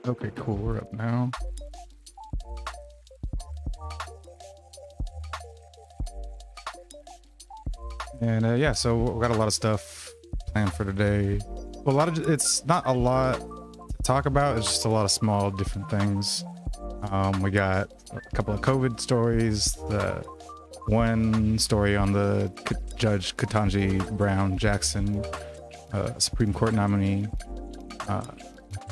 Okay, cool. We're up now. And yeah, so we got a lot of stuff planned for today. It's not a lot to talk about. It's just a lot of small different things. We got a couple of COVID stories. The one story on the Judge Ketanji Brown Jackson, Supreme Court nominee.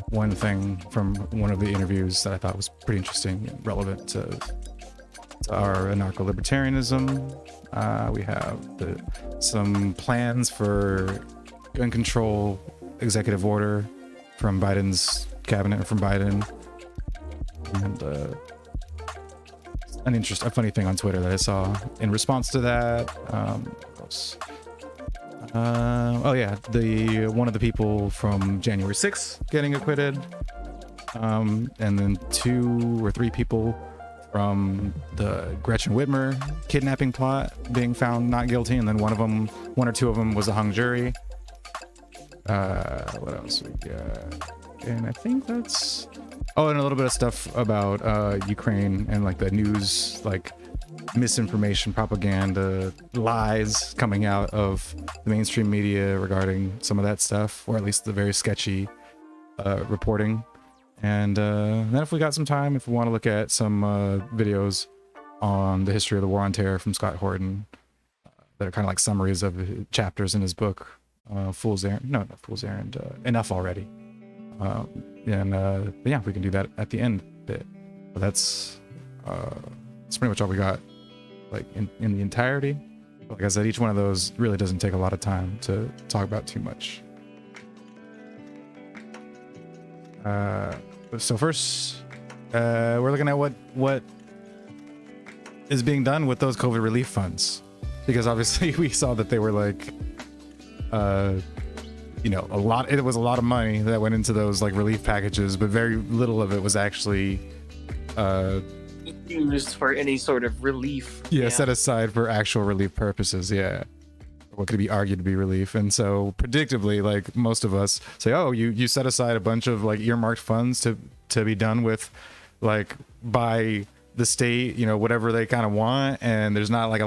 One thing from one of the interviews that I thought was pretty interesting and relevant to our anarcho-libertarianism. We have some plans for gun control executive order from Biden's cabinet, or from Biden, and a funny thing on Twitter that I saw in response to that. Oh yeah, one of the people from January 6th getting acquitted, and then 2 or 3 people from the Gretchen Witmer kidnapping plot being found not guilty, and then one or two of them was a hung jury. What else we got? And I think that's... Oh, and a little bit of stuff about Ukraine and like the news, like misinformation, propaganda, lies coming out of the mainstream media regarding some of that stuff, or at least the very sketchy reporting. And then if we got some time, if we want to look at some videos on the history of the War on Terror from Scott Horton, that are kind of like summaries of chapters in his book, Fool's Errand. No, not Fool's Errand. Enough Already. But yeah, we can do that at the end bit. But that's pretty much all we got, like in the entirety. But like I said, each one of those really doesn't take a lot of time to talk about too much. So first, we're looking at what is being done with those COVID relief funds, because obviously we saw that they were like, it was a lot of money that went into those like relief packages, but very little of it was actually used for any sort of relief. Yeah, set aside for actual relief purposes. Yeah. What could be argued to be relief. And so predictably, like most of us say, oh, you set aside a bunch of like earmarked funds to be done with, like by the state, whatever they kind of want. And there's not like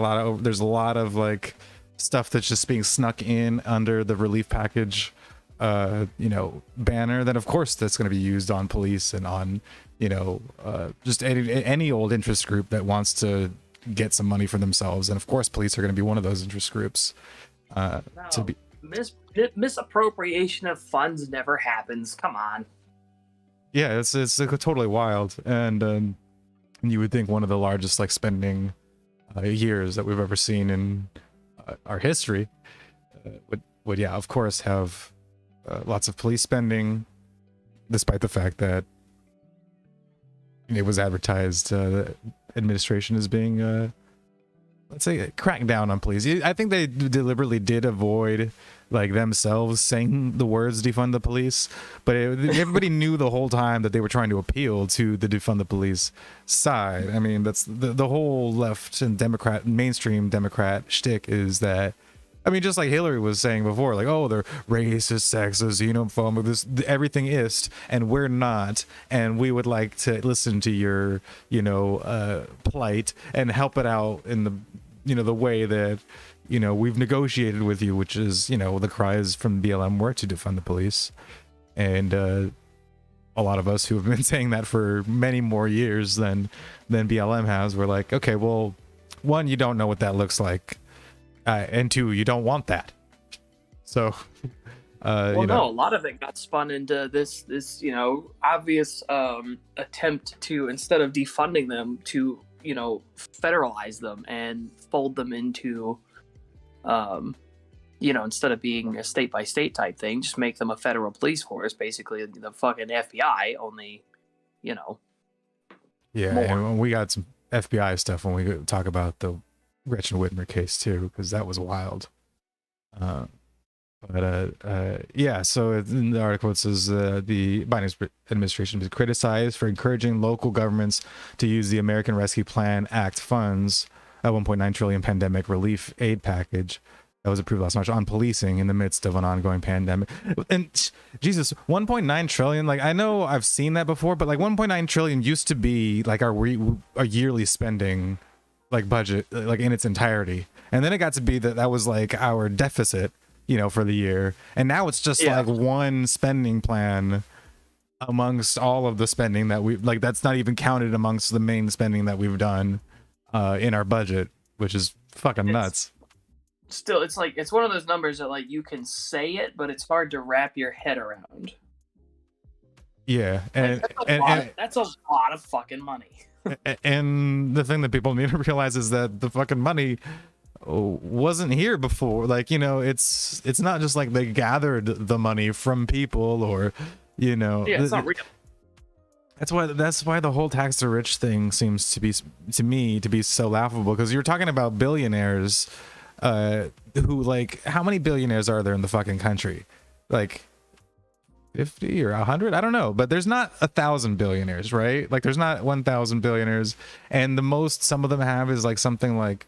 there's a lot of like stuff that's just being snuck in under the relief package, banner. Then of course that's going to be used on police and on, just any old interest group that wants to get some money for themselves. And of course police are going to be one of those interest groups. Misappropriation of funds never happens. Come on. Yeah, it's totally wild. And you would think one of the largest like spending years that we've ever seen in our history would yeah, of course have lots of police spending, despite the fact that it was advertised the administration as being let's say crack down on police. I think they deliberately did avoid like themselves saying the words defund the police, but everybody knew the whole time that they were trying to appeal to the defund the police side. I mean, that's the whole left and mainstream Democrat shtick is that, I mean, just like Hillary was saying before, like, oh, they're racist, sexist, xenophobic, this everything is, and we're not, and we would like to listen to your, plight and help it out in the, the way that, we've negotiated with you, which is, the cries from BLM were to defund the police, and a lot of us who have been saying that for many more years than BLM has, we're like, okay, well, 1, you don't know what that looks like. And 2, you don't want that. So, no, a lot of it got spun into this obvious attempt to, instead of defunding them, to federalize them and fold them into, instead of being a state by state type thing, just make them a federal police force, basically the fucking FBI. Only, Yeah, more. and we got some FBI stuff when we talk about the Gretchen Whitmer case too, because that was wild. Yeah, so in the article it says the Biden administration has been criticized for encouraging local governments to use the American Rescue Plan Act funds, a 1.9 trillion pandemic relief aid package, that was approved last March on policing in the midst of an ongoing pandemic. And Jesus, 1.9 trillion. Like, I know I've seen that before, but like 1.9 trillion used to be like our yearly spending, like budget, like in its entirety. And then it got to be that was like our deficit, you know, for the year. And now it's just like one spending plan amongst all of the spending that we like. That's not even counted amongst the main spending that we've done in our budget, which is fucking nuts. Still, it's like it's one of those numbers that like you can say it, but it's hard to wrap your head around. Yeah, and that's a lot of fucking money. And the thing that people need to realize is that the fucking money wasn't here before. Like, you know, it's not just like they gathered the money from people, or, you know, it's not real. That's why the whole tax the rich thing seems to be, to me, to be so laughable, because you're talking about billionaires who, like, how many billionaires are there in the fucking country? Like 50 or 100, I don't know, but there's not 1,000 billionaires, right? Like, there's not 1,000 billionaires, and the most some of them have is like something like,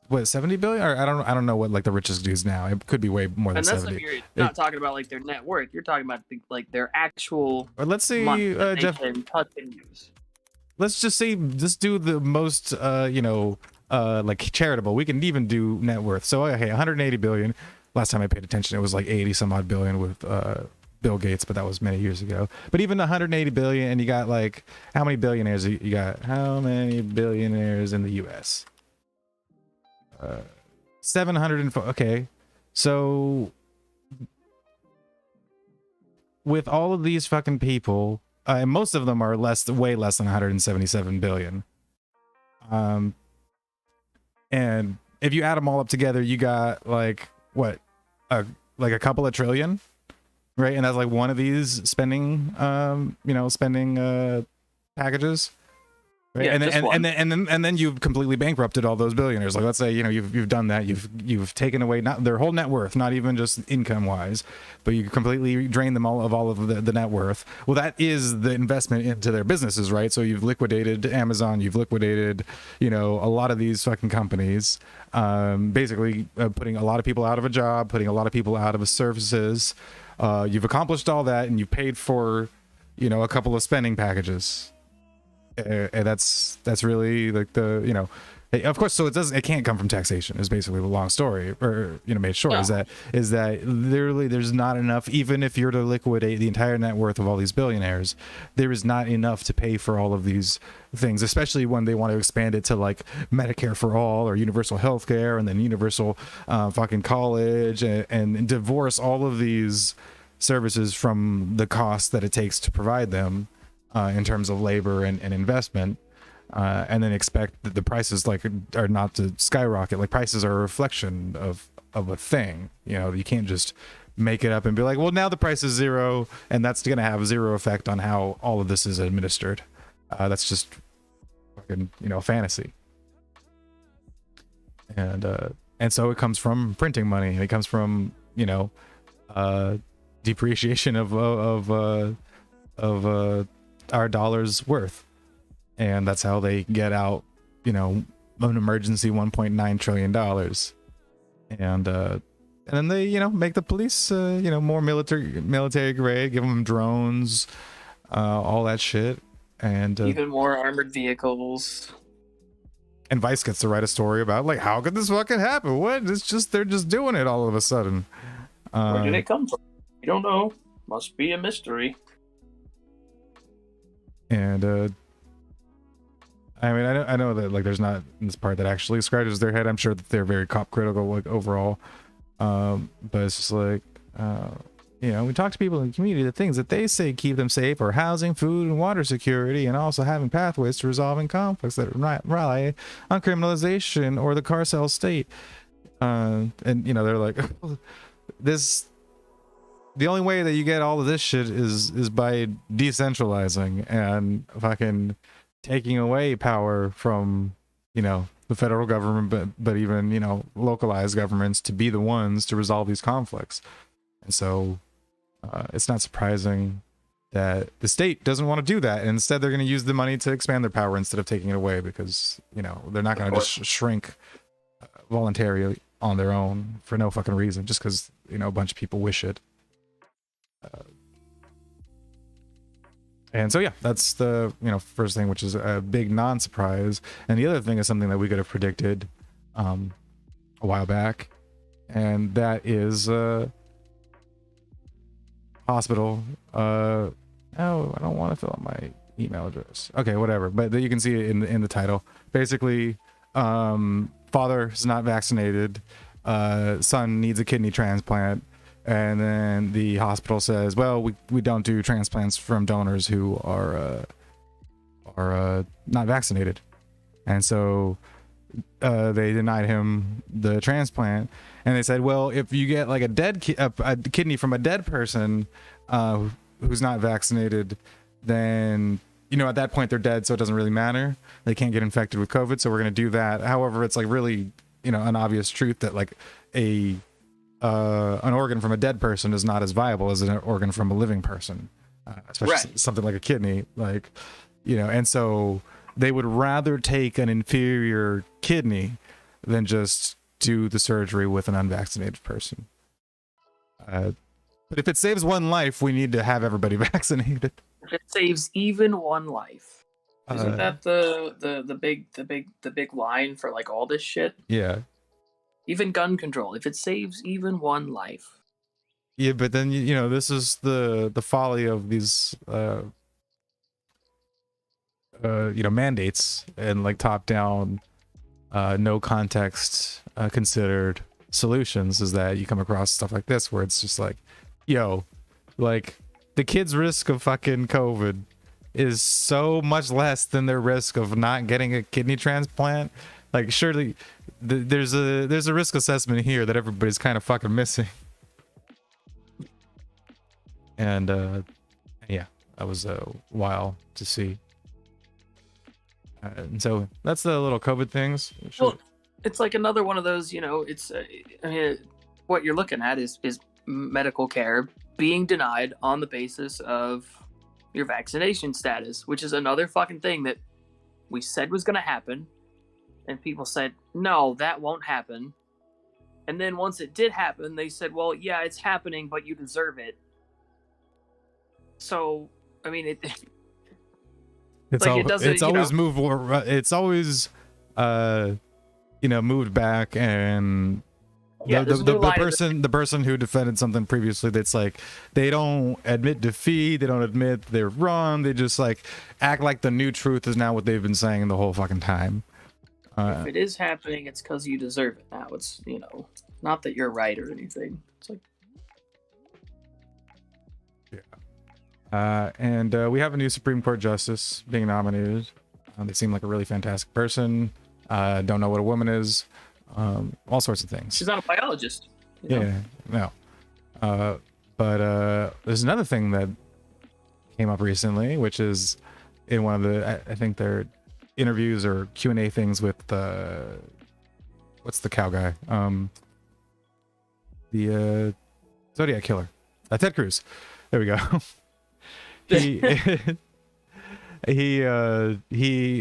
what, 70 billion? Or I don't know what like the richest dudes now. It could be way more than 70. And that's you're not talking about like their net worth. You're talking about like their actual. Or let's see, Jeff. Let's just say, just do the most, you know, like charitable. We can even do net worth. So okay, 180 billion. Last time I paid attention, it was like 80 some odd billion with Bill Gates, but that was many years ago. But even 180 billion, and you got like, how many billionaires you got? How many billionaires in the U.S.? 704. Okay, so with all of these fucking people, and most of them are way less than 177 billion. And if you add them all up together, you got like what, like a couple of trillion, right? And that's like one of these spending, you know, spending packages. Right? Yeah, and then you've completely bankrupted all those billionaires. Like, let's say, you know, you've done that. You've taken away not their whole net worth, not even just income wise, but you completely drained them all of the net worth. Well, that is the investment into their businesses, right? So you've liquidated Amazon, you've liquidated, you know, a lot of these fucking companies, basically putting a lot of people out of a job, putting a lot of people out of services. You've accomplished all that, and you paid for, you know, a couple of spending packages. And that's really like the, you know, of course, so it can't come from taxation is basically the long story, or, you know, made short. No. is that literally there's not enough, even if you're to liquidate the entire net worth of all these billionaires, there is not enough to pay for all of these things, especially when they want to expand it to like Medicare for all or universal health care, and then universal fucking college, and divorce all of these services from the cost that it takes to provide them. In terms of labor and investment, and then expect that the prices like are not to skyrocket. Like, prices are a reflection of a thing. You know, you can't just make it up and be like, well, now the price is zero, and that's going to have zero effect on how all of this is administered. That's just fucking, you know, fantasy. And so it comes from printing money. It comes from, you know, depreciation of our dollar's worth, and that's how they get out, you know, an emergency $1.9 trillion, and then they, you know, make the police, you know, more military grade, give them drones, all that shit, and even more armored vehicles. And Vice gets to write a story about like, how could this fucking happen? What? It's just they're just doing it all of a sudden. Where did it come from? You don't know. Must be a mystery. And I mean, I know that like there's not this part that actually scratches their head. I'm sure that they're very cop critical, like, overall, but it's just like, you know, we talk to people in the community, the things that they say keep them safe are housing, food, and water security, and also having pathways to resolving conflicts that rely on criminalization or the carcel state. And you know, they're like, this. The only way that you get all of this shit is by decentralizing and fucking taking away power from, you know, the federal government, but even, you know, localized governments to be the ones to resolve these conflicts. And so it's not surprising that the state doesn't want to do that. And instead, they're going to use the money to expand their power instead of taking it away, because, you know, they're not going to just shrink voluntarily. on their own for no fucking reason, just because, you know, a bunch of people wish it. And so, yeah, that's the, you know, first thing, which is a big non-surprise. And the other thing is something that we could have predicted a while back. And that is hospital. Oh, I don't want to fill out my email address. Okay, whatever. But you can see it in the title. Basically, father is not vaccinated. Son needs a kidney transplant. And then the hospital says, well, we don't do transplants from donors who are not vaccinated. And so they denied him the transplant. And they said, well, if you get like a kidney from a dead person who's not vaccinated, then, you know, at that point they're dead, so it doesn't really matter. They can't get infected with COVID, so we're going to do that. However, it's like really, you know, an obvious truth that like an organ from a dead person is not as viable as an organ from a living person, especially something like a kidney, like, you know. And so they would rather take an inferior kidney than just do the surgery with an unvaccinated person. But if it saves one life, we need to have everybody vaccinated. If it saves even one life, isn't that the big line for like all this shit? Yeah. Even gun control. If it saves even one life. Yeah, but then, you know, this is the folly of these you know, mandates and like top down no context considered solutions, is that you come across stuff like this where it's just like, yo, like the kid's risk of fucking COVID is so much less than their risk of not getting a kidney transplant. Like, surely there's a risk assessment here that everybody's kind of fucking missing. And yeah, that was a while to see. And so that's the little COVID things. Well, it's like another one of those, you know, it's I mean, what you're looking at is medical care being denied on the basis of your vaccination status, which is another fucking thing that we said was going to happen. And people said, no, that won't happen. And then once it did happen, they said, well, yeah, it's happening, but you deserve it. So, I mean, it's always moved. It's always, you know, moved back, and yeah, the person who defended something previously, that's like, they don't admit defeat, they don't admit they're wrong, they just like act like the new truth is now what they've been saying the whole fucking time. If it is happening, it's because you deserve it. Now it's, you know, not that you're right or anything. It's like, yeah. And we have a new Supreme Court justice being nominated. They seem like a really fantastic person. Don't know what a woman is. All sorts of things. She's not a biologist. You know? Yeah, no. But there's another thing that came up recently, which is in one of the, I think they're interviews or Q&A things with what's the cow guy? The Zodiac killer. Ted Cruz. There we go. It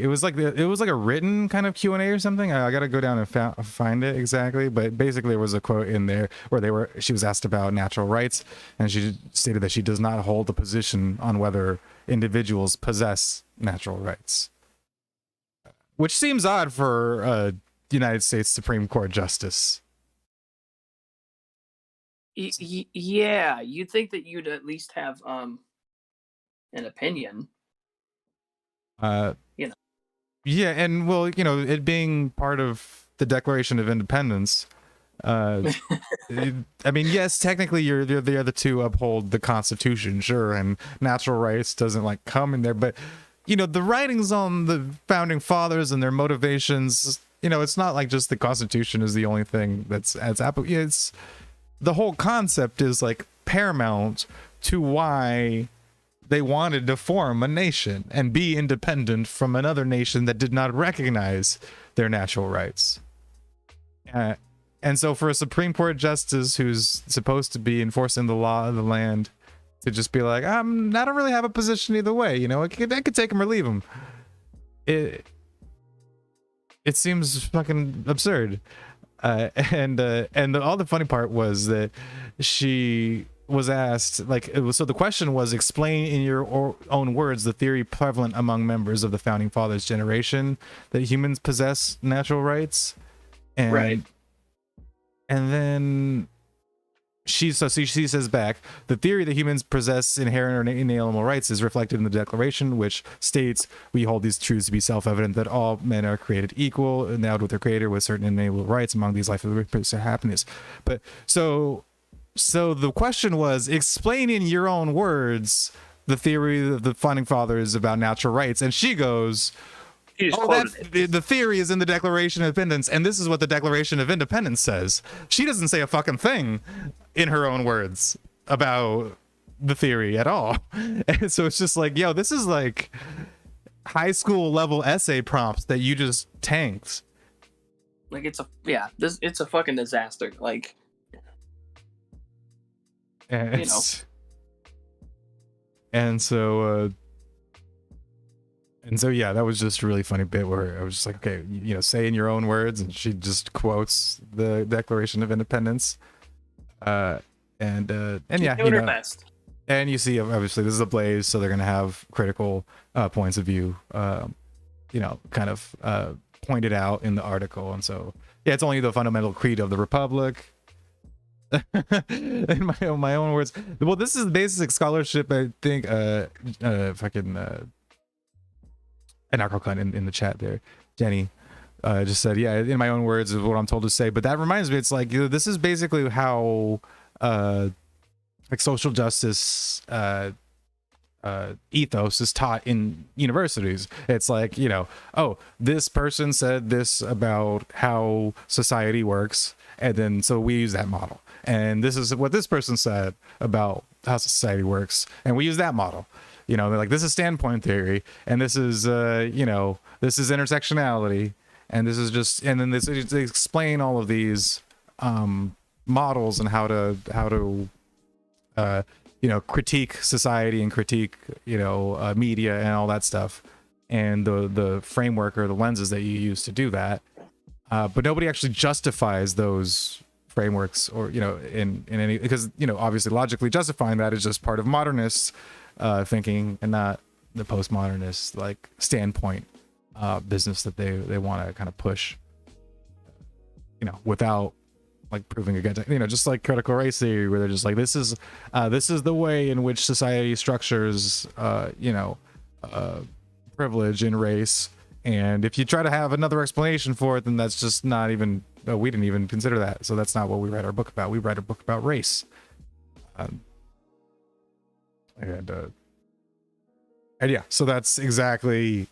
was like a written kind of Q&A or something. I gotta go down and find it exactly, but basically there was a quote in there where she was asked about natural rights, and she stated that she does not hold a position on whether individuals possess natural rights, which seems odd for a United States Supreme Court justice. Yeah, you'd think that you'd at least have an opinion. You know. Yeah, and well, you know, it being part of the Declaration of Independence, I mean, yes, technically you're the other two uphold the Constitution, sure, and natural rights doesn't like come in there, but you know, the writings on the founding fathers and their motivations, you know, it's not like just the Constitution is the only thing that's it's the whole concept is like paramount to why they wanted to form a nation and be independent from another nation that did not recognize their natural rights. And so for a Supreme Court justice who's supposed to be enforcing the law of the land to just be like, I don't really have a position either way, you know, I could take him or leave him. It seems fucking absurd. All the funny part was that she was asked, like, so the question was, explain in your own words the theory prevalent among members of the founding fathers generation that humans possess natural rights. And right. And then she says back, the theory that humans possess inherent or inalienable rights is reflected in the Declaration, which states, we hold these truths to be self-evident, that all men are created equal, endowed with their creator with certain inalienable rights, among these life, liberty, and happiness. But so the question was, explain in your own words the theory of the founding fathers about natural rights. And she goes, the theory is in the Declaration of Independence, and this is what the Declaration of Independence says. She doesn't say a fucking thing in her own words about the theory at all. And so it's just like, yo, this is like high school level essay prompts that you just tanked. Like, it's a fucking disaster. Like, and so yeah, that was just a really funny bit where I was just like, okay, say in your own words, and she just quotes the Declaration of Independence. And yeah, doing her best. And you see, obviously, this is a Blaze, so they're gonna have critical points of view, kind of pointed out in the article. And so, yeah, it's only the fundamental creed of the Republic. In my own words. Well, this is basic scholarship, I think. Anarcho in the chat there, Jenny just said, yeah, in my own words is what I'm told to say. But that reminds me, it's like, this is basically how like social justice ethos is taught in universities. It's like, oh, this person said this about how society works, and then so we use that model, and this is what this person said about how society works, and we use that model. They're like, this is standpoint theory, and this is this is intersectionality, and this is just, and then they explain all of these models and how to critique society and critique media and all that stuff, and the framework or the lenses that you use to do that, but nobody actually justifies those frameworks or in any, because obviously logically justifying that is just part of modernists thinking, and not the postmodernist like standpoint business that they want to kind of push, without like proving against it, just like critical race theory, where they're just like, this is the way in which society structures privilege in race, and if you try to have another explanation for it, then that's just not even, we didn't even consider that, so that's not what we write our book about. We write a book about race. And yeah, so that's exactly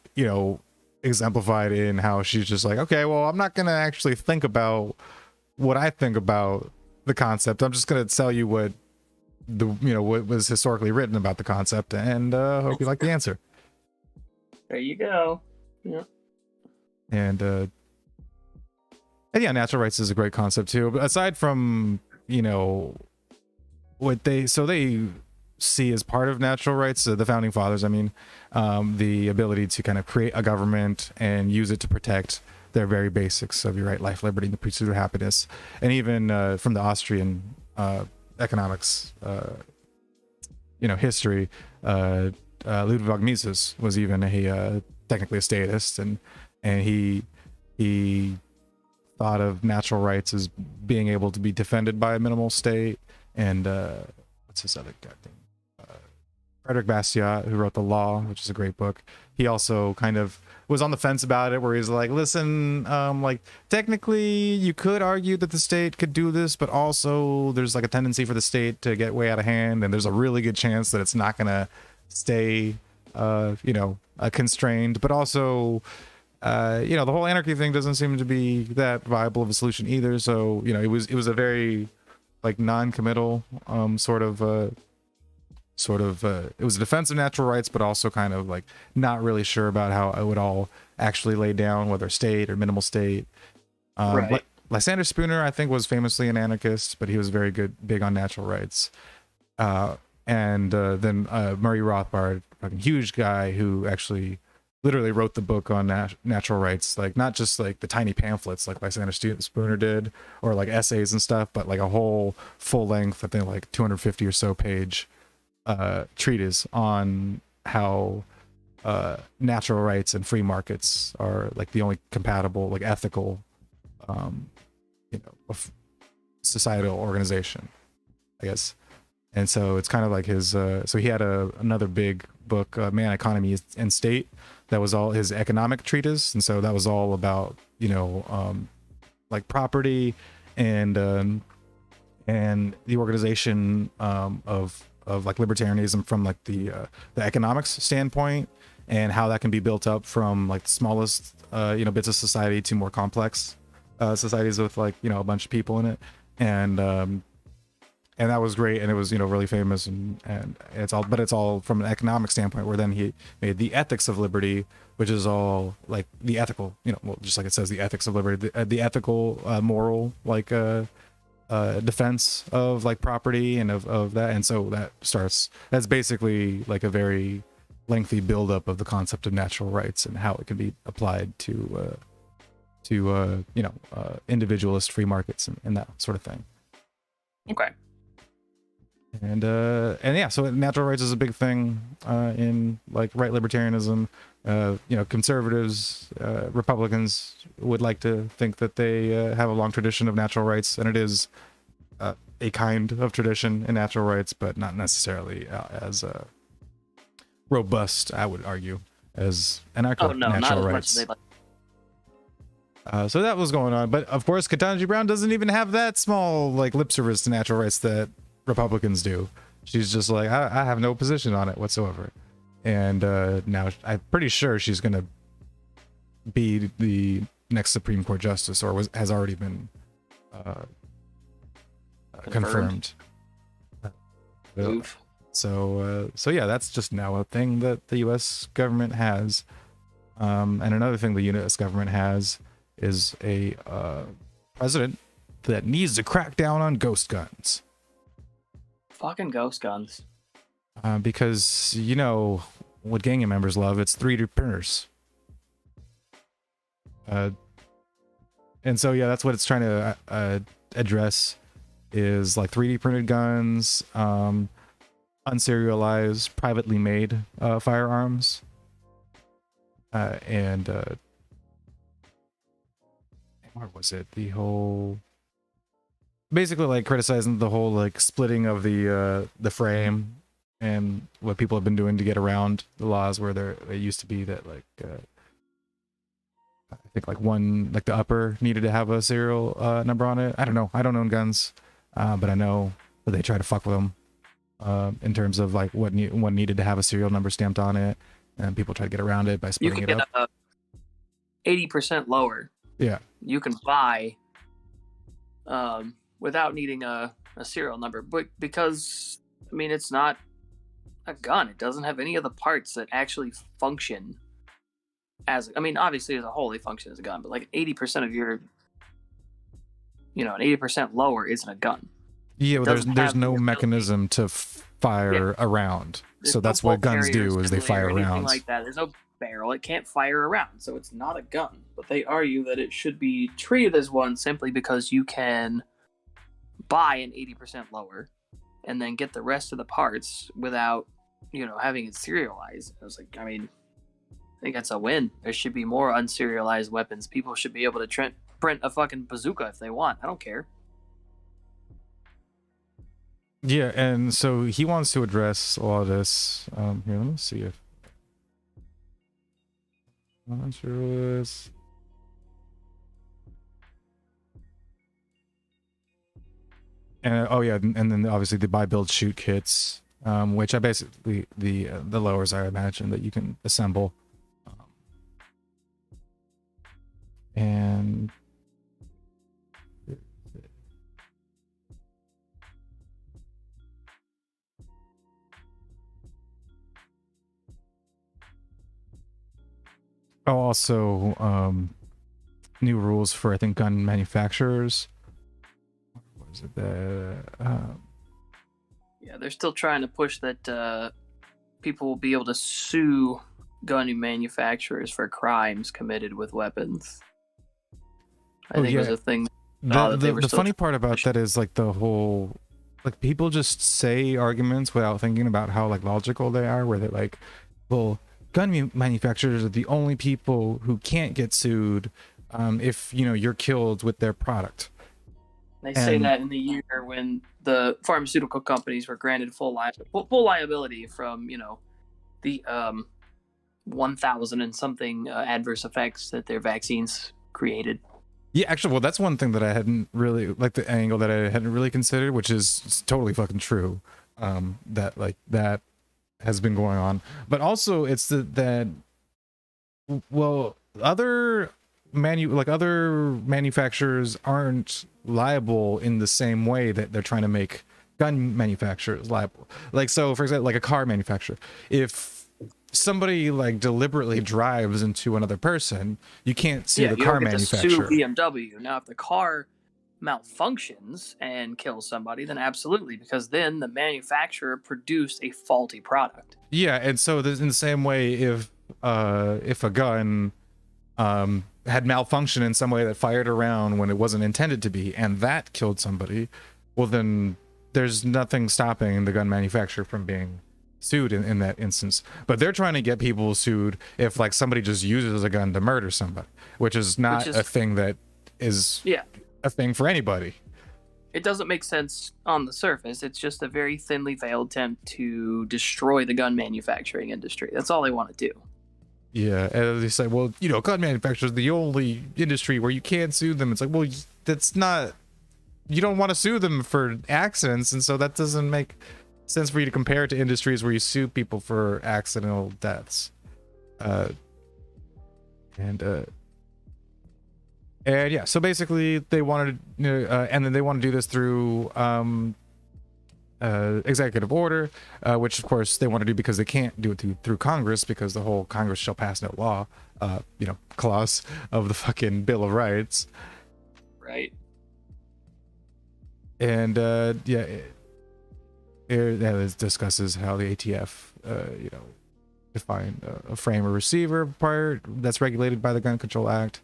exemplified in how she's just like, okay, well, I'm not gonna actually think about what I think about the concept. I'm just gonna tell you what what was historically written about the concept, and hope you like the answer. There you go. Yeah. And yeah, natural rights is a great concept too. But aside from what they see as part of natural rights, the founding fathers, I mean, the ability to kind of create a government and use it to protect their very basics of your right, life, liberty, and the pursuit of happiness. And even from the Austrian economics history, Ludwig Mises was even technically a statist, and he thought of natural rights as being able to be defended by a minimal state. And what's this other guy thing? Frederick Bastiat, who wrote The Law, which is a great book. He also kind of was on the fence about it, where he's like, listen, like, technically you could argue that the state could do this, but also there's like a tendency for the state to get way out of hand, and there's a really good chance that it's not gonna stay constrained. But also the whole anarchy thing doesn't seem to be that viable of a solution either. So it was a very like non-committal it was a defense of natural rights, but also kind of like not really sure about how it would all actually lay down, whether state or minimal state. Right. Lysander Spooner, I think, was famously an anarchist, but he was very big on natural rights. And then Murray Rothbard, fucking huge guy, who actually literally wrote the book on natural rights, like not just like the tiny pamphlets like Lysander Spooner did, or like essays and stuff, but like a whole full length, I think like 250 or so page treatise on how natural rights and free markets are like the only compatible, like ethical, societal organization, I guess. And so it's kind of like his so he had another big book, Man, Economy and State, that was all his economic treatise. And so that was all about like property and the organization of like libertarianism from like the economics standpoint, and how that can be built up from like the smallest bits of society to more complex societies with like a bunch of people in it. And that was great, and it was really famous, and it's all from an economic standpoint, where then he made the ethics of liberty, which is all like the ethical, well, just like it says, the ethics of liberty, the ethical moral like defense of like property and of that. And so that's basically like a very lengthy buildup of the concept of natural rights and how it can be applied to individualist free markets and that sort of thing. Okay. And yeah, so natural rights is a big thing in like right libertarianism. Conservatives, Republicans would like to think that they have a long tradition of natural rights, and it is a kind of tradition in natural rights, but not necessarily as robust, I would argue, as anarcho-natural rights. As like. So that was going on, but of course, Ketanji Brown doesn't even have that small like lip service to natural rights that Republicans do. She's just like, I have no position on it whatsoever. And now I'm pretty sure she's gonna be the next Supreme Court justice, or has already been confirmed. So yeah, that's just now a thing that the U.S. government has. And another thing the U.S. government has is a president that needs to crack down on ghost guns. Fucking ghost guns. Because what gang members love, it's 3D printers. And so yeah, that's what it's trying to address, is like 3D printed guns, unserialized, privately made firearms, and what was it? The whole, basically like criticizing the whole like splitting of the frame, and what people have been doing to get around the laws, where they used to be that like I think like one, like the upper needed to have a serial number on it. I don't know. I don't own guns, but I know that they try to fuck with them in terms of like what needed to have a serial number stamped on it, and people try to get around it by splitting it up. 80% lower. Yeah. You can buy without needing a serial number, but because I mean it's not a gun, it doesn't have any of the parts that actually function as, I mean, obviously as a whole they function as a gun, but like 80% of your, an 80% lower isn't a gun. Yeah, well, there's no mechanism to fire around. So that's what guns do, is they fire rounds. Like that. There's no barrel. It can't fire around, so it's not a gun. But they argue that it should be treated as one simply because you can buy an 80% lower and then get the rest of the parts without, having it serialized. I was like, I mean, I think that's a win. There should be more unserialized weapons. People should be able to print a fucking bazooka if they want. I don't care. Yeah, and so he wants to address a lot of this. Here, let me see if I'm sure this. And oh yeah, and then obviously the buy, build, shoot kits, which I basically the lowers, I imagine, that you can assemble, and also new rules for, I think, gun manufacturers. What is it? Yeah, they're still trying to push that people will be able to sue gun manufacturers for crimes committed with weapons. I think it was a thing. The funny part about that is like the whole, like, people just say arguments without thinking about how like logical they are, where they're like, well, gun manufacturers are the only people who can't get sued if, you know, you're killed with their product. They say that in the year when the pharmaceutical companies were granted full liability from, you know, the 1,000 and something adverse effects that their vaccines created. Yeah, actually, well, that's one thing that I hadn't really, like, the angle that I hadn't really considered, which is totally fucking true. That, like, that has been going on. But also, it's that, well, other manufacturers aren't liable in the same way that they're trying to make gun manufacturers liable. Like, so, for example, like a car manufacturer. If somebody like deliberately drives into another person, you can't sue the car manufacturer. Sue BMW. Now, if the car malfunctions and kills somebody, then absolutely, because then the manufacturer produced a faulty product. Yeah, and so in the same way, if a gun had malfunction in some way that fired around when it wasn't intended to be, and that killed somebody, well, then there's nothing stopping the gun manufacturer from being sued in that instance. But they're trying to get people sued if like somebody just uses a gun to murder somebody, which is not a thing that is a thing for anybody. It doesn't make sense on the surface. It's just a very thinly veiled attempt to destroy the gun manufacturing industry. That's all they want to do. Yeah, and they say, well, you know, gun manufacturers are the only industry where you can't sue them. It's like, well, that's not, you don't want to sue them for accidents, and so that doesn't make sense for you to compare it to industries where you sue people for accidental deaths. And yeah, so basically they wanted, and then they want to do this through executive order, which of course they want to do because they can't do it through Congress, because the whole Congress shall pass no law, clause of the fucking Bill of Rights. Right. And it discusses how the ATF, define a frame or receiver prior that's regulated by the Gun Control Act.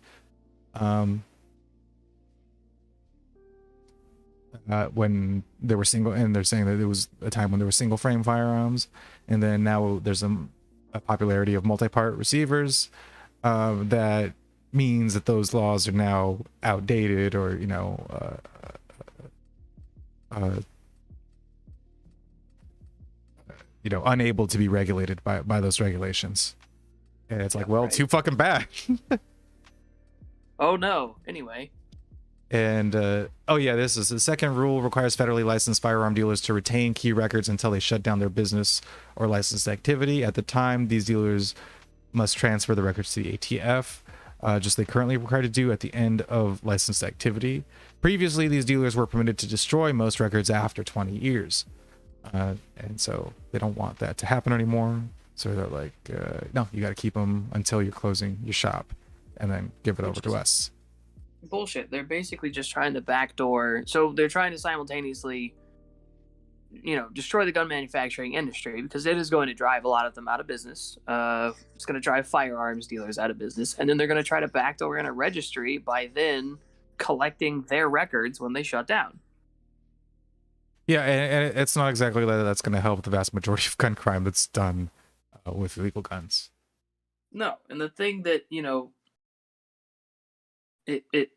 When there were single, and they're saying that it was a time when there were single frame firearms, and then now there's a popularity of multi-part receivers. That means that those laws are now outdated, or unable to be regulated by those regulations. And it's like, well, right. Too fucking bad. Oh no. Anyway. And this is the second rule, requires federally licensed firearm dealers to retain key records until they shut down their business or licensed activity. At the time, these dealers must transfer the records to the ATF, just they currently required to do at the end of licensed activity. Previously, these dealers were permitted to destroy most records after 20 years. And so they don't want that to happen anymore. So they're like, no, you got to keep them until you're closing your shop, and then give it over to us. Bullshit. They're basically just trying to backdoor. So they're trying to simultaneously, destroy the gun manufacturing industry, because it is going to drive a lot of them out of business. It's going to drive firearms dealers out of business. And then they're going to try to backdoor in a registry by then collecting their records when they shut down. Yeah, and it's not exactly that's going to help the vast majority of gun crime that's done with illegal guns. No, and the thing that, it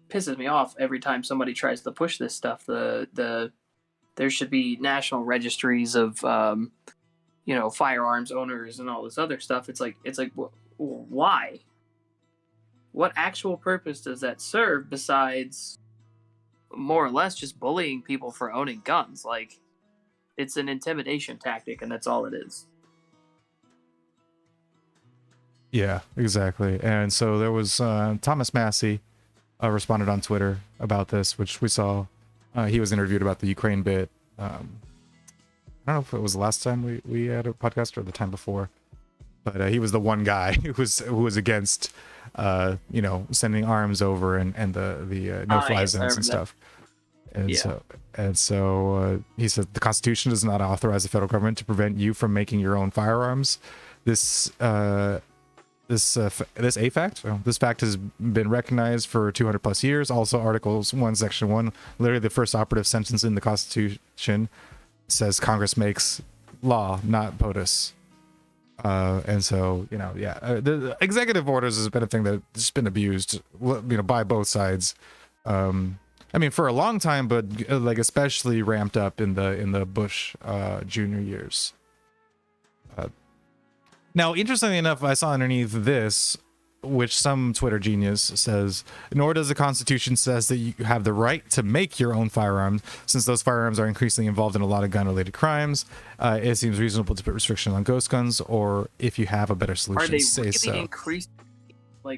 pisses me off every time somebody tries to push this stuff. There should be national registries of, firearms owners and all this other stuff. It's like, why? What actual purpose does that serve besides more or less just bullying people for owning guns? Like, it's an intimidation tactic, and that's all it is. Yeah, exactly. And so there was Thomas Massey responded on Twitter about this, which we saw. He was interviewed about the Ukraine bit. I don't know if it was the last time we had a podcast or the time before, but he was the one guy who was against sending arms over and the no-fly zones and stuff. And so he said the Constitution does not authorize the federal government to prevent you from making your own firearms. this fact. Well, this fact has been recognized for 200 plus years. Also, Articles 1, Section 1, literally the first operative sentence in the Constitution, says Congress makes law, not POTUS. And so, the executive orders has been a thing that's been abused, by both sides. For a long time, but like especially ramped up in the Bush junior years. Now, interestingly enough, I saw underneath this, which some Twitter genius says, nor does the Constitution says that you have the right to make your own firearms, since those firearms are increasingly involved in a lot of gun-related crimes. It seems reasonable to put restriction on ghost guns, or if you have a better solution, are they say really so. Increased,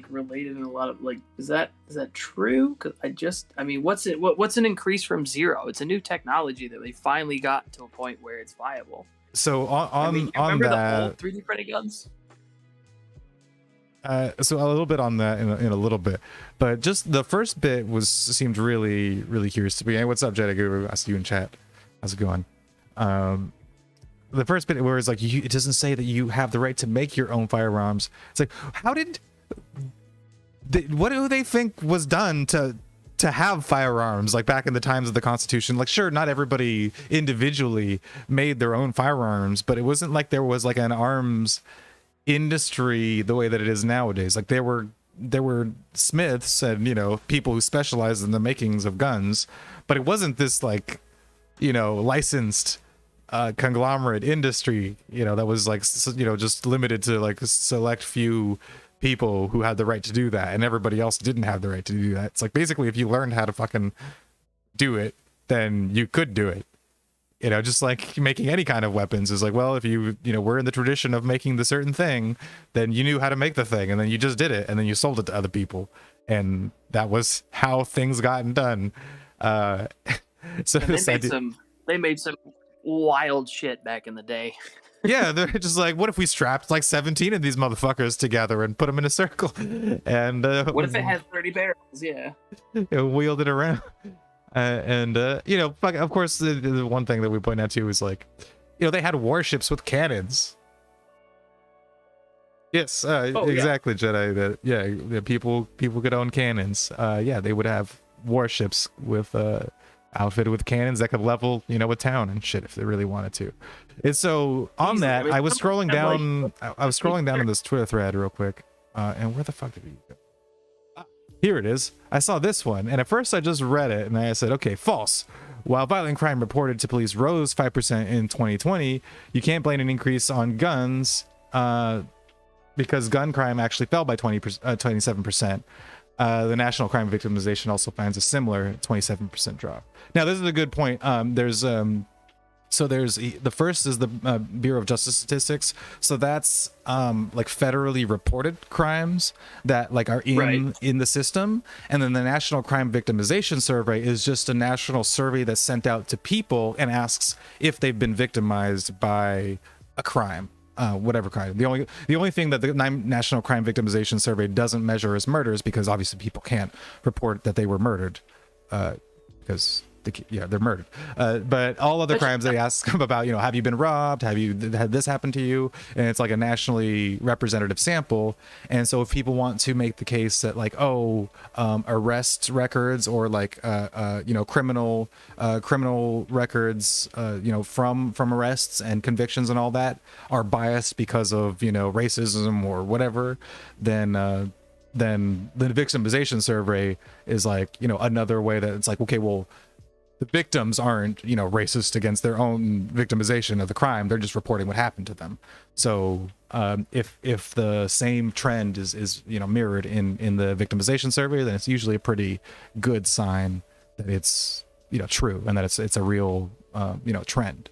related in a lot of is that true? Because what's an increase from zero? It's a new technology that they finally got to a point where it's viable. So remember that, the old 3D printed guns? So a little bit on that in a little bit, but just the first bit seemed really, really curious to me. Hey, what's up, Jedi? I see you in chat. How's it going? The first bit where it's like, it doesn't say that you have the right to make your own firearms. It's like, what do they think was done to have firearms, like back in the times of the Constitution? Like, sure, not everybody individually made their own firearms, but it wasn't like there was like an arms industry the way that it is nowadays. Like there were smiths and people who specialized in the makings of guns, but it wasn't this licensed conglomerate industry that was just limited to like a select few people who had the right to do that, and everybody else didn't have the right to do that. It's like, basically, if you learned how to fucking do it, then you could do it. Just like making any kind of weapons is like, well, if you were in the tradition of making the certain thing, then you knew how to make the thing, and then you just did it, and then you sold it to other people, and that was how things got done. So they made some wild shit back in the day. Yeah, they're just like, what if we strapped like 17 of these motherfuckers together and put them in a circle, and what if it had 30 barrels? Yeah, wheeled it around. Of course, the one thing that we point out too is like, they had warships with cannons. Yes, exactly, yeah. Jedi. People could own cannons. They would have warships with outfitted with cannons that could level, a town and shit if they really wanted to. And so on that, I was scrolling down. I was scrolling down in this Twitter thread real quick, and where the fuck did we go? Here it is. I saw this one, and at first I just read it, and I said, okay, false. While violent crime reported to police rose 5% in 2020, you can't blame an increase on guns because gun crime actually fell by 27%. The National Crime Victimization also finds a similar 27% drop. Now, this is a good point. There's the first is the Bureau of Justice Statistics. So that's like federally reported crimes that like are in the system. And then the National Crime Victimization Survey is just a national survey that's sent out to people and asks if they've been victimized by a crime. Whatever crime. The only thing that the National Crime Victimization Survey doesn't measure is murders, because obviously people can't report that they were murdered because they're murdered. But all other crimes they ask about, have you been robbed? Have you had this happen to you? And it's like a nationally representative sample. And so if people want to make the case that like, arrest records or like, criminal records, from arrests and convictions and all that are biased because of, racism or whatever, then the victimization survey is like, another way that it's like, okay, well, the victims aren't, racist against their own victimization of the crime. They're just reporting what happened to them. So if the same trend is mirrored in the victimization survey, then it's usually a pretty good sign that it's true and that it's a real trend.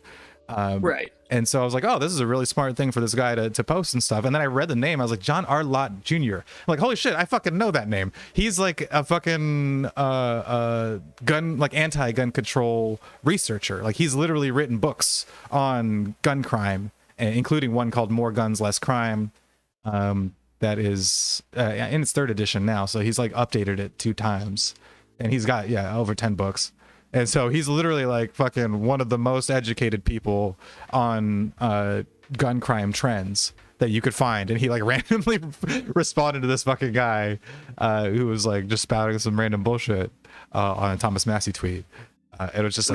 Right. And so I was like, oh, this is a really smart thing for this guy to post and stuff. And then I read the name. I was like, John R. Lott Jr. I'm like, holy shit, I fucking know that name. He's like a fucking anti-gun control researcher. Like he's literally written books on gun crime, including one called More Guns, Less Crime. That is in its 3rd edition now. So he's like updated it 2 times, and he's got over 10 books. And so he's literally like fucking one of the most educated people on gun crime trends. that you could find, and he like randomly responded to this fucking guy who was like just spouting some random bullshit on a Thomas Massey tweet. It was just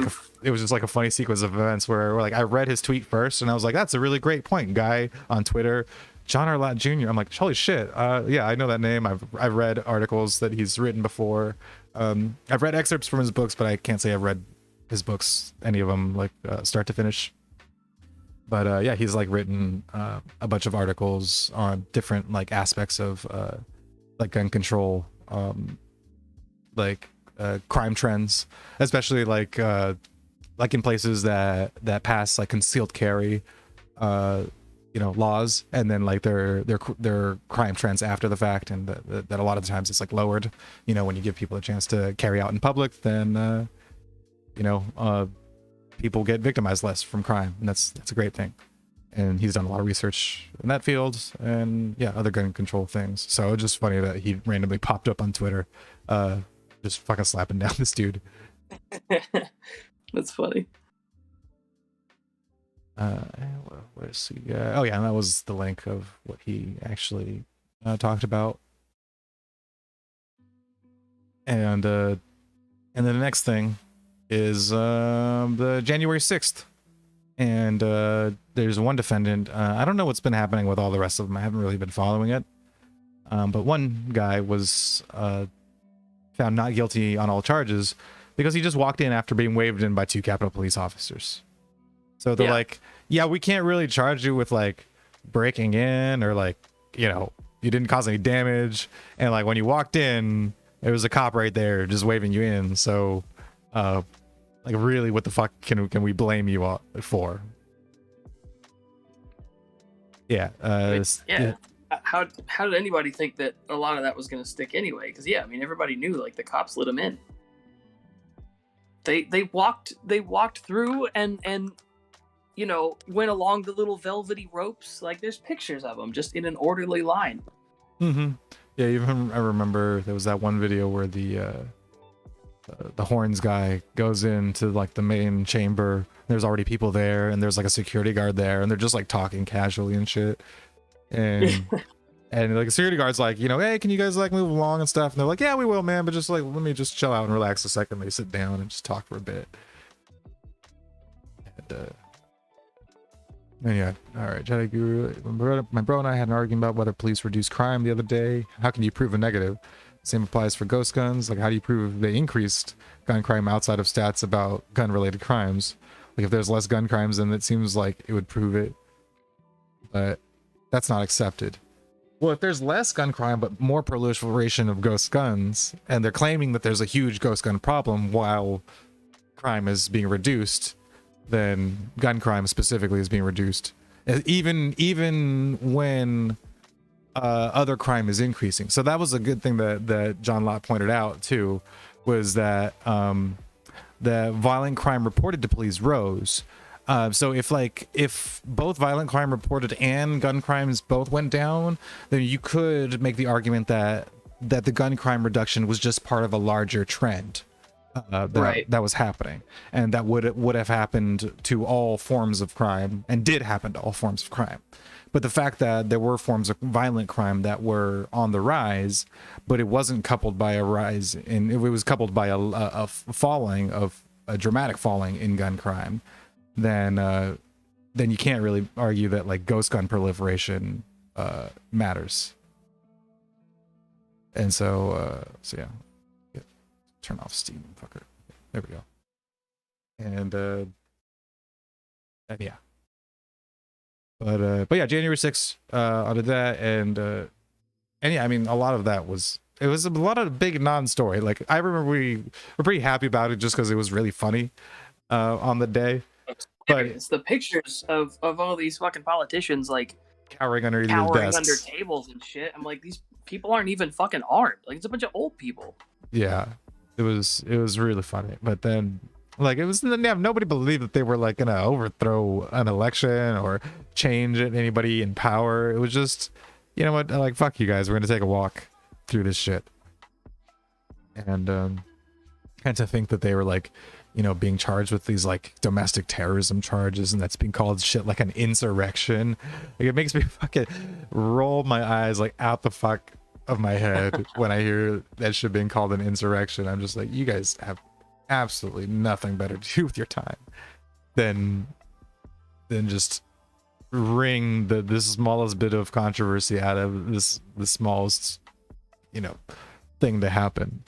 like a funny sequence of events where like I read his tweet first and I was like, that's a really great point, guy on Twitter, John Arlott Jr. I'm like, holy shit, yeah, I know that name. I've read articles that he's written before. I've read excerpts from his books, but I can't say I've read his books, any of them, like start to finish. But yeah, he's like written a bunch of articles on different like aspects of like gun control, like crime trends, especially like in places that pass like concealed carry laws, and then like their crime trends after the fact, and that a lot of the times it's like lowered, when you give people a chance to carry out in public, then people get victimized less from crime, and that's a great thing. And he's done a lot of research in that field, and yeah, other gun control things. So it's just funny that he randomly popped up on Twitter, just fucking slapping down this dude. That's funny. Where's he? Oh yeah, and that was the link of what he actually talked about. And then the next thing is the January 6th, and there's one defendant. I don't know what's been happening with all the rest of them. I haven't really been following it, but one guy was found not guilty on all charges because he just walked in after being waved in by 2 Capitol Police officers. So they're like, yeah, we can't really charge you with like breaking in, or like, you didn't cause any damage, and like when you walked in there was a cop right there just waving you in. So like really, what the fuck can we blame you for? Yeah. How did anybody think that a lot of that was going to stick anyway? Because yeah, I mean, everybody knew like the cops let him in. They walked through and went along the little velvety ropes. Like there's pictures of them just in an orderly line. Mm-hmm. Yeah, even I remember there was that one video where the horns guy goes into like the main chamber. There's already people there, and there's like a security guard there, and they're just like talking casually and shit. And and like the security guard's like, hey, can you guys like move along and stuff? And they're like, yeah, we will, man, but just like let me just chill out and relax a second. They sit down and just talk for a bit. And yeah, all right, Jedi Guru. My bro and I had an argument about whether police reduce crime the other day. How can you prove a negative? Same applies for ghost guns. Like, how do you prove they increased gun crime outside of stats about gun-related crimes? Like, if there's less gun crimes, then it seems like it would prove it. But that's not accepted. Well, if there's less gun crime but more proliferation of ghost guns, and they're claiming that there's a huge ghost gun problem while crime is being reduced, then gun crime specifically is being reduced. Even when other crime is increasing. So that was a good thing that John Lott pointed out too, was that the violent crime reported to police rose. So if both violent crime reported and gun crimes both went down, then you could make the argument that the gun crime reduction was just part of a larger trend that was happening, and that would have happened to all forms of crime, and did happen to all forms of crime. But the fact that there were forms of violent crime that were on the rise, but it wasn't coupled by a rise in, it was coupled by a falling of a dramatic falling in gun crime, then you can't really argue that like ghost gun proliferation matters. And so yeah, turn off Steam, fucker. There we go. And yeah. But yeah, January 6th, I did that, and yeah, I mean, a lot of that was a lot of big non-story. Like, I remember we were pretty happy about it just because it was really funny on the day. But it's the pictures of all these fucking politicians like cowering under desks, under tables and shit. I'm like, these people aren't even fucking armed. Like, it's a bunch of old people. Yeah, it was really funny. But then, like, it was, nobody believed that they were like gonna overthrow an election or change anybody in power. It was just, you know what, like, fuck you guys, we're gonna take a walk through this shit. And to think that they were like being charged with these like domestic terrorism charges, and that's being called shit like an insurrection. Like, it makes me fucking roll my eyes like out the fuck of my head when I hear that shit being called an insurrection. I'm just like, you guys have absolutely nothing better to do with your time than just wring the smallest bit of controversy out of the smallest thing to happen.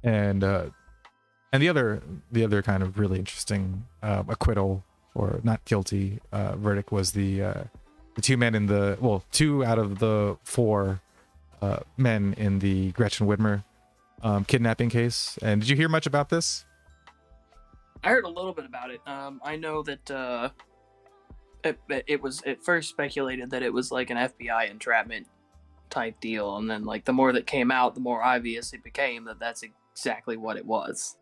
And the other kind of really interesting acquittal, or not guilty, verdict was the two men in two out of the four men in the Gretchen Witmer kidnapping case. And did you hear much about this? I heard a little bit about it. I know that it was at first speculated that it was like an FBI entrapment type deal, and then like the more that came out, the more obvious it became that that's exactly what it was.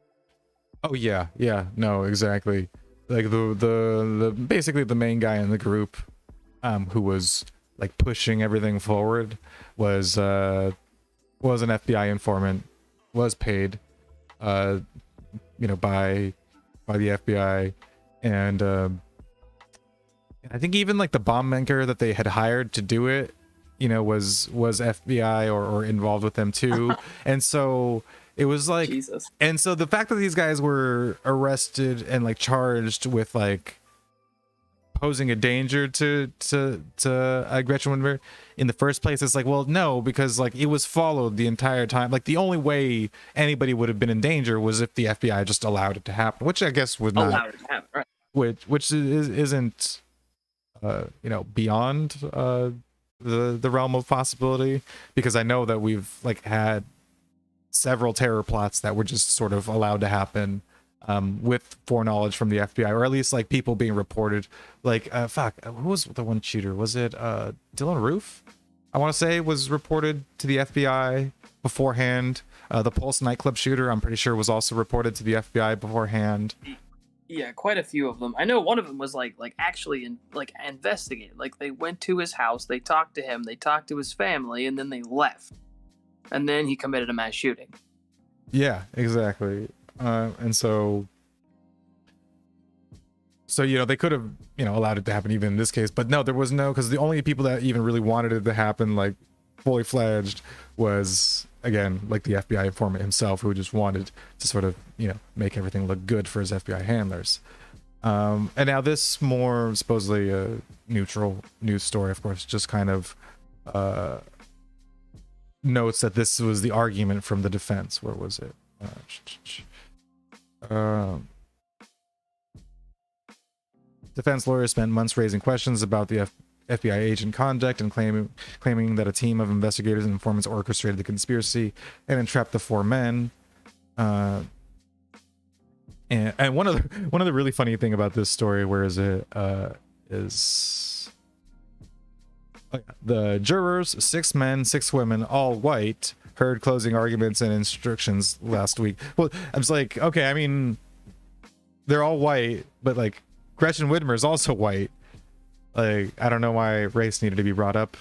Oh yeah, no, exactly. Like the basically the main guy in the group, who was like pushing everything forward, was an FBI informant, was paid, by the FBI, and I think even like the bomb maker that they had hired to do it, was FBI or involved with them too. And so it was like, Jesus. And so the fact that these guys were arrested and like charged with like posing a danger to Gretchen Witmer in the first place, it's like, well, no, because like it was followed the entire time. Like the only way anybody would have been in danger was if the FBI just allowed it to happen, which I guess would not allowed it to happen, right? Which isn't beyond the realm of possibility, because I know that we've like had several terror plots that were just sort of allowed to happen with foreknowledge from the FBI, or at least like people being reported. Like who was the one shooter? Was it Dylan Roof? I want to say was reported to the FBI beforehand. The Pulse nightclub shooter, I'm pretty sure, was also reported to the FBI beforehand. Yeah, quite a few of them. I know one of them was like actually investigated. Like they went to his house, they talked to him, they talked to his family, and then they left. And then he committed a mass shooting. Yeah, exactly. And so they could have allowed it to happen even in this case, but no, there was no, because the only people that even really wanted it to happen like fully fledged was, again, like the FBI informant himself, who just wanted to sort of make everything look good for his FBI handlers. And now this more supposedly a neutral news story, of course, just kind of notes that this was the argument from the defense. Where was it? Defense lawyers spent months raising questions about the FBI agent conduct and claiming that a team of investigators and informants orchestrated the conspiracy and entrapped the four men. And one of the really funny thing about this story, is the jurors, 6 men, 6 women, all white, heard closing arguments and instructions last week. Well, I was like, okay, I mean, they're all white, but like Gretchen Witmer is also white. Like, I don't know why race needed to be brought up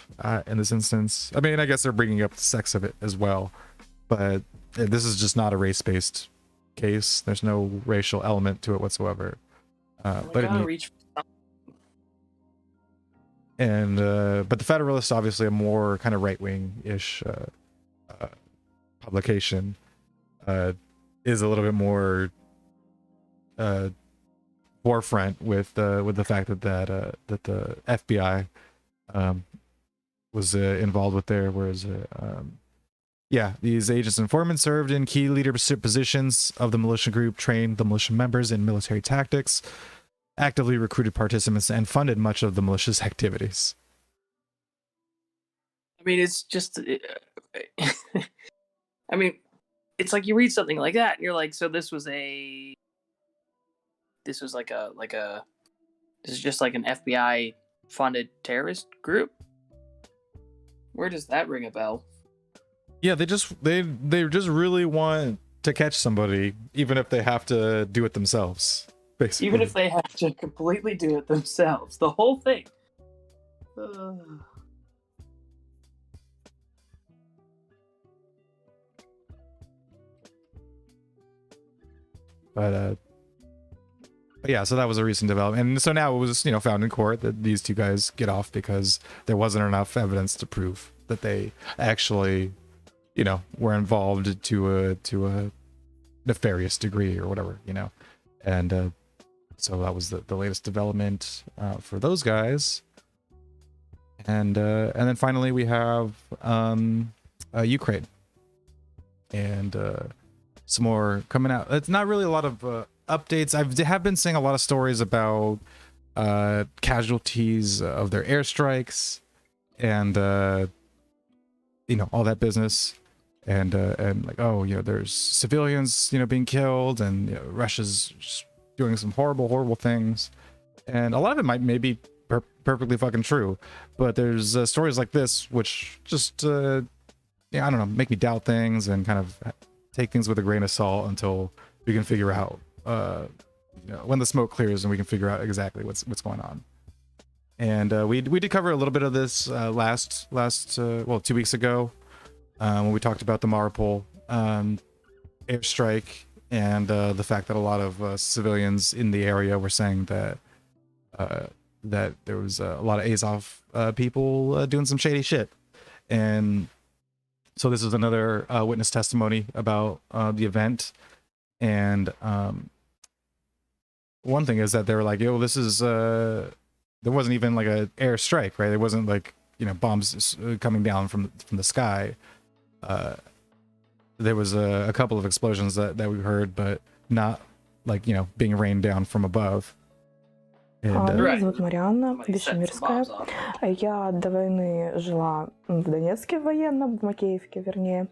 in this instance. I mean, I guess they're bringing up the sex of it as well, but this is just not a race-based case. There's no racial element to it whatsoever. But the Federalist, obviously a more kind of right-wing-ish publication, is a little bit more forefront with the fact that the FBI was involved with there, whereas these agents and informants served in key leadership positions of the militia group, trained the militia members in military tactics, actively recruited participants, and funded much of the militia's activities. I mean, it's just I mean, it's like you read something like that and you're like, so this was just like an FBI funded terrorist group? Where does that ring a bell? Yeah, they just really want to catch somebody, even if they have to do it themselves. Basically. Even if they have to completely do it themselves, the whole thing. But yeah, so that was a recent development. And so now it was, found in court that these two guys get off because there wasn't enough evidence to prove that they actually, were involved to a nefarious degree or whatever, And so that was the latest development for those guys. And then finally we have Ukraine. And some more coming out. It's not really a lot of updates. I have been seeing a lot of stories about casualties of their airstrikes and all that business, and like, there's civilians being killed, and Russia's just doing some horrible things, and a lot of it might maybe perfectly fucking true, but there's stories like this which just I don't know, make me doubt things and kind of take things with a grain of salt until we can figure out when the smoke clears and we can figure out exactly what's going on. And we did cover a little bit of this last 2 weeks ago when we talked about the Mariupol airstrike and the fact that a lot of civilians in the area were saying that there was a lot of Azov people doing some shady shit. And so this is another witness testimony about the event. And one thing is that they were like, this is there wasn't even like an airstrike, right? It wasn't like bombs coming down from the sky. There was a couple of explosions that we heard, but not like being rained down from above. Меня зовут Марианна Вишемирская. Я до войны жила в Донецке военном, в Макеевке вернее.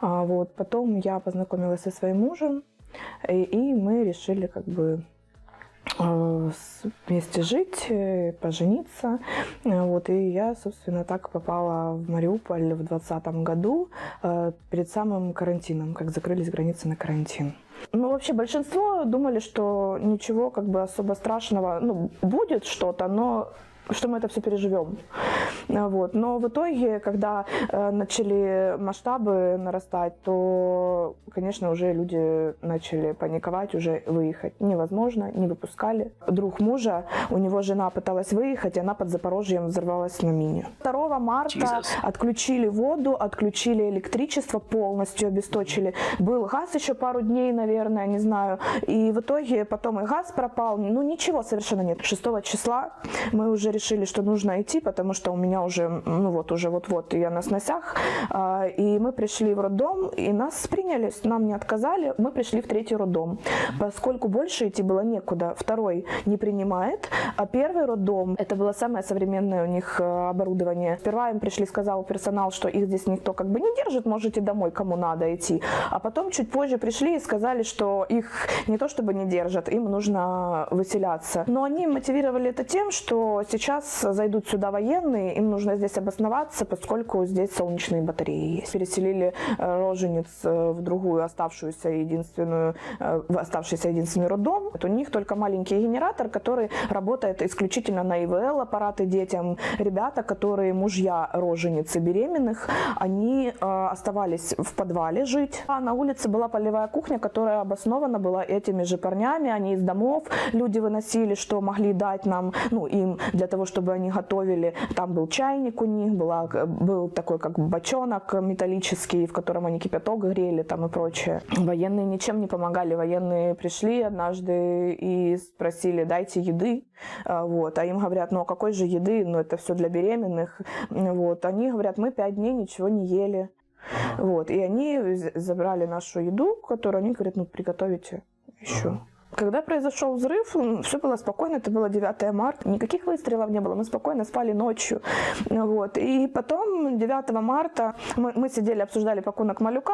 Вот. Потом я познакомилась со своим мужем, и мы решили как бы вместе жить, пожениться. Вот. И я, собственно, так попала в Мариуполь в 2020 году, перед самым карантином, как закрылись границы на карантин. Ну, вообще, большинство думали, что ничего как бы особо страшного, будет что-то, но что мы это все переживем. Вот. Но в итоге, когда начали масштабы нарастать, то, конечно, уже люди начали паниковать, уже выехать невозможно, не выпускали. Друг мужа, у него жена пыталась выехать, и она под Запорожьем взорвалась на мине. 2 марта отключили воду, отключили электричество, полностью обесточили. Был газ еще пару дней, наверное, не знаю. И в итоге потом и газ пропал, ничего совершенно нет. 6 числа мы уже решили, что нужно идти, потому что у меня уже, вот-вот, я на сносях. И мы пришли в роддом, и нас приняли, нам не отказали. Мы пришли в 3-й роддом, поскольку больше идти было некуда. 2-й не принимает, а 1-й роддом, это было самое современное у них оборудование. Сперва им пришли, сказал персонал, что их здесь никто как бы не держит, можете домой, кому надо идти. А потом чуть позже пришли и сказали, что их не то чтобы не держат, им нужно выселяться. Но они мотивировали это тем, что сейчас зайдут сюда военные, им нужно здесь обосноваться, поскольку здесь солнечные батареи есть. Переселили рожениц в другую оставшийся единственный роддом. У них только маленький генератор, который работает исключительно на ИВЛ аппараты детям. Ребята, которые мужья роженицы беременных, они оставались в подвале жить. А на улице была полевая кухня, которая обоснована была этими же парнями. Они из домов люди выносили, что могли дать нам, им для того, чтобы они готовили. Там был чайник у них, был такой как бочонок металлический, в котором они кипяток грели там и прочее. Военные ничем не помогали. Военные пришли однажды и спросили, дайте еды. Вот. А им говорят, а какой же еды? Это все для беременных. Вот. Они говорят, мы 5 дней ничего не ели. Вот. И они забрали нашу еду, которую они говорят, приготовите еще. Когда произошел взрыв, все было спокойно, это было 9 марта, никаких выстрелов не было, мы спокойно спали ночью. Вот. И потом 9 марта мы сидели, обсуждали пакунок малюка,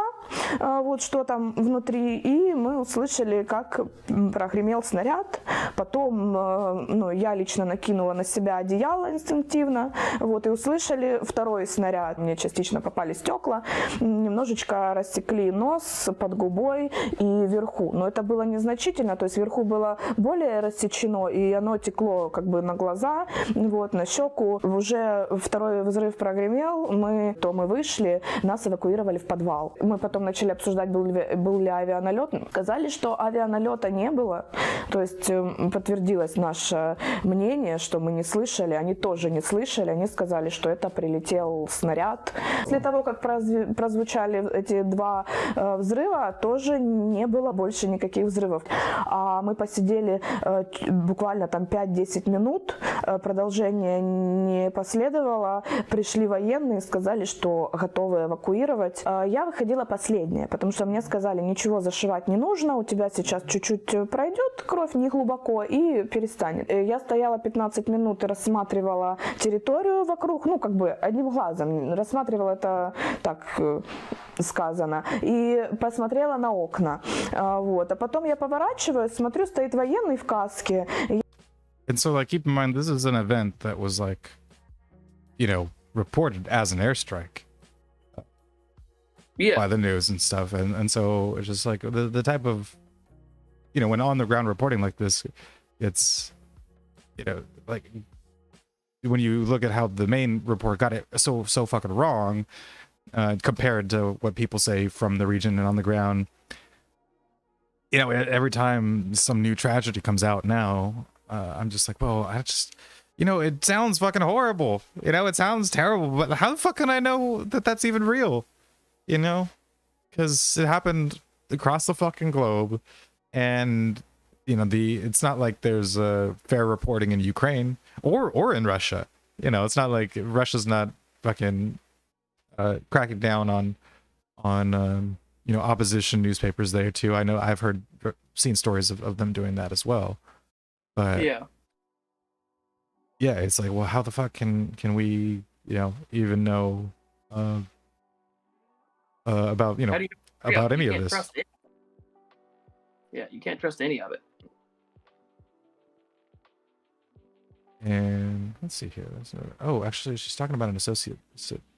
что там внутри, и мы услышали, как прогремел снаряд Потом, ну, я лично накинула на себя одеяло инстинктивно, вот, и услышали второй снаряд. Мне частично попали стекла, немножечко рассекли нос под губой и вверху. Но это было незначительно, то есть вверху было более рассечено, и оно текло как бы на глаза, вот, на щеку. Уже второй взрыв прогремел, мы вышли, нас эвакуировали в подвал. Мы потом начали обсуждать, был ли авианалет. Сказали, что авианалета не было, то есть подтвердилось наше мнение, что мы не слышали, они тоже не слышали, они сказали, что это прилетел снаряд. После того, как прозвучали эти два взрыва, тоже не было больше никаких взрывов. А мы посидели буквально там 5-10 минут, продолжение не последовало, пришли военные, сказали, что готовы эвакуировать. Я выходила последняя, потому что мне сказали, ничего зашивать не нужно, у тебя сейчас чуть-чуть пройдет кровь, не глубоко, и перестанет. Я стояла 15 минут и рассматривала территорию вокруг, ну, как бы одним глазом, рассматривала это так сказано, и посмотрела на окна. Вот. А потом я поворачиваюсь, смотрю, стоит военный в каске. And so, like, keep in mind, this is an event that was, like, you know, reported as an airstrike by the news and stuff. And so it's just like the type of, you know, when on the ground reporting like this, it's, you know, like when you look at how the main report got it so fucking wrong compared to what people say from the region and on the ground, you know, every time some new tragedy comes out now, I'm just like, well, you know, it sounds fucking horrible. You know, it sounds terrible, but how the fuck can I know that that's even real? You know, because it happened across the fucking globe, and you know, it's not like there's fair reporting in Ukraine or in Russia. You know, it's not like Russia's not fucking cracking down on you know, opposition newspapers there too. I know I've seen stories of them doing that as well. But yeah, it's like, well, how the fuck can we, you know, even know about, you know, about any of this? Yeah, you can't trust any of it. And let's see here. Actually, she's talking about an associate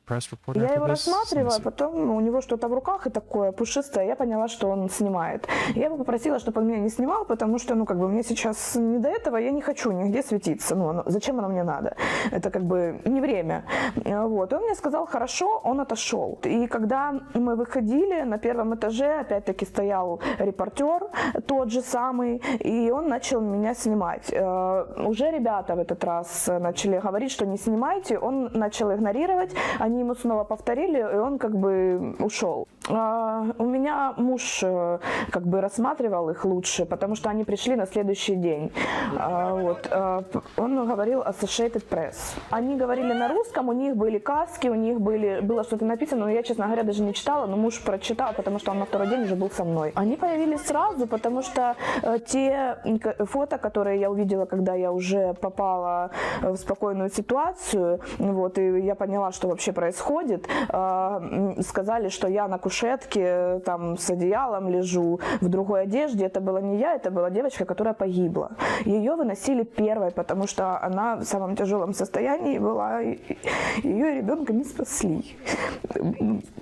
press reporter. Я его рассматривала, потом у него что-то в руках и такое пушистое, я поняла, что он снимает. Я его попросила, чтобы он меня не снимал, потому что, ну, как бы мне сейчас не до этого, я не хочу нигде светиться. Ну, зачем оно мне надо? Это как бы не время. Вот. И он мне сказал, хорошо, он отошел. И когда мы выходили, на первом этаже опять-таки стоял репортер, тот же самый, и он начал меня снимать. Уже ребята в этот раз начали говорить, что не снимайте, он начал игнорировать, они ему снова повторили, и он как бы ушел. У меня муж как бы рассматривал их лучше, потому что они пришли на следующий день. Вот. Он говорил Associated Press. Они говорили на русском, у них были каски, у них было что-то написано, но я, честно говоря, даже не читала, но муж прочитал, потому что он на второй день уже был со мной. Они появились сразу, потому что те фото, которые я увидела, когда я уже попала в спокойную ситуацию, вот, и я поняла, что вообще происходит, сказали, что я на кушетке там с одеялом лежу в другой одежде. Это была не я, это была девочка, которая погибла. Ее выносили первой, потому что она в самом тяжелом состоянии была, ее ребенка не спасли.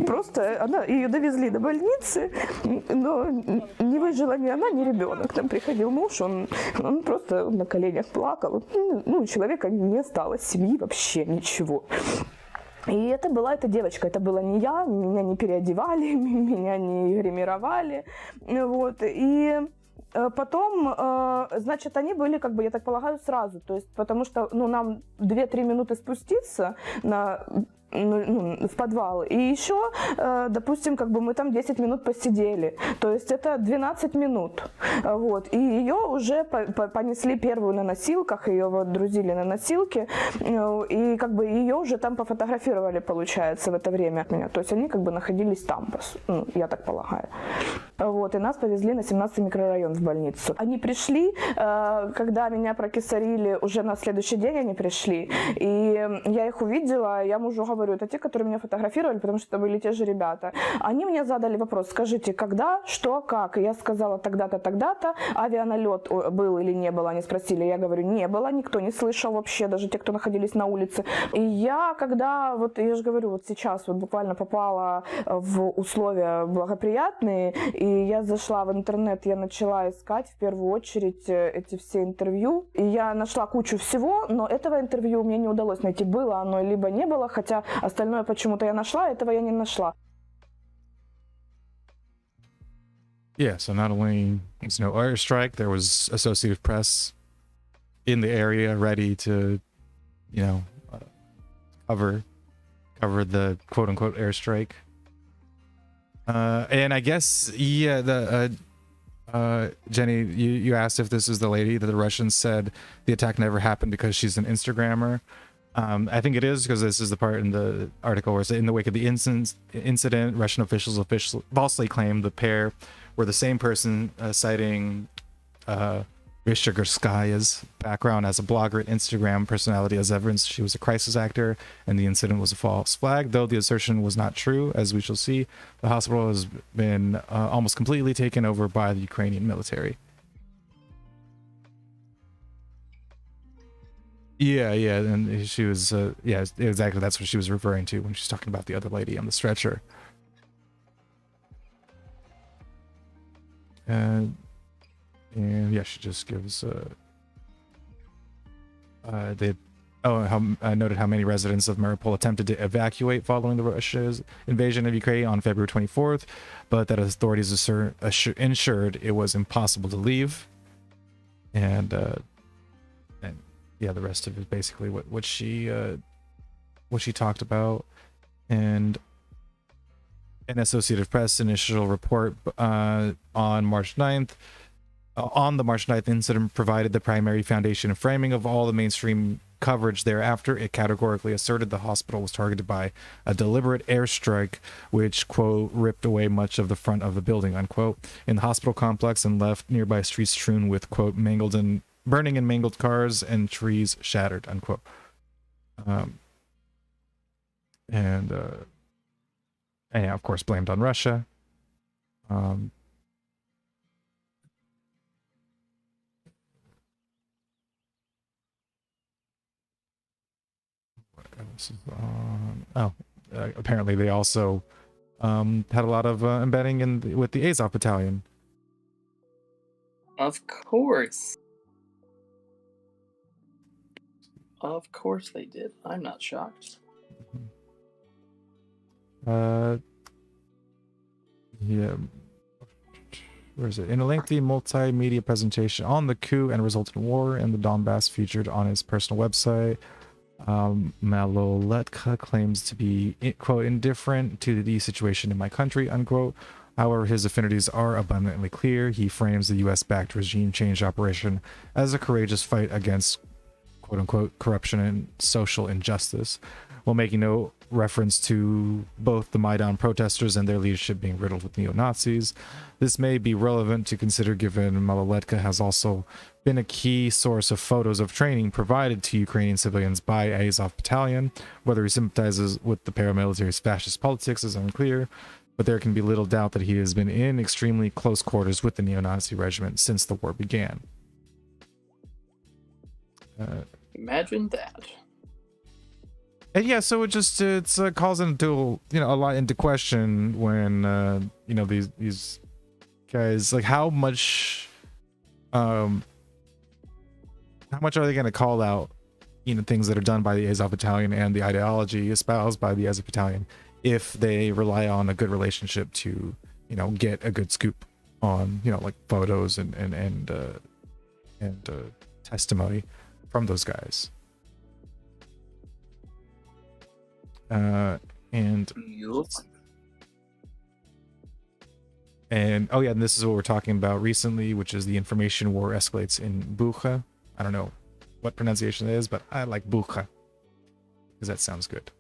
Просто ее довезли до больницы, но не выжила ни она, ни ребенок. Там приходил муж, он просто на коленях плакал. Ну, у человека не осталось семьи, вообще ничего. И это была эта девочка, это была не я, меня не переодевали, меня не гримировали, вот, и потом, значит, они были, как бы, я так полагаю, сразу, то есть, потому что, ну, нам 2-3 минуты спуститься в подвал, и еще, допустим, как бы мы там 10 минут посидели, то есть это 12 минут, вот, и ее уже понесли первую на носилках, ее водрузили на носилки, и как бы ее уже там пофотографировали, получается, в это время, то есть они как бы находились там, ну, я так полагаю, вот, и нас повезли на 17-й микрорайон в больницу. Они пришли, когда меня прокисарили, уже на следующий день они пришли, и я их увидела, я мужу говорю, говорю, это те, которые меня фотографировали, потому что это были те же ребята. Они мне задали вопрос, скажите, когда, что, как? И я сказала, тогда-то, тогда-то. Авианалет был или не был, они спросили. Я говорю, не было, никто не слышал вообще, даже те, кто находились на улице. И я, когда, вот я же говорю, вот сейчас вот буквально попала в условия благоприятные, и я зашла в интернет, я начала искать в первую очередь эти все интервью, и я нашла кучу всего, но этого интервью мне не удалось найти, было оно либо не было, хотя остальное почему-то я нашла, этого я не нашла. Yeah, so not only was no airstrike, there was Associated Press in the area ready to, cover the quote unquote airstrike. And I guess, Jenny, you asked if this is the lady that the Russians said the attack never happened because she's an Instagrammer. I think it is, because this is the part in the article where it's in the wake of the incident, Russian officials falsely claimed the pair were the same person, citing Vishegorskaya's background as a blogger and Instagram personality as evidence she was a crisis actor, and the incident was a false flag. Though the assertion was not true, as we shall see, the hospital has been almost completely taken over by the Ukrainian military. Yeah, and she was, exactly, that's what she was referring to when she's talking about the other lady on the stretcher. And yeah, she just gives noted how many residents of Mariupol attempted to evacuate following the Russia's invasion of Ukraine on February 24th, but that authorities ensured it was impossible to leave. And yeah, the rest of it basically what she talked about. And an Associated Press initial report on March 9th. On the March 9th incident provided the primary foundation and framing of all the mainstream coverage thereafter. It categorically asserted the hospital was targeted by a deliberate airstrike, which, quote, ripped away much of the front of the building, unquote, in the hospital complex and left nearby streets strewn with, quote, burning and mangled cars and trees shattered, unquote. And yeah, of course, blamed on Russia. What else is on? Apparently they also had a lot of embedding with the Azov battalion. Of course. Of course they did. I'm not shocked. Yeah. Where is it? In a lengthy multimedia presentation on the coup and resultant war in the Donbass featured on his personal website, Maloletka claims to be, quote, indifferent to the situation in my country, unquote. However, his affinities are abundantly clear. He frames the US-backed regime change operation as a courageous fight against, quote unquote, corruption and social injustice, while making no reference to both the Maidan protesters and their leadership being riddled with neo-Nazis. This may be relevant to consider given Maloletka has also been a key source of photos of training provided to Ukrainian civilians by Azov Battalion. Whether he sympathizes with the paramilitary's fascist politics is unclear, but there can be little doubt that he has been in extremely close quarters with the neo-Nazi regiment since the war began. Imagine that. And yeah, so it calls into a lot into question when these guys, like, how much are they going to call out things that are done by the Azov Battalion and the ideology espoused by the Azov Battalion if they rely on a good relationship to get a good scoop on like photos and testimony from those guys. And oh yeah, and this is what we're talking about recently, which is the information war escalates in Bucha. I don't know what pronunciation it is, but I like Bucha because that sounds good.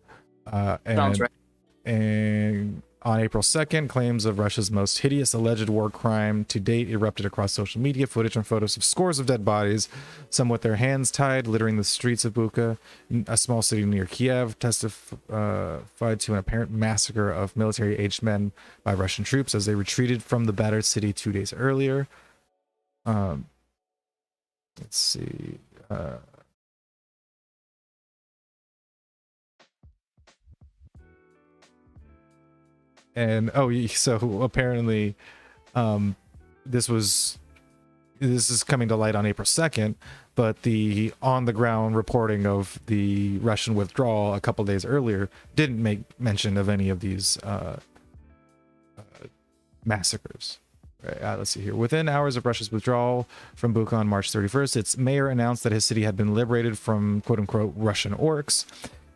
Sounds right. And On April 2nd, claims of Russia's most hideous alleged war crime to date erupted across social media. Footage and photos of scores of dead bodies, some with their hands tied, littering the streets of Bucha, a small city near Kiev, testified to an apparent massacre of military-aged men by Russian troops as they retreated from the battered city 2 days earlier. Let's see. And so apparently this is coming to light on April 2nd, but the on the ground reporting of the Russian withdrawal a couple days earlier didn't make mention of any of these massacres. Right, let's see here. Within hours of Russia's withdrawal from Bucha on March 31st, its mayor announced that his city had been liberated from quote-unquote Russian orcs,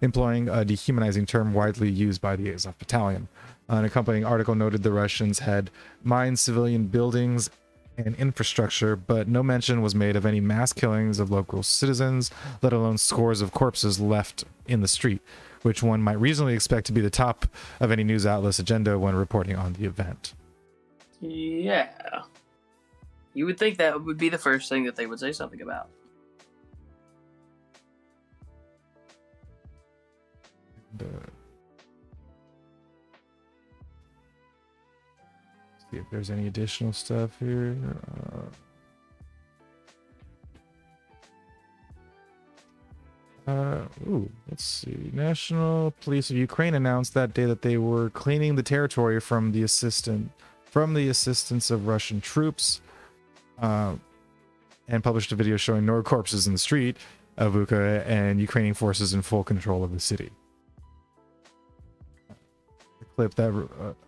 employing a dehumanizing term widely used by the Azov battalion. An accompanying article noted the Russians had mined civilian buildings and infrastructure, but no mention was made of any mass killings of local citizens, let alone scores of corpses left in the street, which one might reasonably expect to be the top of any news outlet's agenda when reporting on the event. Yeah. You would think that would be the first thing that they would say something about. See if there's any additional stuff here. Let's see. National Police of Ukraine announced that day that they were cleaning the territory from the assistance of Russian troops, and published a video showing no corpses in the street of Bucha and Ukrainian forces in full control of the city. Clip that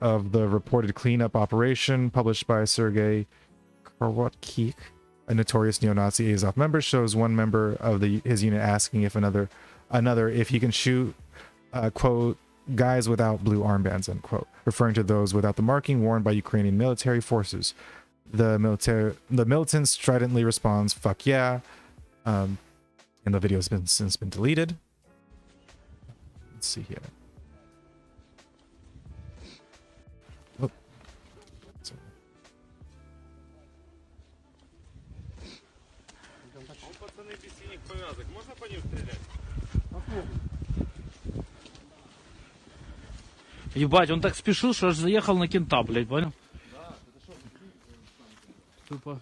of the reported cleanup operation published by Sergei Korotkik, a notorious neo-Nazi Azov member, shows one member of his unit asking if another if he can shoot quote guys without blue armbands, end quote, referring to those without the marking worn by Ukrainian military forces. The militant stridently responds, "Fuck yeah," and the video has since been deleted. Let's see here. Ебать, он так спешил, что аж заехал на кента, блядь, понял? Да, это что, тупо.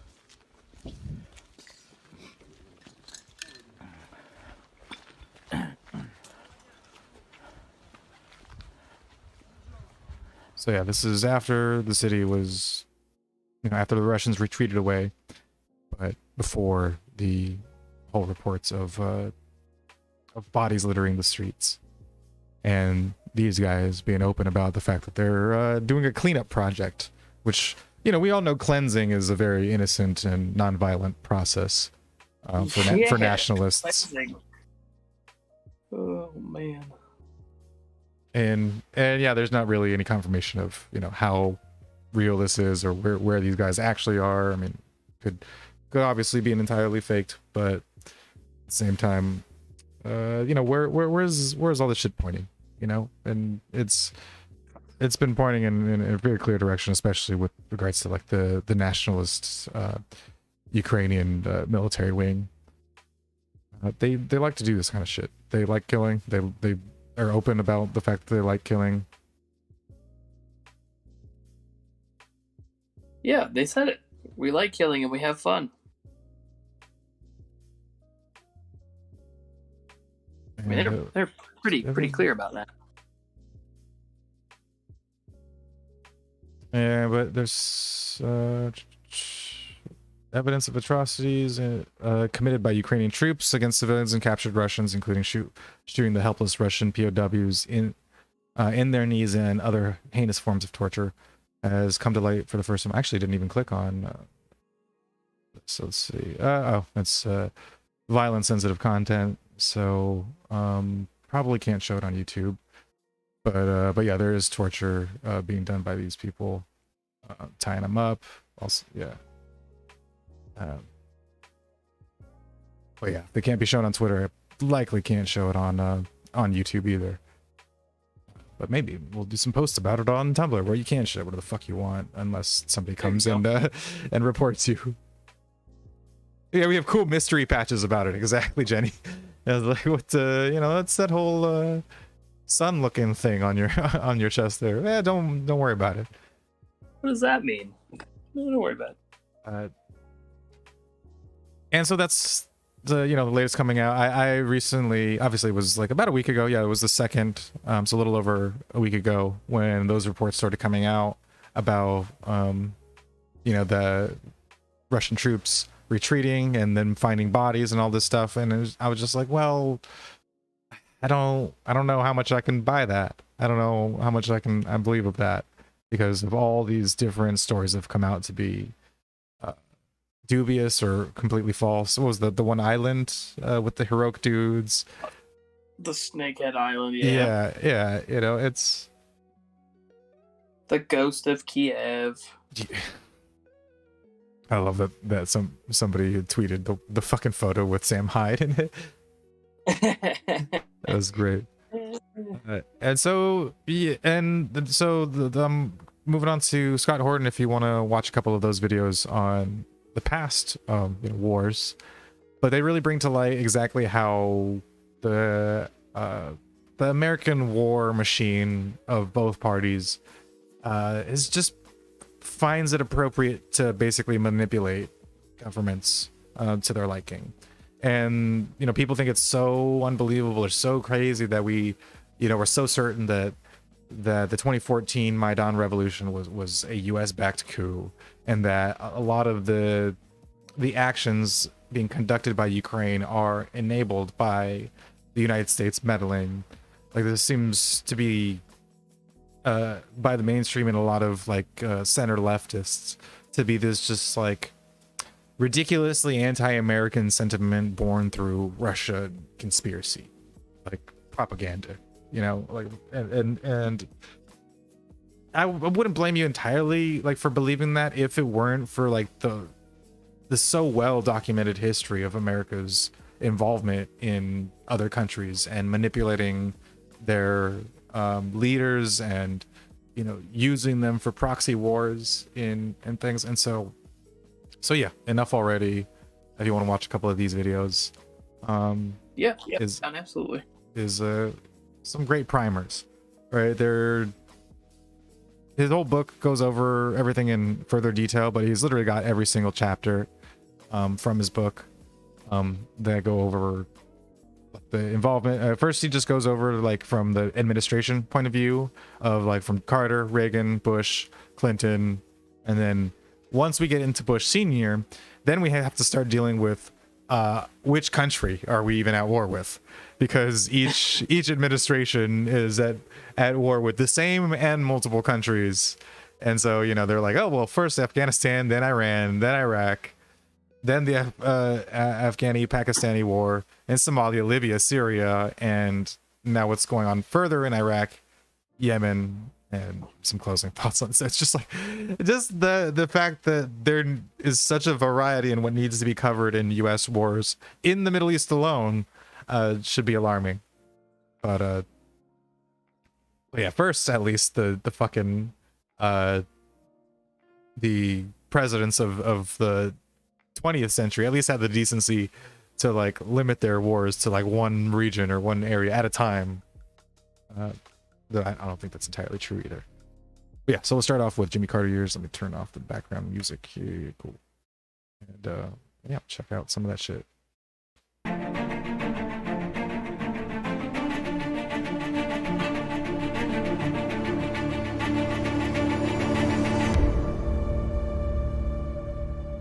So yeah, this is after the city was, after the Russians retreated away, but before the whole reports of bodies littering the streets, and these guys being open about the fact that they're doing a cleanup project, which we all know cleansing is a very innocent and non-violent process for nationalists. Cleansing. Oh man. And yeah, there's not really any confirmation of how real this is or where these guys actually are. I mean, could obviously be entirely faked, but at the same time, where's all this shit pointing? And it's been pointing in a very clear direction, especially with regards to like the nationalist Ukrainian military wing. They like to do this kind of shit. They like killing. They are open about the fact that they like killing. Yeah, they said it. We like killing and we have fun. I mean, they're pretty clear about that. Yeah, but there's evidence of atrocities committed by Ukrainian troops against civilians and captured Russians, including shooting the helpless Russian POWs in their knees, and other heinous forms of torture, has come to light for the first time. I actually didn't even click on. So let's see. That's violence sensitive content. So probably can't show it on YouTube. But yeah, there is torture being done by these people, tying them up. Also, yeah. But yeah, they can't be shown on Twitter. Likely can't show it on YouTube either. but maybe we'll do some posts about it on Tumblr where you can share whatever the fuck you want, unless somebody comes and reports you. Yeah, we have cool mystery patches about it. Exactly, Jenny. Like what that's that whole sun-looking thing on your on your chest there. Don't worry about it. What does that mean? Don't worry about it. And so that's the latest coming out. I recently, obviously, it was like about a week ago. Yeah, it was the second, so a little over a week ago when those reports started coming out about the Russian troops retreating and then finding bodies and all this stuff. And I was just like, well, I don't know how much I can buy that. I don't know how much I believe of that, because of all these different stories that have come out to be dubious or completely false. What was the one island with the heroic dudes? The Snakehead Island, yeah. It's the ghost of Kiev. Yeah. I love that somebody had tweeted the fucking photo with Sam Hyde in it. That was great. And so I'm moving on to Scott Horton. If you want to watch a couple of those videos on the past wars, but they really bring to light exactly how the American war machine of both parties is just finds it appropriate to basically manipulate governments to their liking. And people think it's so unbelievable or so crazy that we're so certain that the 2014 Maidan revolution was a US backed coup, and that a lot of the actions being conducted by Ukraine are enabled by the United States meddling. Like, this seems to be by the mainstream and a lot of center leftists to be this just like ridiculously anti-American sentiment born through Russia conspiracy, like propaganda, and I wouldn't blame you entirely for believing that if it weren't for the so well documented history of America's involvement in other countries and manipulating their leaders and using them for proxy wars and things. And so yeah, enough already. If you want to watch a couple of these videos, absolutely is some great primers, right? His whole book goes over everything in further detail, but he's literally got every single chapter from his book that go over the involvement. First, he just goes over from the administration point of view of from Carter, Reagan, Bush, Clinton, and then once we get into Bush Senior, then we have to start dealing with which country are we even at war with, because each administration is at war with the same and multiple countries. And so they're like, oh well, first Afghanistan, then Iran, then Iraq, then the Afghani-Pakistani war, in Somalia, Libya, Syria, and now what's going on further in Iraq, Yemen, and some closing thoughts on this. It's just the fact that there is such a variety in what needs to be covered in U.S. wars in the Middle East alone should be alarming. But yeah, first, at least the fucking the presidents of the 20th century at least had the decency to limit their wars to one region or one area at a time. I don't think that's entirely true either. But yeah, so we'll start off with Jimmy Carter years. Let me turn off the background music here. Cool. And yeah, check out some of that shit.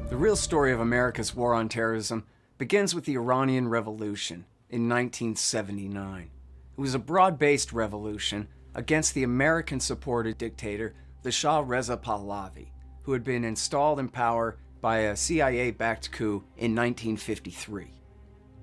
The real story of America's war on terrorism begins with the Iranian Revolution in 1979. It was a broad-based revolution against the American-supported dictator, the Shah Reza Pahlavi, who had been installed in power by a CIA-backed coup in 1953.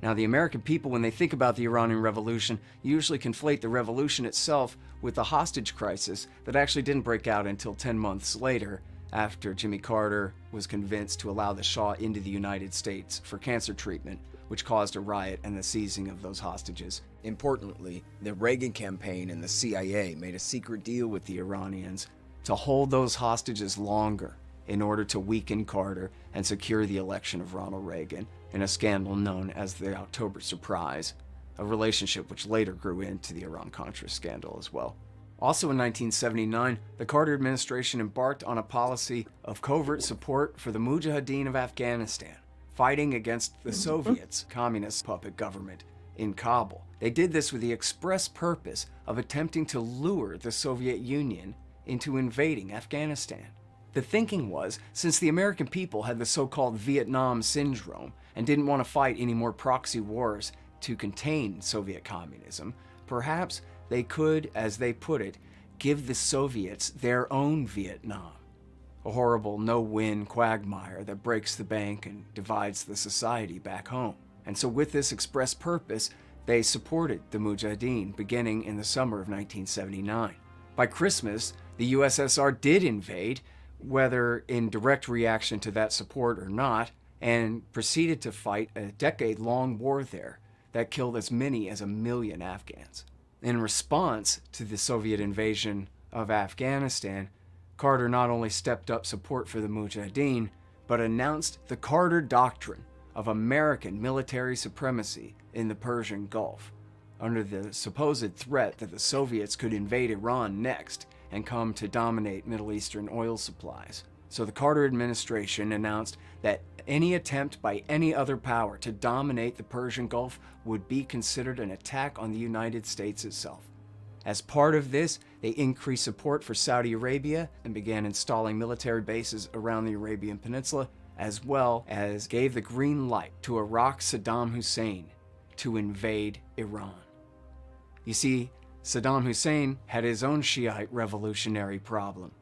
Now, the American people, when they think about the Iranian Revolution, usually conflate the revolution itself with the hostage crisis that actually didn't break out until 10 months later, after Jimmy Carter was convinced to allow the Shah into the United States for cancer treatment, which caused a riot and the seizing of those hostages. Importantly, the Reagan campaign and the CIA made a secret deal with the Iranians to hold those hostages longer in order to weaken Carter and secure the election of Ronald Reagan in a scandal known as the October Surprise, a relationship which later grew into the Iran-Contra scandal as well. Also in 1979, the Carter administration embarked on a policy of covert support for the Mujahideen of Afghanistan, fighting against the Soviets' communist puppet government in Kabul. They did this with the express purpose of attempting to lure the Soviet Union into invading Afghanistan. The thinking was, since the American people had the so-called Vietnam syndrome and didn't want to fight any more proxy wars to contain Soviet communism, perhaps they could, as they put it, give the Soviets their own Vietnam. A horrible no-win quagmire that breaks the bank and divides the society back home. And so with this express purpose, they supported the Mujahideen beginning in the summer of 1979. By Christmas, the USSR did invade, whether in direct reaction to that support or not, and proceeded to fight a decade-long war there that killed as many as 1 million Afghans. In response to the Soviet invasion of Afghanistan, Carter not only stepped up support for the Mujahideen, but announced the Carter Doctrine of American military supremacy in the Persian Gulf, under the supposed threat that the Soviets could invade Iran next and come to dominate Middle Eastern oil supplies. So the Carter administration announced that any attempt by any other power to dominate the Persian Gulf would be considered an attack on the United States itself. As part of this, they increased support for Saudi Arabia and began installing military bases around the Arabian Peninsula, as well as gave the green light to Iraq's Saddam Hussein to invade Iran. You see, Saddam Hussein had his own Shiite revolutionary problem.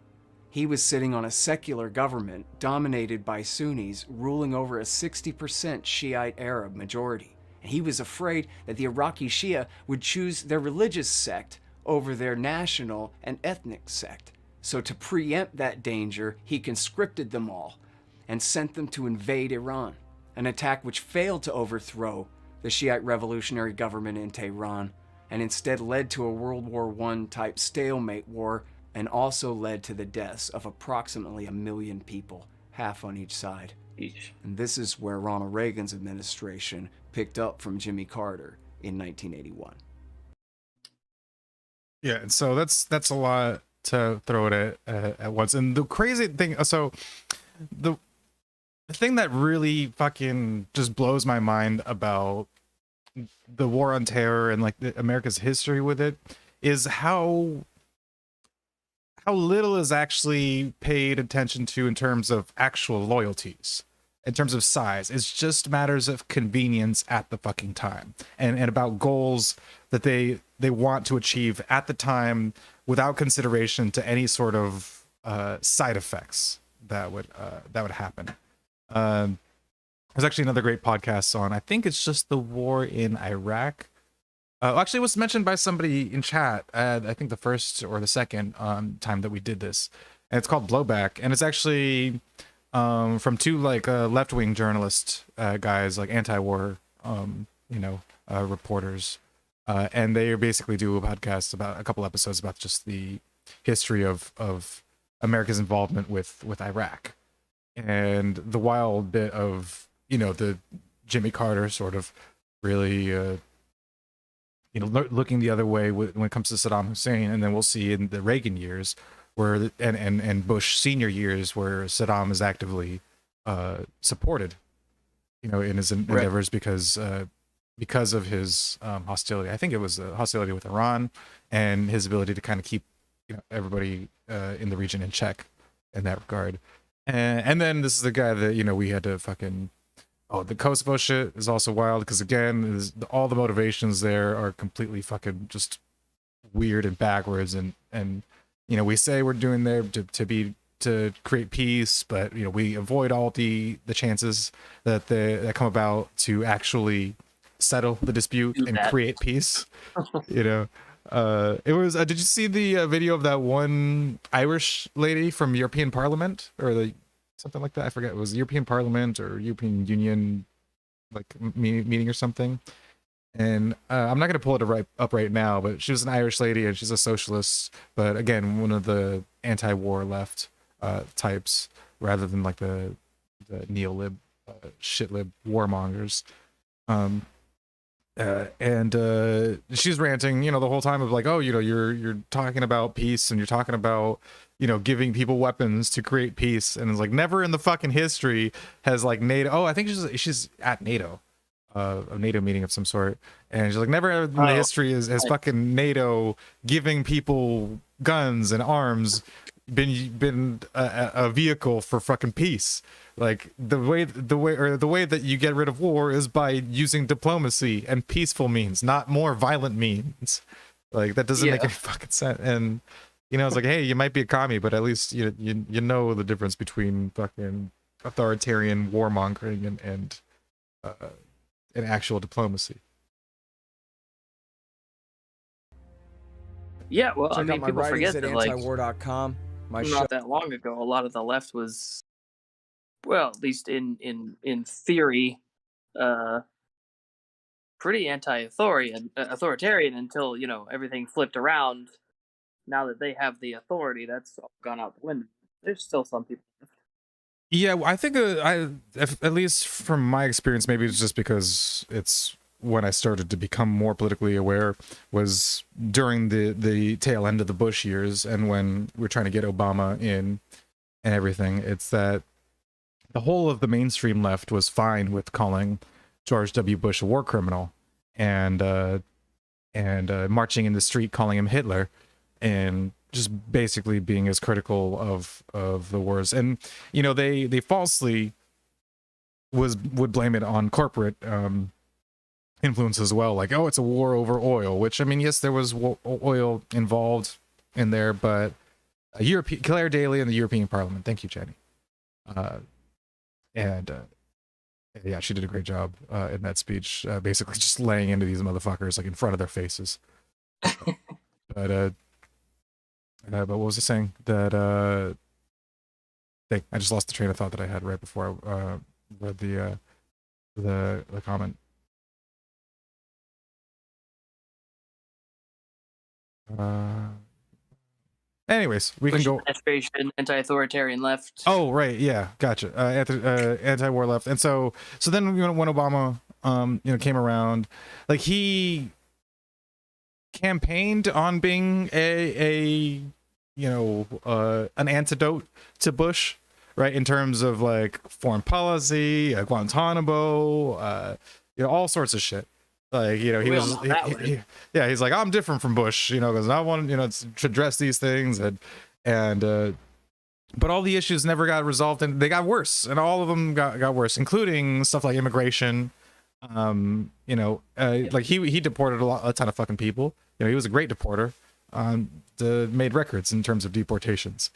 He was sitting on a secular government dominated by Sunnis ruling over a 60% Shiite Arab majority. And he was afraid that the Iraqi Shia would choose their religious sect over their national and ethnic sect. So to preempt that danger, he conscripted them all and sent them to invade Iran, an attack which failed to overthrow the Shiite revolutionary government in Tehran and instead led to a World War I type stalemate war and also led to the deaths of approximately 1 million people, half on each side. And this is where Ronald Reagan's administration picked up from Jimmy Carter in 1981. Yeah, and so that's a lot to throw it at once. And the crazy thing, so the thing that really fucking just blows my mind about the war on terror and like America's history with it is how little is actually paid attention to in terms of actual loyalties, in terms of size. It's just matters of convenience at the fucking time and about goals that they want to achieve at the time without consideration to any sort of side effects that would happen. There's actually another great podcast on, I think it's just the war in Iraq. Actually, it was mentioned by somebody in chat, I think the first or the second time that we did this. And it's called Blowback. And it's actually from two like left-wing journalist guys, like anti-war, reporters. And they basically do a podcast about a couple episodes about just the history of America's involvement with Iraq. And the wild bit of, the Jimmy Carter sort of really... looking the other way when it comes to Saddam Hussein, and then we'll see in the Reagan years, where and Bush senior years, where Saddam is actively supported, in his endeavors because of his hostility. I think it was hostility with Iran and his ability to kind of keep everybody in the region in check in that regard. And then this is the guy that we had to fucking. Oh, the Kosovo shit is also wild because, again, all the motivations there are completely fucking just weird and backwards. And we say we're doing there to create peace, but, we avoid all the chances that come about to actually settle the dispute and create peace. It was, did you see the video of that one Irish lady from European Parliament or something like that? I forget. It was European Parliament or European Union meeting or something. And I'm not gonna pull it up right now, but she was an Irish lady and she's a socialist, but again, one of the anti-war left types, rather than like the neo-lib shitlib warmongers. And she's ranting, the whole time of like, oh, you're talking about peace and you're talking about, giving people weapons to create peace, and it's like never in the fucking history has like NATO. Oh, I think she's at NATO. A NATO meeting of some sort, and she's like, never in the history has fucking NATO giving people guns and arms been a vehicle for fucking peace. Like the way that you get rid of war is by using diplomacy and peaceful means, not more violent means. Like that doesn't make any fucking sense. And it's like, hey, you might be a commie, but at least you know the difference between fucking authoritarian warmongering and actual diplomacy. Yeah, well, Check out my people forget writings that at antiwar.com. My not that long ago, a lot of the left was, well, at least in theory, pretty authoritarian until everything flipped around. Now that they have the authority, that's all gone out the window. There's still some people. Yeah, I think at least from my experience, maybe it's just because it's when I started to become more politically aware, was during the tail end of the Bush years, and when we're trying to get Obama in and everything. It's that the whole of the mainstream left was fine with calling George W. Bush a war criminal and marching in the street calling him Hitler, and just basically being as critical of the wars. And they falsely would blame it on corporate influence as well, like, oh, it's a war over oil, which, I mean, yes, there was oil involved in there, but Claire Daly in the European Parliament, thank you, Jenny, yeah, she did a great job in that speech, basically just laying into these motherfuckers like in front of their faces. But what was I saying? That I just lost the train of thought that I had right before I read the comment. Anyways, we can go. Administration, anti-authoritarian left. Oh, right, yeah, gotcha. Anti-war left, and so then when Obama came around, like he campaigned on being an antidote to Bush, right, in terms of like foreign policy, Guantanamo, all sorts of shit. Like, he's like, I'm different from Bush, because I want to address these things, and but all the issues never got resolved, and they got worse, and all of them got worse, including stuff like immigration. Like he deported a ton of fucking people. He was a great deporter. Made records in terms of deportations,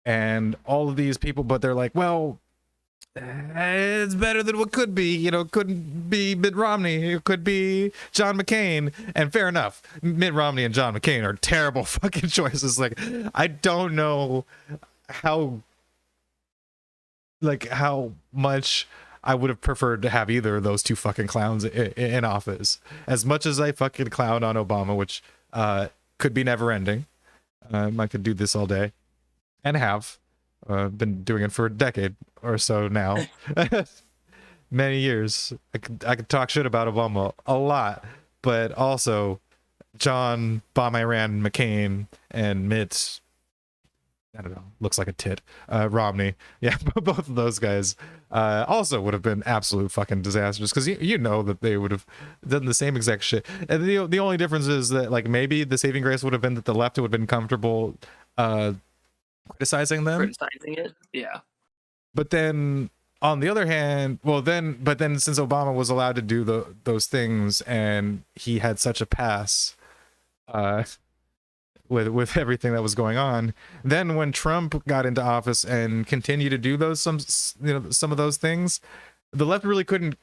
and all of these people, but they're like, well, it's better than what could be. It couldn't be Mitt Romney. It could be John McCain. And fair enough, Mitt Romney and John McCain are terrible fucking choices. Like, I don't know how much I would have preferred to have either of those two fucking clowns in office. As much as I fucking clown on Obama, which could be never ending. I could do this all day, and have. Been doing it for a decade or so now. Many years. I could talk shit about Obama a lot, but also John, Bomb Iran, McCain, and Mitt, I don't know, looks like a tit, Romney. Yeah, both of those guys also would have been absolute fucking disasters, because that they would have done the same exact shit. And the only difference is that, like, maybe the saving grace would have been that the left would have been comfortable criticizing it, yeah. But then on the other hand, but then since Obama was allowed to do those things, and he had such a pass with everything that was going on, then when Trump got into office and continued to do some of those things, the left really couldn't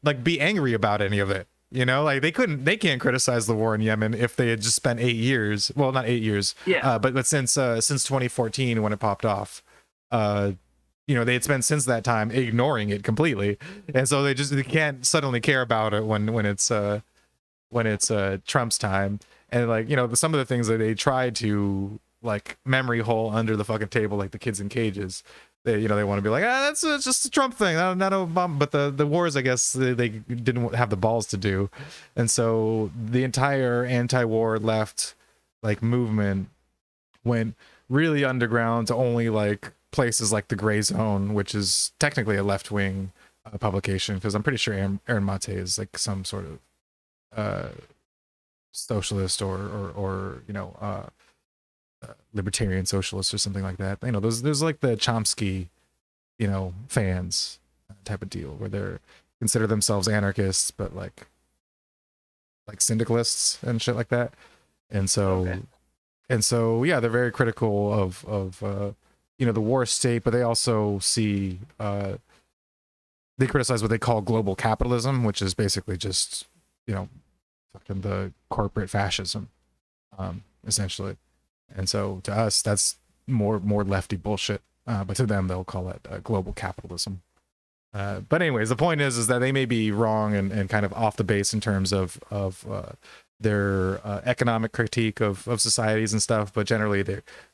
like be angry about any of it. Like they can't criticize the war in Yemen if they had just spent 8 years. Well, not 8 years. Yeah. But since 2014 when it popped off, they had spent since that time ignoring it completely, and so they can't suddenly care about it when it's Trump's time. And like, some of the things that they tried to like memory hole under the fucking table, like the kids in cages, they want to be like, that's just a Trump thing, not Obama. But the wars, I guess they didn't have the balls to do, and so the entire anti-war left like movement went really underground to only like places like the Gray Zone, which is technically a left-wing publication, because I'm pretty sure Aaron Mate is like some sort of socialist or libertarian socialist or something like that. There's like the Chomsky fans type of deal, where they're consider themselves anarchists but like syndicalists and shit like that. And so yeah, they're very critical of the war state, but they also see they criticize what they call global capitalism, which is basically just fucking the corporate fascism, essentially. And so to us, that's more lefty bullshit, but to them they'll call it global capitalism. But anyways, the point is that they may be wrong and kind of off the base in terms of their economic critique of societies and stuff, but generally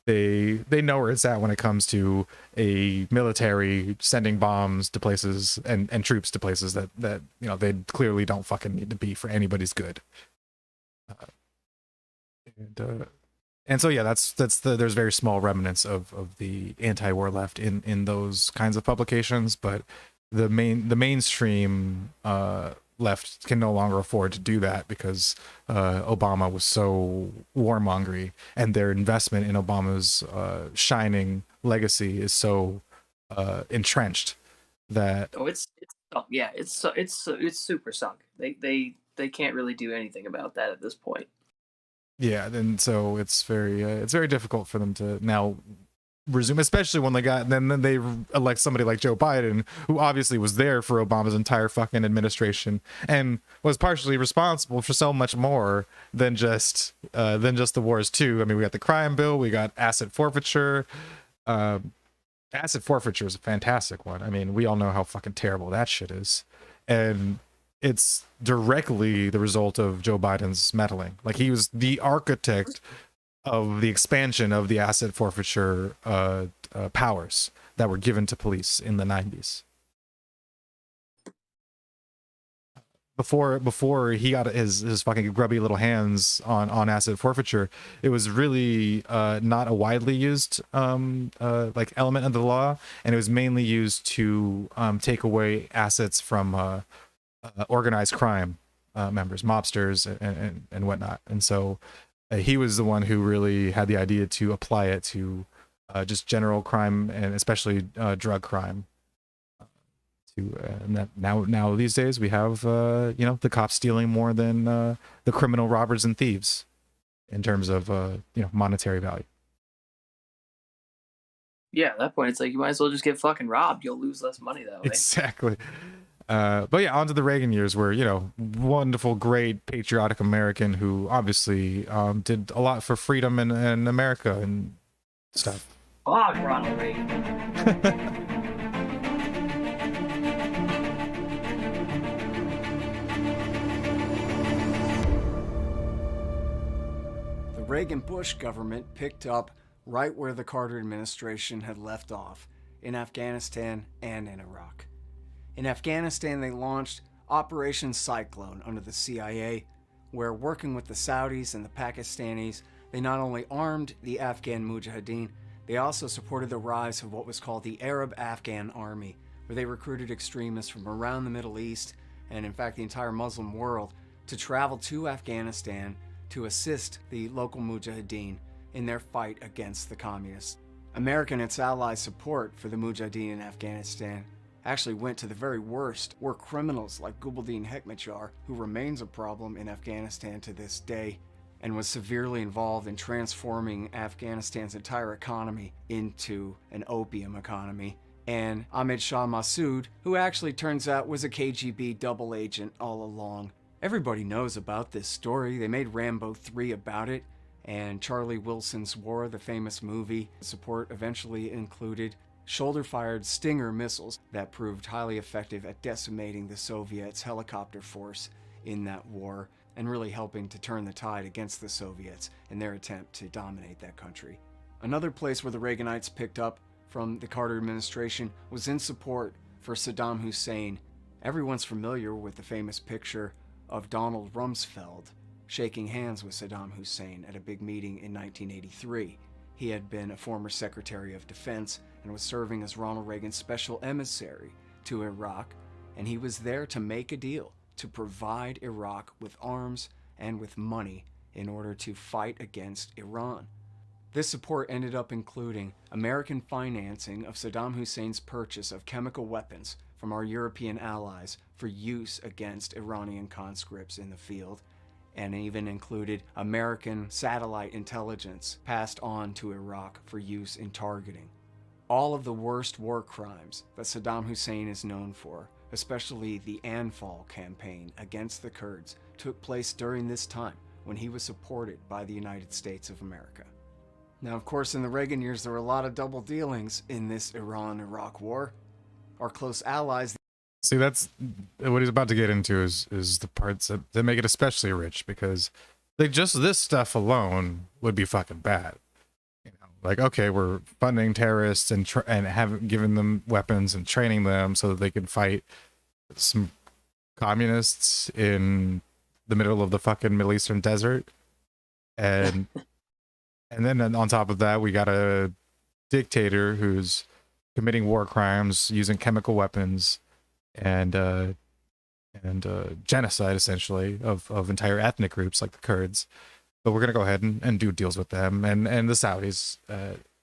they know where it's at when it comes to a military sending bombs to places and troops to places that they clearly don't fucking need to be for anybody's good. And so yeah, there's very small remnants of the anti-war left in those kinds of publications, but the mainstream left can no longer afford to do that because Obama was so warmongery, and their investment in Obama's shining legacy is so entrenched that it's super sunk. They can't really do anything about that at this point. Yeah, and so it's very difficult for them to now resume, especially when then they elect somebody like Joe Biden, who obviously was there for Obama's entire fucking administration and was partially responsible for so much more than just the wars too. I mean, we got the crime bill, we got asset forfeiture. Asset forfeiture is a fantastic one. I mean, we all know how fucking terrible that shit is, and it's directly the result of Joe Biden's meddling. Like, he was the architect of the expansion of the asset forfeiture powers that were given to police in the 90s. Before he got his fucking grubby little hands on asset forfeiture, it was really not a widely used like element of the law, and it was mainly used to take away assets from organized crime members, mobsters, and whatnot. And so he was the one who really had the idea to apply it to just general crime, and especially drug crime. And that now these days we have the cops stealing more than the criminal robbers and thieves in terms of monetary value. Yeah, at that point it's like you might as well just get fucking robbed. You'll lose less money that way. Exactly. But yeah, on to the Reagan years, where wonderful, great, patriotic American who obviously did a lot for freedom in America and stuff. Fuck Ronald Reagan. The Reagan-Bush government picked up right where the Carter administration had left off, in Afghanistan and in Iraq. In Afghanistan, they launched Operation Cyclone under the CIA, where, working with the Saudis and the Pakistanis, they not only armed the Afghan Mujahideen, they also supported the rise of what was called the Arab Afghan Army, where they recruited extremists from around the Middle East, and in fact the entire Muslim world, to travel to Afghanistan to assist the local Mujahideen in their fight against the communists. American and its allies' support for the Mujahideen in Afghanistan actually went to the very worst war criminals like Gulbuddin Hekmatyar, who remains a problem in Afghanistan to this day, and was severely involved in transforming Afghanistan's entire economy into an opium economy, and Ahmed Shah Massoud, who actually turns out was a KGB double agent all along. Everybody knows about this story. They made Rambo 3 about it, and Charlie Wilson's War, the famous movie, support eventually included shoulder-fired Stinger missiles that proved highly effective at decimating the Soviets' helicopter force in that war and really helping to turn the tide against the Soviets in their attempt to dominate that country. Another place where the Reaganites picked up from the Carter administration was in support for Saddam Hussein. Everyone's familiar with the famous picture of Donald Rumsfeld shaking hands with Saddam Hussein at a big meeting in 1983. He had been a former Secretary of Defense and was serving as Ronald Reagan's special emissary to Iraq, and he was there to make a deal to provide Iraq with arms and with money in order to fight against Iran. This support ended up including American financing of Saddam Hussein's purchase of chemical weapons from our European allies for use against Iranian conscripts in the field, and even included American satellite intelligence passed on to Iraq for use in targeting. All of the worst war crimes that Saddam Hussein is known for, especially the Anfal campaign against the Kurds, took place during this time when he was supported by the United States of America. Now, of course, in the Reagan years, there were a lot of double dealings in this Iran-Iraq war. Our close allies... See, that's what he's about to get into is the parts that make it especially rich, because like just this stuff alone would be fucking bad. You know, like, okay, we're funding terrorists and haven't given them weapons and training them so that they can fight some communists in the middle of the fucking Middle Eastern desert, and then on top of that, we got a dictator who's committing war crimes using chemical weapons and genocide, essentially, of entire ethnic groups like the Kurds. But we're going to go ahead and do deals with them. And the Saudis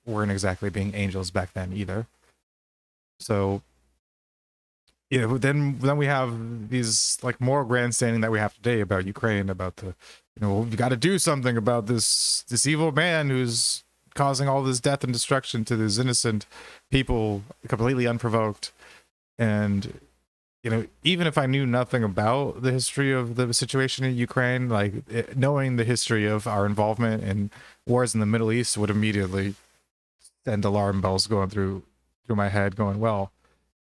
weren't exactly being angels back then either. So, you know, then we have these like moral grandstanding that we have today about Ukraine, about the, you know, we've got to do something about this evil man who's causing all this death and destruction to these innocent people completely unprovoked. And, you know, even if I knew nothing about the history of the situation in Ukraine, like knowing the history of our involvement in wars in the Middle East would immediately send alarm bells going through my head going, well,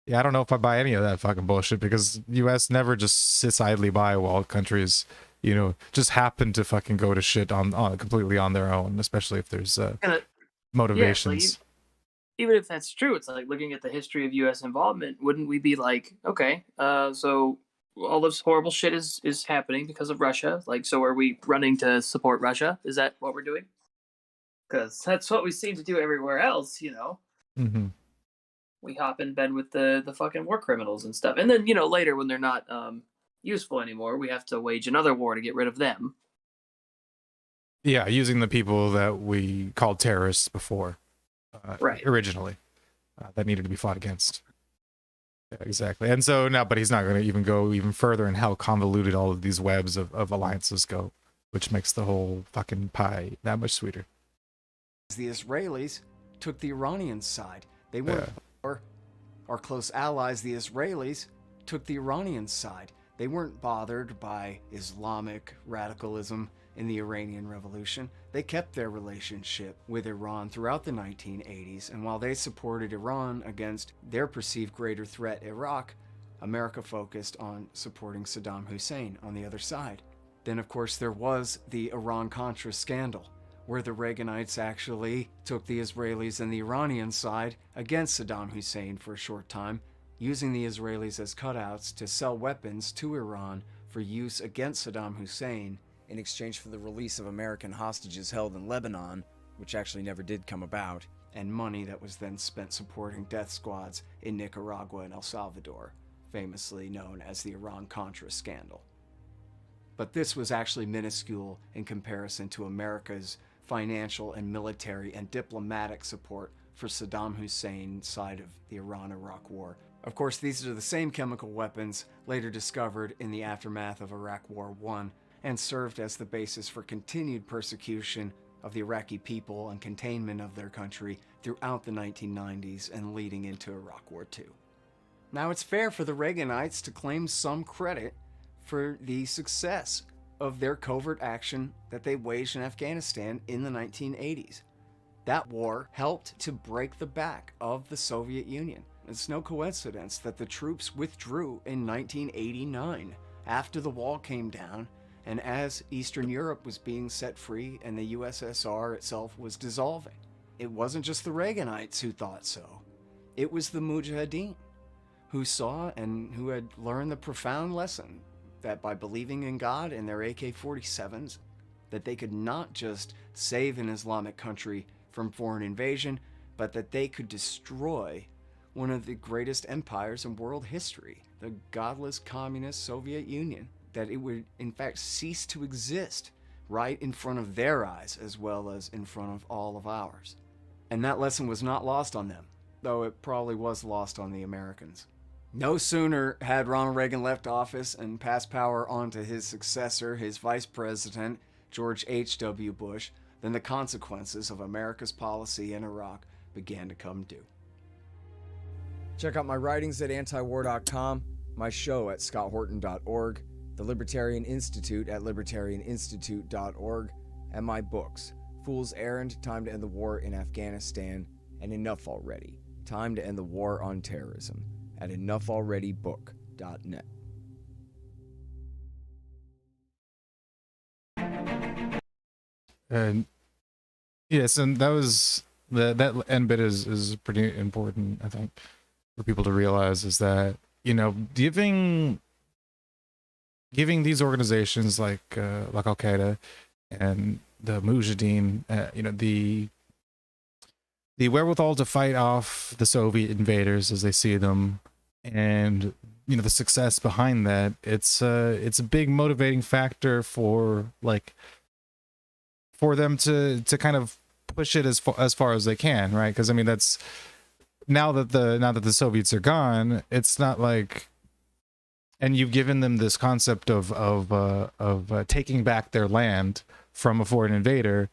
yeah, I don't know if I buy any of that fucking bullshit, because the U.S. never just sits idly by while countries, you know, just happen to fucking go to shit on completely on their own, especially if there's motivations. Yeah, like, even if that's true, it's like looking at the history of U.S. involvement. Wouldn't we be like, okay, so all this horrible shit is happening because of Russia? Like, so are we running to support Russia? Is that what we're doing? Because that's what we seem to do everywhere else, you know. Mm-hmm. We hop in bed with the fucking war criminals and stuff, and then, you know, later when they're not useful anymore, we have to wage another war to get rid of them. Yeah, using the people that we called terrorists before. Right. Originally, that needed to be fought against. Yeah, exactly. And so now, but he's not going to even go even further in how convoluted all of these webs of alliances go, which makes the whole fucking pie that much sweeter. The Israelis took the Iranian side. They weren't, our close allies, the Israelis, took the Iranian side. They weren't bothered by Islamic radicalism in the Iranian Revolution. They kept their relationship with Iran throughout the 1980s, and while they supported Iran against their perceived greater threat, Iraq, America focused on supporting Saddam Hussein on the other side. Then, of course, there was the Iran-Contra scandal, where the Reaganites actually took the Israelis and the Iranian side against Saddam Hussein for a short time, using the Israelis as cutouts to sell weapons to Iran for use against Saddam Hussein, in exchange for the release of American hostages held in Lebanon, which actually never did come about, and money that was then spent supporting death squads in Nicaragua and El Salvador, famously known as the Iran-Contra scandal. But this was actually minuscule in comparison to America's financial and military and diplomatic support for Saddam Hussein's side of the Iran-Iraq War. Of course, these are the same chemical weapons later discovered in the aftermath of Iraq War I, and served as the basis for continued persecution of the Iraqi people and containment of their country throughout the 1990s and leading into Iraq War II. Now, it's fair for the Reaganites to claim some credit for the success of their covert action that they waged in Afghanistan in the 1980s. That war helped to break the back of the Soviet Union. It's no coincidence that the troops withdrew in 1989 after the wall came down and as Eastern Europe was being set free and the USSR itself was dissolving. It wasn't just the Reaganites who thought so. It was the Mujahideen who saw and who had learned the profound lesson that by believing in God and their AK-47s, that they could not just save an Islamic country from foreign invasion, but that they could destroy one of the greatest empires in world history, the godless communist Soviet Union, that it would in fact cease to exist right in front of their eyes as well as in front of all of ours. And that lesson was not lost on them, though it probably was lost on the Americans. No sooner had Ronald Reagan left office and passed power on to his successor, his vice president, George H.W. Bush, than the consequences of America's policy in Iraq began to come due. Check out my writings at antiwar.com, my show at scotthorton.org, the Libertarian Institute at libertarianinstitute.org, and my books, Fool's Errand, Time to End the War in Afghanistan, and Enough Already, Time to End the War on Terrorism, at enoughalreadybook.net. And yes, and that was that end bit is pretty important, I think, for people to realize, is that, you know, giving these organizations like Al Qaeda and the Mujahideen, you know, the wherewithal to fight off the Soviet invaders as they see them, and, you know, the success behind that, it's a big motivating factor for them to kind of push it as far as they can, right? Because I mean, that's now that the Soviets are gone, it's not like, and you've given them this concept of taking back their land from a foreign invader.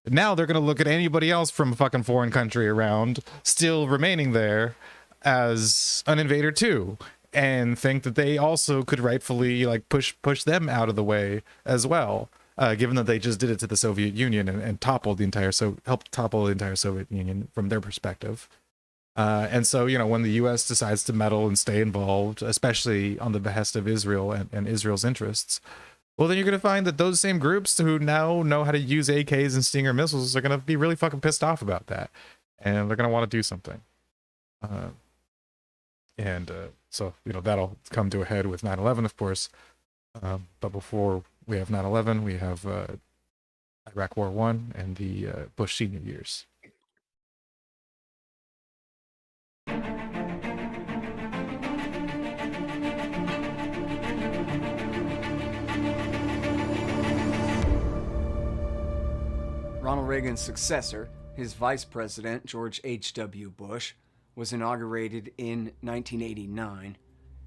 Now they're going to look at anybody else from a fucking foreign country around still remaining there as an invader too, and think that they also could rightfully like push them out of the way as well. Given that they just did it to the Soviet Union and toppled the entire helped topple the entire Soviet Union from their perspective. And so, you know, when the U.S. decides to meddle and stay involved, especially on the behest of Israel and Israel's interests, well, then you're going to find that those same groups who now know how to use AKs and Stinger missiles are going to be really fucking pissed off about that. And they're going to want to do something. So, you know, that'll come to a head with 9/11, of course. But before we have 9/11, we have Iraq War I and the Bush senior years. Ronald Reagan's successor, his vice president, George H.W. Bush, was inaugurated in 1989,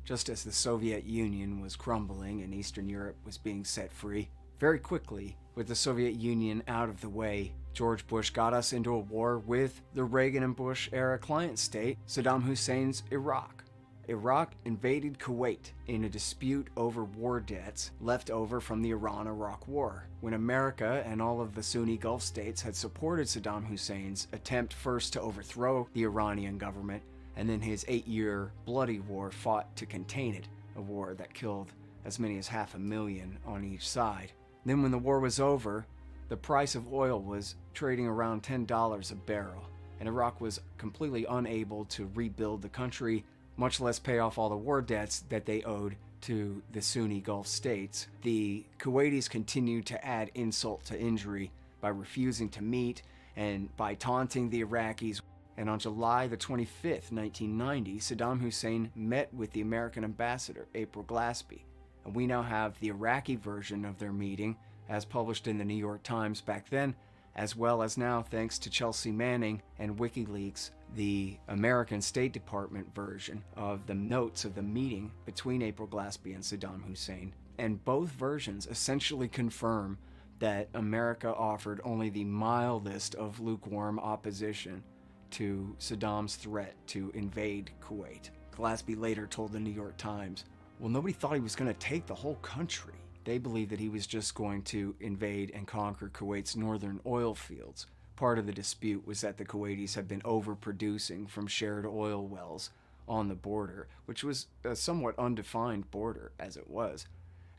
just as the Soviet Union was crumbling and Eastern Europe was being set free. Very quickly, with the Soviet Union out of the way, George Bush got us into a war with the Reagan and Bush era client state, Saddam Hussein's Iraq. Iraq invaded Kuwait in a dispute over war debts left over from the Iran-Iraq War, when America and all of the Sunni Gulf states had supported Saddam Hussein's attempt first to overthrow the Iranian government, and then his 8-year bloody war fought to contain it, a war that killed as many as 500,000 on each side. Then when the war was over, the price of oil was trading around $10 a barrel, and Iraq was completely unable to rebuild the country, much less pay off all the war debts that they owed to the Sunni Gulf states. The Kuwaitis continued to add insult to injury by refusing to meet and by taunting the Iraqis. And on July the 25th, 1990, Saddam Hussein met with the American ambassador, April Glaspie. And we now have the Iraqi version of their meeting, as published in the New York Times back then, as well as now, thanks to Chelsea Manning and WikiLeaks, the American State Department version of the notes of the meeting between April Glaspie and Saddam Hussein. And both versions essentially confirm that America offered only the mildest of lukewarm opposition to Saddam's threat to invade Kuwait. Glaspie later told the New York Times, well, nobody thought he was going to take the whole country. They believed that he was just going to invade and conquer Kuwait's northern oil fields, Part of the dispute was that the Kuwaitis had been overproducing from shared oil wells on the border, which was a somewhat undefined border as it was.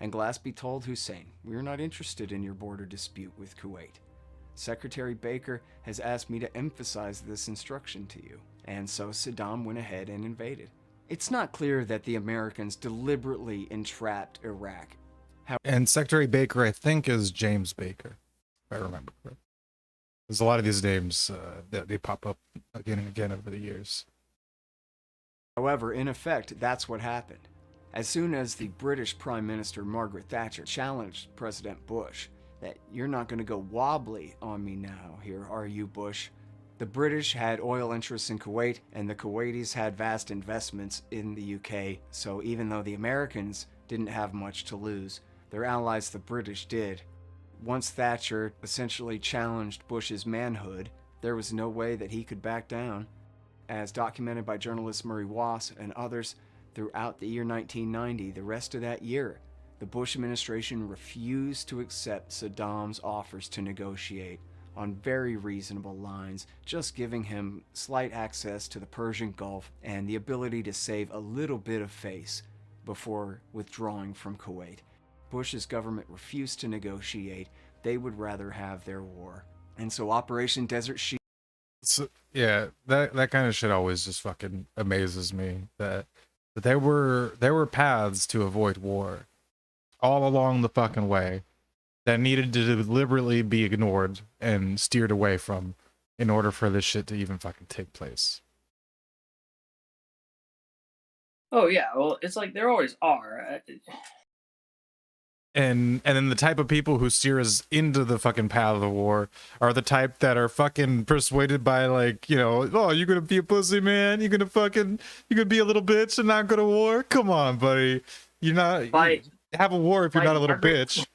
And Glaspie told Hussein, "We are not interested in your border dispute with Kuwait. Secretary Baker has asked me to emphasize this instruction to you." And so Saddam went ahead and invaded. It's not clear that the Americans deliberately entrapped Iraq. And Secretary Baker, I think, is James Baker, if I remember correctly. There's a lot of these names that they pop up again and again over the years. However, in effect, that's what happened. As soon as the British Prime Minister Margaret Thatcher challenged President Bush that "you're not going to go wobbly on me now here, are you, Bush?" The British had oil interests in Kuwait, and the Kuwaitis had vast investments in the UK, so even though the Americans didn't have much to lose, their allies the British did. Once Thatcher essentially challenged Bush's manhood, there was no way that he could back down. As documented by journalist Murray Wass and others, throughout the year 1990, the rest of that year, the Bush administration refused to accept Saddam's offers to negotiate on very reasonable lines, just giving him slight access to the Persian Gulf and the ability to save a little bit of face before withdrawing from Kuwait. Bush's government refused to negotiate. They would rather have their war. And so Operation Desert Shield... So, yeah, that kind of shit always just fucking amazes me. That there were paths to avoid war all along the fucking way that needed to deliberately be ignored and steered away from in order for this shit to even fucking take place. Oh yeah, well, it's like there always are. And then the type of people who steer us into the fucking path of the war are the type that are fucking persuaded by, like, you know, "Oh, you're gonna be a pussy, man? You're gonna be a little bitch and not go to war? Come on, buddy. You're not... have a war if you're not a little bitch."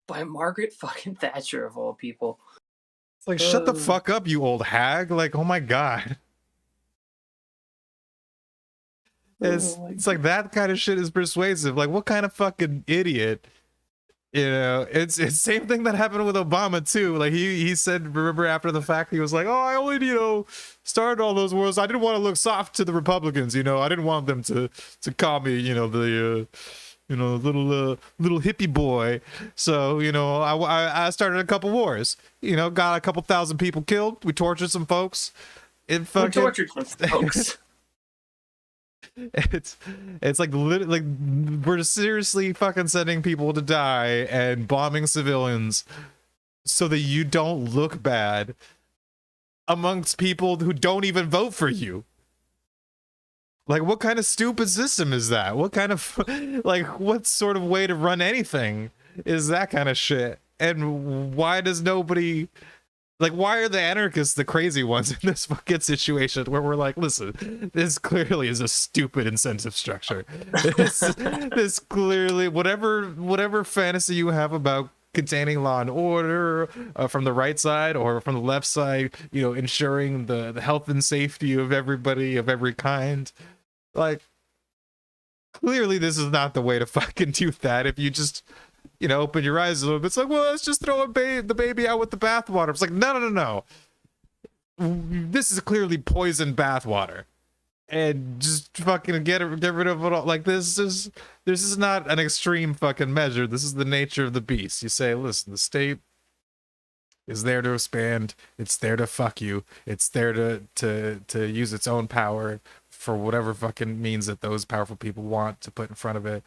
By Margaret fucking Thatcher, of all people. It's like, shut the fuck up, you old hag. Like, oh my god. It's like that kind of shit is persuasive. Like, what kind of fucking idiot? You know, it's same thing that happened with Obama too. Like he said, remember, after the fact, he was like, "Oh, I only, you know, started all those wars. I didn't want to look soft to the Republicans. You know, I didn't want them to call me, you know, the little hippie boy. So, you know, I started a couple wars. You know, got a couple thousand people killed. We tortured some folks. We tortured some folks." It's like literally, like, we're seriously fucking sending people to die and bombing civilians so that you don't look bad amongst people who don't even vote for you. Like, what kind of stupid system is that? What kind of, like, what sort of way to run anything is that kind of shit? And why does nobody... Like, why are the anarchists the crazy ones in this fucking situation where we're like, listen, this clearly is a stupid incentive structure. This clearly, whatever fantasy you have about containing law and order from the right side or from the left side, you know, ensuring the health and safety of everybody of every kind. Like, clearly this is not the way to fucking do that. If you just... you know, open your eyes a little bit. It's like, well, let's just throw the baby out with the bathwater. It's like, no. This is clearly poisoned bathwater, and just fucking get rid of it all. Like, this is not an extreme fucking measure. This is the nature of the beast. You say, listen, the state is there to expand. It's there to fuck you. It's there to use its own power for whatever fucking means that those powerful people want to put in front of it.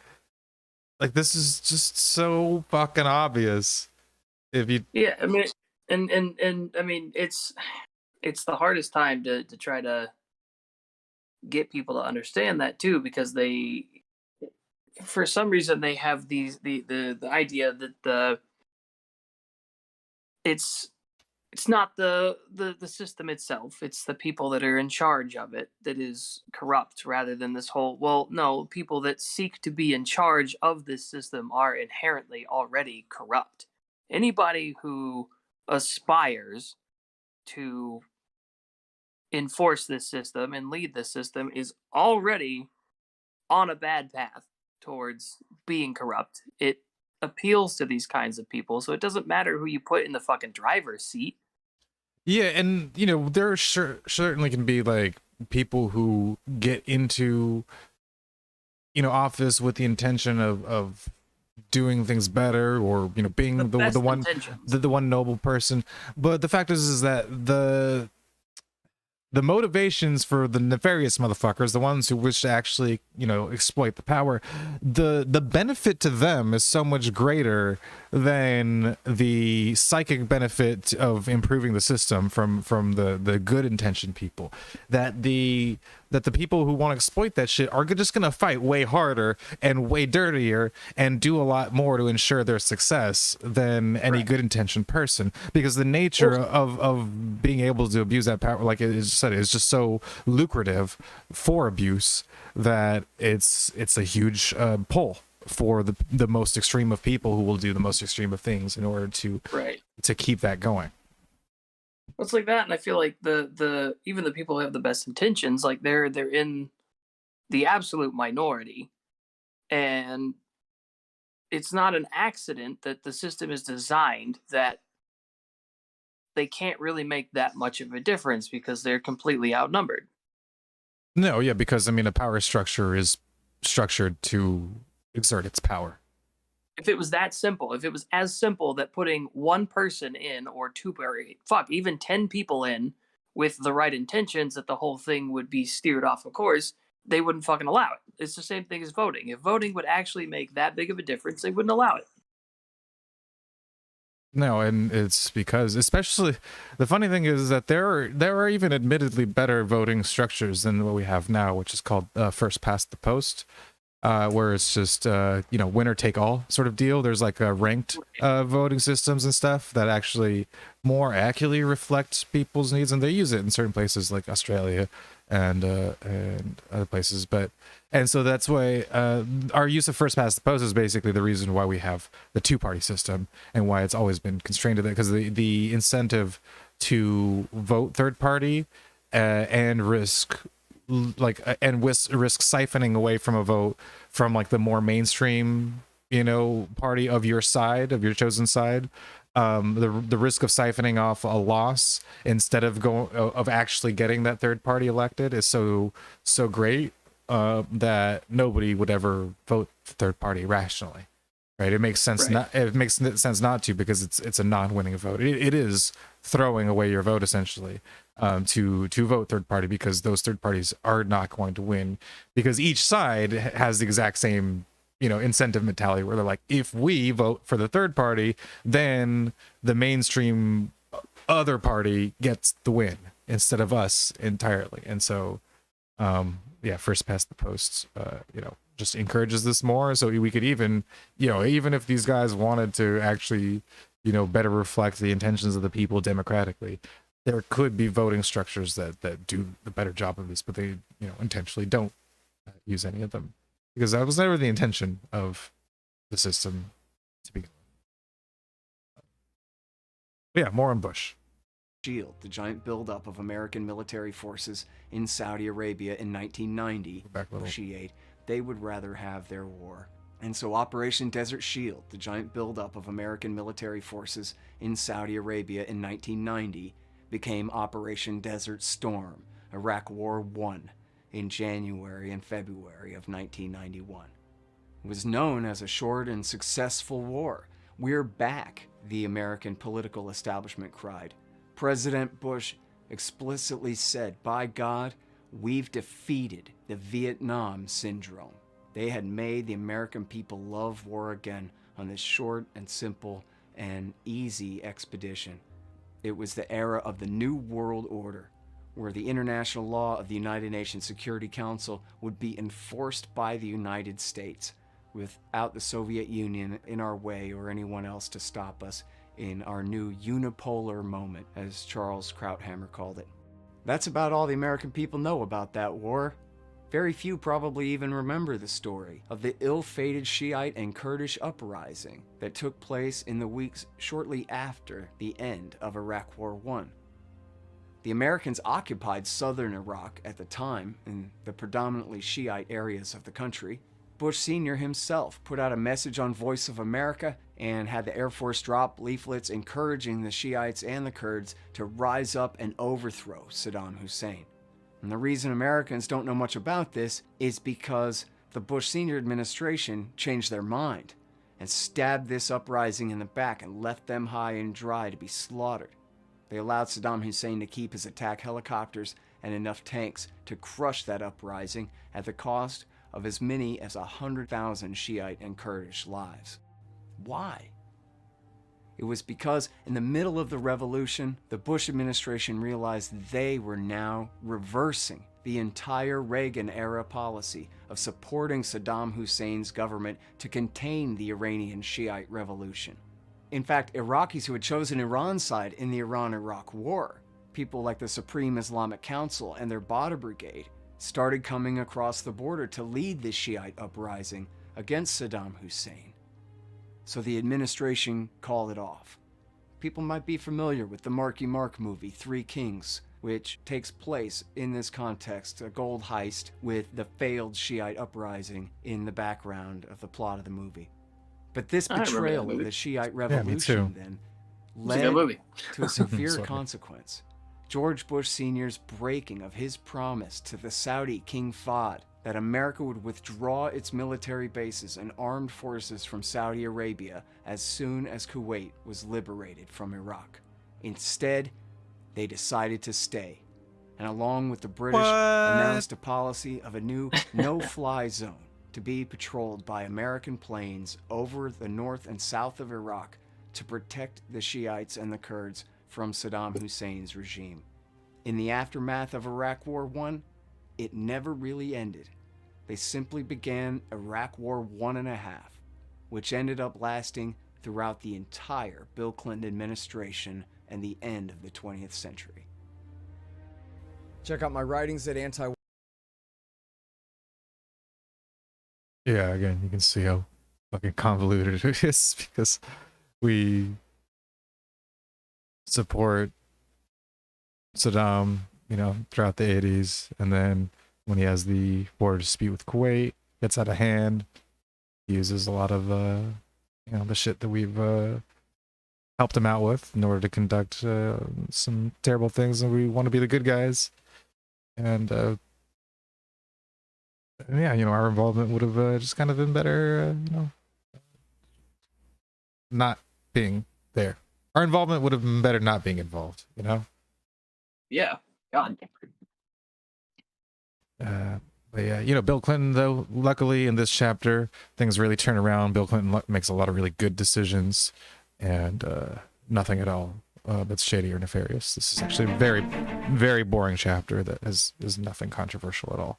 Like, this is just so fucking obvious. If you... Yeah, I mean, and I mean, it's the hardest time to try to get people to understand that too, because they, for some reason, they have the idea that it's not the system itself, it's the people that are in charge of it that is corrupt, rather than this whole, well, no, people that seek to be in charge of this system are inherently already corrupt. Anybody who aspires to enforce this system and lead this system is already on a bad path towards being corrupt. It appeals to these kinds of people, so it doesn't matter who you put in the fucking driver's seat. Yeah, and there certainly can be like people who get into office with the intention of doing things better, or being the one noble person. But the fact is that the motivations for the nefarious motherfuckers, the ones who wish to actually, exploit the power, the benefit to them is so much greater than the psychic benefit of improving the system from the good intentioned people. That the people who want to exploit that shit are just gonna fight way harder and way dirtier and do a lot more to ensure their success than any good intentioned person, because the nature of being able to abuse that power, like it said, is just so lucrative for abuse that it's a huge pull for the most extreme of people who will do the most extreme of things in order to keep that going. It's like that, and I feel like the even the people who have the best intentions, like they're in the absolute minority, and it's not an accident that the system is designed that they can't really make that much of a difference because they're completely outnumbered. No, yeah, because a power structure is structured to exert its power. If it was that simple, if it was as simple that putting one person in, or even 10 people in with the right intentions, that the whole thing would be steered off of course, they wouldn't fucking allow it. It's the same thing as voting. If voting would actually make that big of a difference, they wouldn't allow it. No, and it's because, especially, the funny thing is that there are even admittedly better voting structures than what we have now, which is called first past the post, where it's just winner take all sort of deal. There's like ranked voting systems and stuff that actually more accurately reflect people's needs, and they use it in certain places like Australia and other places. And so that's why our use of first past the post is basically the reason why we have the two-party system and why it's always been constrained to that, because the incentive to vote third party and risk siphoning away from a vote from like the more mainstream party of your chosen side, the risk of siphoning off a loss instead of actually getting that third party elected is so great that nobody would ever vote third party rationally, right? It makes sense sense not to, because it's a non-winning vote. It is throwing away your vote essentially, to vote third party, because those third parties are not going to win, because each side has the exact same incentive mentality where they're like, if we vote for the third party, then the mainstream other party gets the win instead of us entirely. And so first past the post just encourages this more, so we could even if these guys wanted to actually better reflect the intentions of the people democratically, there could be voting structures that do a better job of this, but they intentionally don't use any of them, because that was never the intention of the system to begin with. But yeah, more on Bush. Shield, the giant buildup of American military forces in Saudi Arabia in 1990, Shi'ate, they would rather have their war. And so Operation Desert Shield, the giant buildup of American military forces in Saudi Arabia in 1990, became Operation Desert Storm, Iraq War I, in January and February of 1991. It was known as a short and successful war. "We're back," the American political establishment cried. President Bush explicitly said, "By God, we've defeated the Vietnam Syndrome." They had made the American people love war again on this short and simple and easy expedition. It was the era of the New World Order, where the international law of the United Nations Security Council would be enforced by the United States, without the Soviet Union in our way or anyone else to stop us in our new unipolar moment, as Charles Krauthammer called it. That's about all the American people know about that war. Very few probably even remember the story of the ill-fated Shiite and Kurdish uprising that took place in the weeks shortly after the end of Iraq War I. The Americans occupied southern Iraq at the time, in the predominantly Shiite areas of the country. Bush Sr. himself put out a message on Voice of America and had the Air Force drop leaflets encouraging the Shiites and the Kurds to rise up and overthrow Saddam Hussein. And the reason Americans don't know much about this is because the Bush Sr. administration changed their mind and stabbed this uprising in the back and left them high and dry to be slaughtered. They allowed Saddam Hussein to keep his attack helicopters and enough tanks to crush that uprising at the cost of as many as 100,000 Shiite and Kurdish lives. Why? It was because in the middle of the revolution, the Bush administration realized they were now reversing the entire Reagan-era policy of supporting Saddam Hussein's government to contain the Iranian Shiite revolution. In fact, Iraqis who had chosen Iran's side in the Iran-Iraq War, people like the Supreme Islamic Council and their Badr Brigade, started coming across the border to lead the Shiite uprising against Saddam Hussein. So the administration called it off. People might be familiar with the Marky Mark movie, Three Kings, which takes place in this context, a gold heist with the failed Shiite uprising in the background of the plot of the movie. But this betrayal of the Shiite revolution then led to a severe consequence. George Bush Sr.'s breaking of his promise to the Saudi King Fahd that America would withdraw its military bases and armed forces from Saudi Arabia as soon as Kuwait was liberated from Iraq. Instead, they decided to stay, and along with the British, announced a policy of a new no-fly zone to be patrolled by American planes over the north and south of Iraq to protect the Shiites and the Kurds from Saddam Hussein's regime. In the aftermath of Iraq War I, it never really ended. They simply began Iraq War I.5, which ended up lasting throughout the entire Bill Clinton administration and the end of the 20th century. Check out my writings at anti. Yeah, again, you can see how fucking convoluted it is because we support Saddam, throughout the 80s, and then when he has the border dispute with Kuwait, gets out of hand, he uses a lot of the shit that we've helped him out with in order to conduct some terrible things, and we want to be the good guys. And our involvement would have just kind of been better, not being there. Our involvement would have been better not being involved, Yeah. God. But yeah, Bill Clinton, though, luckily in this chapter, things really turn around. Bill Clinton makes a lot of really good decisions, and nothing at all that's shady or nefarious. This is actually a very, very boring chapter that is nothing controversial at all.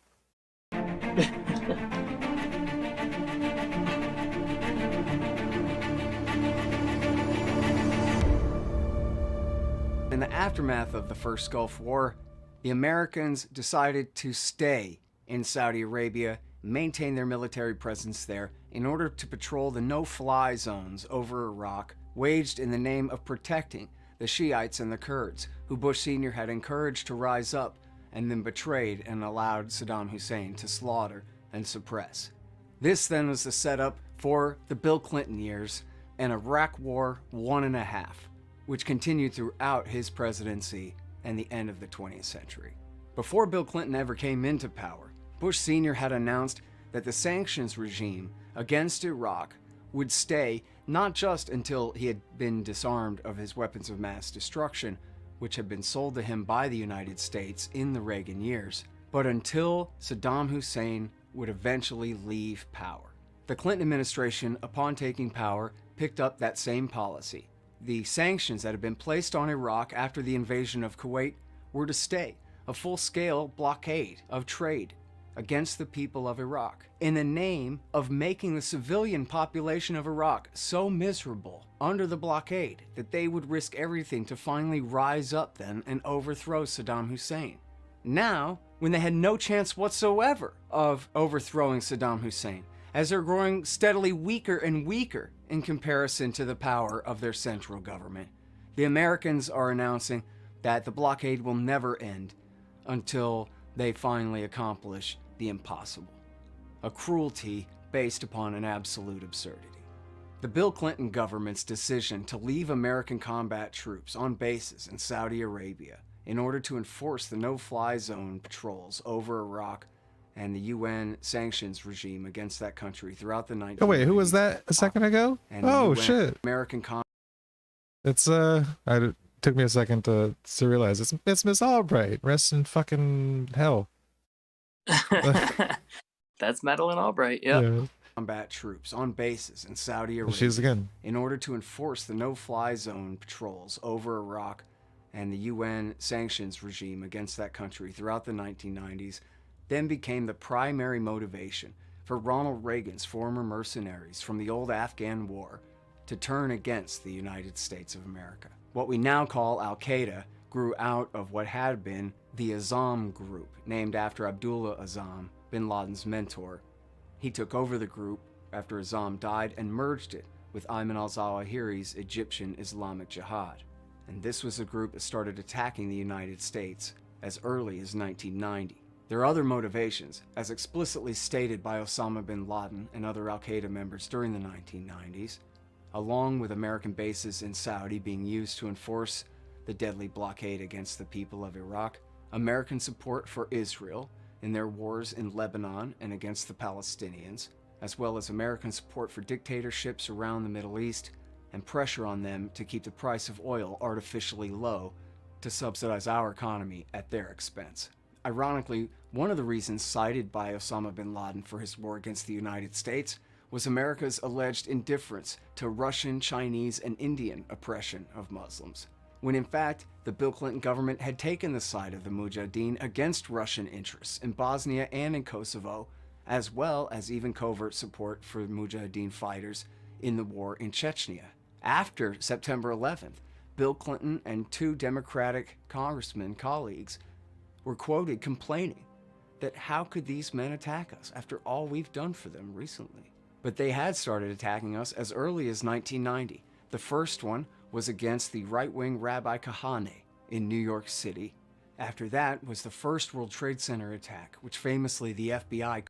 In the aftermath of the First Gulf War, the Americans decided to stay in Saudi Arabia, maintain their military presence there in order to patrol the no-fly zones over Iraq, waged in the name of protecting the Shiites and the Kurds, who Bush Sr. had encouraged to rise up and then betrayed and allowed Saddam Hussein to slaughter and suppress. This then was the setup for the Bill Clinton years and Iraq War I.5, which continued throughout his presidency and the end of the 20th century. Before Bill Clinton ever came into power, Bush Sr. had announced that the sanctions regime against Iraq would stay not just until he had been disarmed of his weapons of mass destruction, which had been sold to him by the United States in the Reagan years, but until Saddam Hussein would eventually leave power. The Clinton administration, upon taking power, picked up that same policy. The sanctions that had been placed on Iraq after the invasion of Kuwait were to stay, a full-scale blockade of trade against the people of Iraq, in the name of making the civilian population of Iraq so miserable under the blockade that they would risk everything to finally rise up then and overthrow Saddam Hussein. Now, when they had no chance whatsoever of overthrowing Saddam Hussein, as they're growing steadily weaker and weaker in comparison to the power of their central government, the Americans are announcing that the blockade will never end until they finally accomplish the impossible. A cruelty based upon an absolute absurdity. The Bill Clinton government's decision to leave American combat troops on bases in Saudi Arabia in order to enforce the no-fly zone patrols over Iraq and the UN sanctions regime against that country throughout the 1990s. Oh wait, who was that a second ago? Oh shit! American It's it took me a second to realize it's Miss Albright. Rest in fucking hell. That's Madeleine Albright. Yep. Yeah. Combat troops on bases in Saudi Arabia She's again in order to enforce the no-fly zone patrols over Iraq and the UN sanctions regime against that country throughout the 1990s, then became the primary motivation for Ronald Reagan's former mercenaries from the old Afghan war to turn against the United States of America. What we now call Al-Qaeda grew out of what had been the Azzam group, named after Abdullah Azzam, bin Laden's mentor. He took over the group after Azzam died and merged it with Ayman al-Zawahiri's Egyptian Islamic Jihad. And this was a group that started attacking the United States as early as 1990. There are other motivations, as explicitly stated by Osama bin Laden and other Al-Qaeda members during the 1990s, along with American bases in Saudi being used to enforce the deadly blockade against the people of Iraq, American support for Israel in their wars in Lebanon and against the Palestinians, as well as American support for dictatorships around the Middle East and pressure on them to keep the price of oil artificially low to subsidize our economy at their expense. Ironically, one of the reasons cited by Osama bin Laden for his war against the United States was America's alleged indifference to Russian, Chinese, and Indian oppression of Muslims, when in fact the Bill Clinton government had taken the side of the Mujahideen against Russian interests in Bosnia and in Kosovo, as well as even covert support for Mujahideen fighters in the war in Chechnya. After September 11th, Bill Clinton and two Democratic congressmen colleagues were quoted complaining that how could these men attack us after all we've done for them recently? But they had started attacking us as early as 1990. The first one was against the right-wing Rabbi Kahane in New York City. After that was the first World Trade Center attack, which famously the FBI...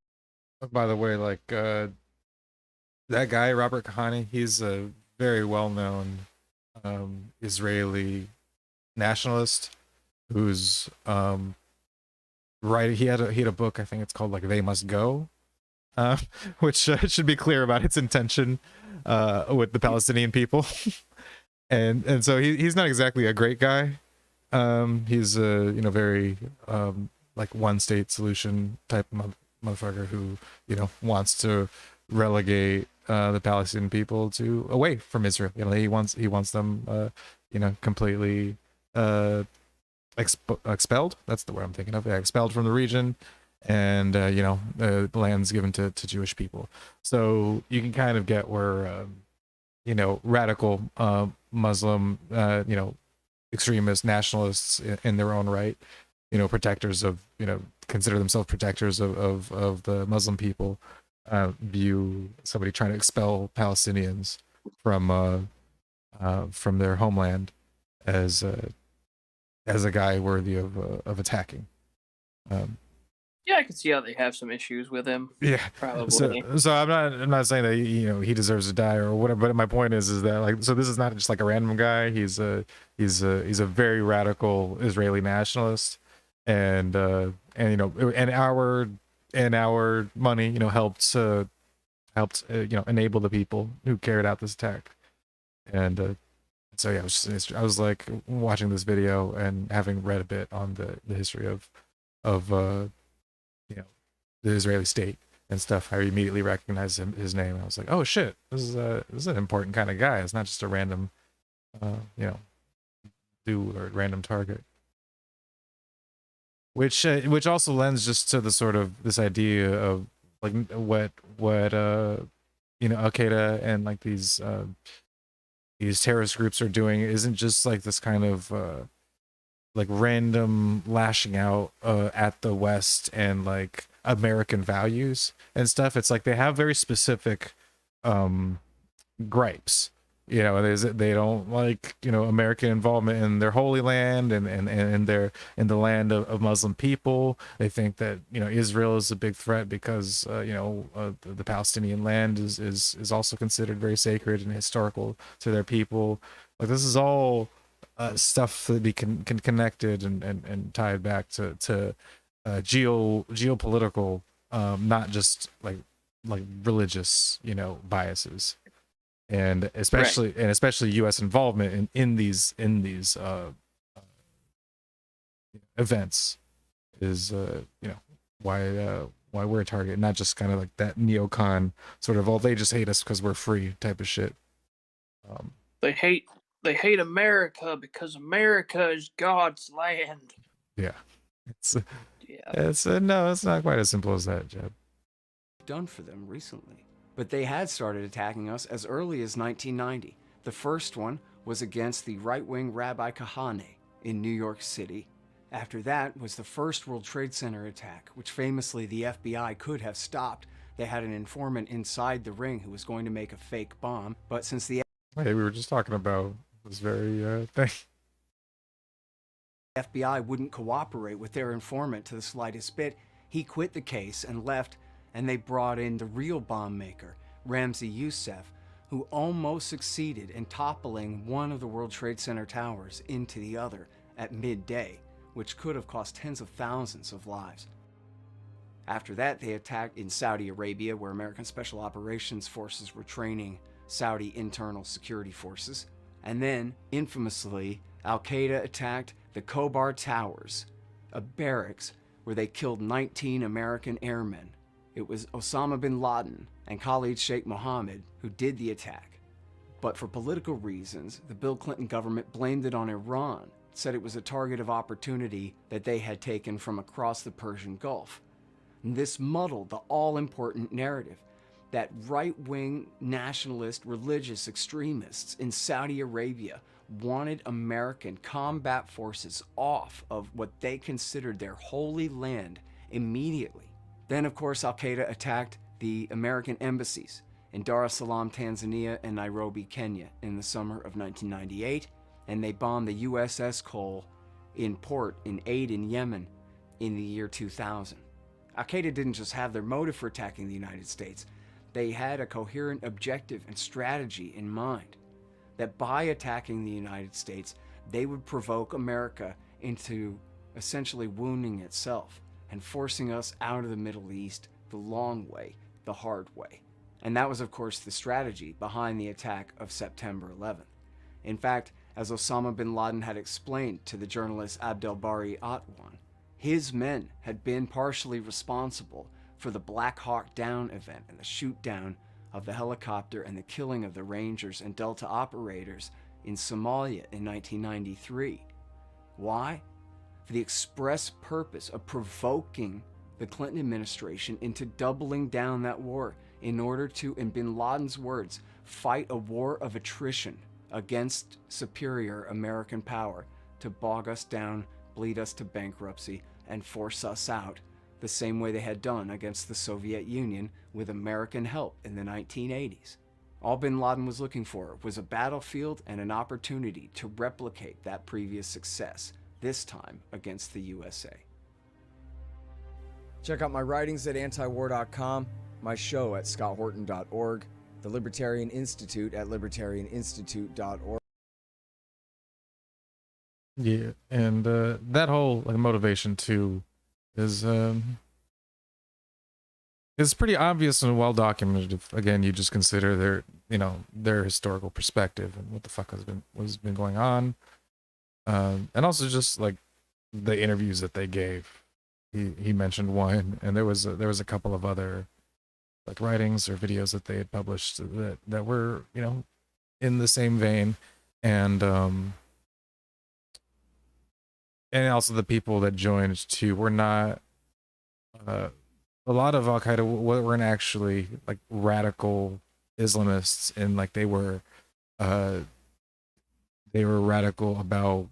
By the way, like, that guy, Robert Kahane, he's a very well-known Israeli nationalist who's he had a book, I think it's called like They Must Go, which should be clear about its intention with the Palestinian people. and so he's not exactly a great guy. He's a very like one state solution type motherfucker who wants to relegate the Palestinian people to away from Israel. He wants them completely expelled. That's the word I'm thinking of. Yeah, expelled from the region, and the land's given to Jewish people. So you can kind of get where radical Muslim extremist nationalists in their own right, protectors of consider themselves protectors of the Muslim people, view somebody trying to expel Palestinians from their homeland as a guy worthy of attacking. Yeah, I can see how they have some issues with him. Yeah, probably. So I'm not saying that he deserves to die or whatever. But my point is that like, so this is not just like a random guy. He's a very radical Israeli nationalist, and our money helped enable the people who carried out this attack. And so yeah, I was like watching this video and having read a bit on the history of the Israeli state and stuff. I immediately recognized his name. I was like, oh shit, this is an important kind of guy. It's not just a random dude or random target. Which also lends just to the sort of this idea of like what Al-Qaeda and like these terrorist groups are doing isn't just like this kind of like random lashing out at the West and like American values and stuff. It's like they have very specific gripes You know, they don't like, you know, American involvement in their holy land and in the land of Muslim people. They think that, you know, Israel is a big threat because you know, the Palestinian land is also considered very sacred and historical to their people. Like, this is all stuff that be connected and tied back to geopolitical, not just like religious, you know, biases. And especially U.S. involvement in these events is you know, why we're a target, not just kind of like that neocon sort of, oh, they just hate us because we're free type of shit. They hate America because America is God's land. Yeah, no, it's not quite as simple as that, Jeb. Done for them recently. But they had started attacking us as early as 1990. The first one was against the right-wing Rabbi Kahane in New York City. After that was the first World Trade Center attack, which famously the FBI could have stopped. They had an informant inside the ring who was going to make a fake bomb, but since the Hey, we were just talking about this very thing. FBI wouldn't cooperate with their informant to the slightest bit, he quit the case and left, and they brought in the real bomb maker, Ramzi Youssef, who almost succeeded in toppling one of the World Trade Center towers into the other at midday, which could have cost tens of thousands of lives. After that, they attacked in Saudi Arabia, where American Special Operations Forces were training Saudi internal security forces. And then, infamously, Al-Qaeda attacked the Khobar Towers, a barracks where they killed 19 American airmen. It was Osama bin Laden and Khalid Sheikh Mohammed who did the attack. But for political reasons, the Bill Clinton government blamed it on Iran, said it was a target of opportunity that they had taken from across the Persian Gulf. And this muddled the all-important narrative that right-wing nationalist religious extremists in Saudi Arabia wanted American combat forces off of what they considered their holy land immediately. Then, of course, Al-Qaeda attacked the American embassies in Dar es Salaam, Tanzania, and Nairobi, Kenya in the summer of 1998, and they bombed the USS Cole in port in Aden, Yemen in the year 2000. Al-Qaeda didn't just have their motive for attacking the United States. They had a coherent objective and strategy in mind, that by attacking the United States, they would provoke America into essentially wounding itself and forcing us out of the Middle East the long way, the hard way. And that was, of course, the strategy behind the attack of September 11th. In fact, as Osama bin Laden had explained to the journalist Abdelbari Atwan, his men had been partially responsible for the Black Hawk Down event and the shoot down of the helicopter and the killing of the Rangers and Delta operators in Somalia in 1993. Why? For the express purpose of provoking the Clinton administration into doubling down that war in order to, in bin Laden's words, fight a war of attrition against superior American power to bog us down, bleed us to bankruptcy, and force us out, the same way they had done against the Soviet Union with American help in the 1980s. All bin Laden was looking for was a battlefield and an opportunity to replicate that previous success, this time against the USA. Check out my writings at antiwar.com, my show at scotthorton.org, the Libertarian Institute at libertarianinstitute.org. Yeah, and that whole like motivation too is pretty obvious and well documented. If again you just consider their historical perspective and what the fuck has been going on, and also just like the interviews that they gave. He mentioned one, and there was a couple of other like writings or videos that they had published that were, you know, in the same vein, and also the people that joined too were not a lot of Al-Qaeda weren't actually like radical Islamists, and like they were radical about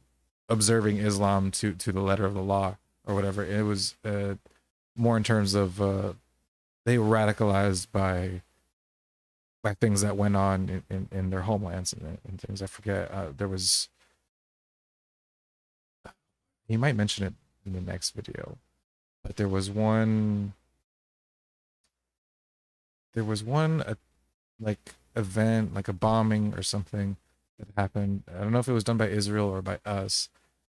observing Islam to the letter of the law or whatever. It was more in terms of they were radicalized by by things that went on in their homelands and things. I forget. There was, he might mention it in the next video, but there was one like event, like a bombing or something that happened. I don't know if it was done by Israel or by us,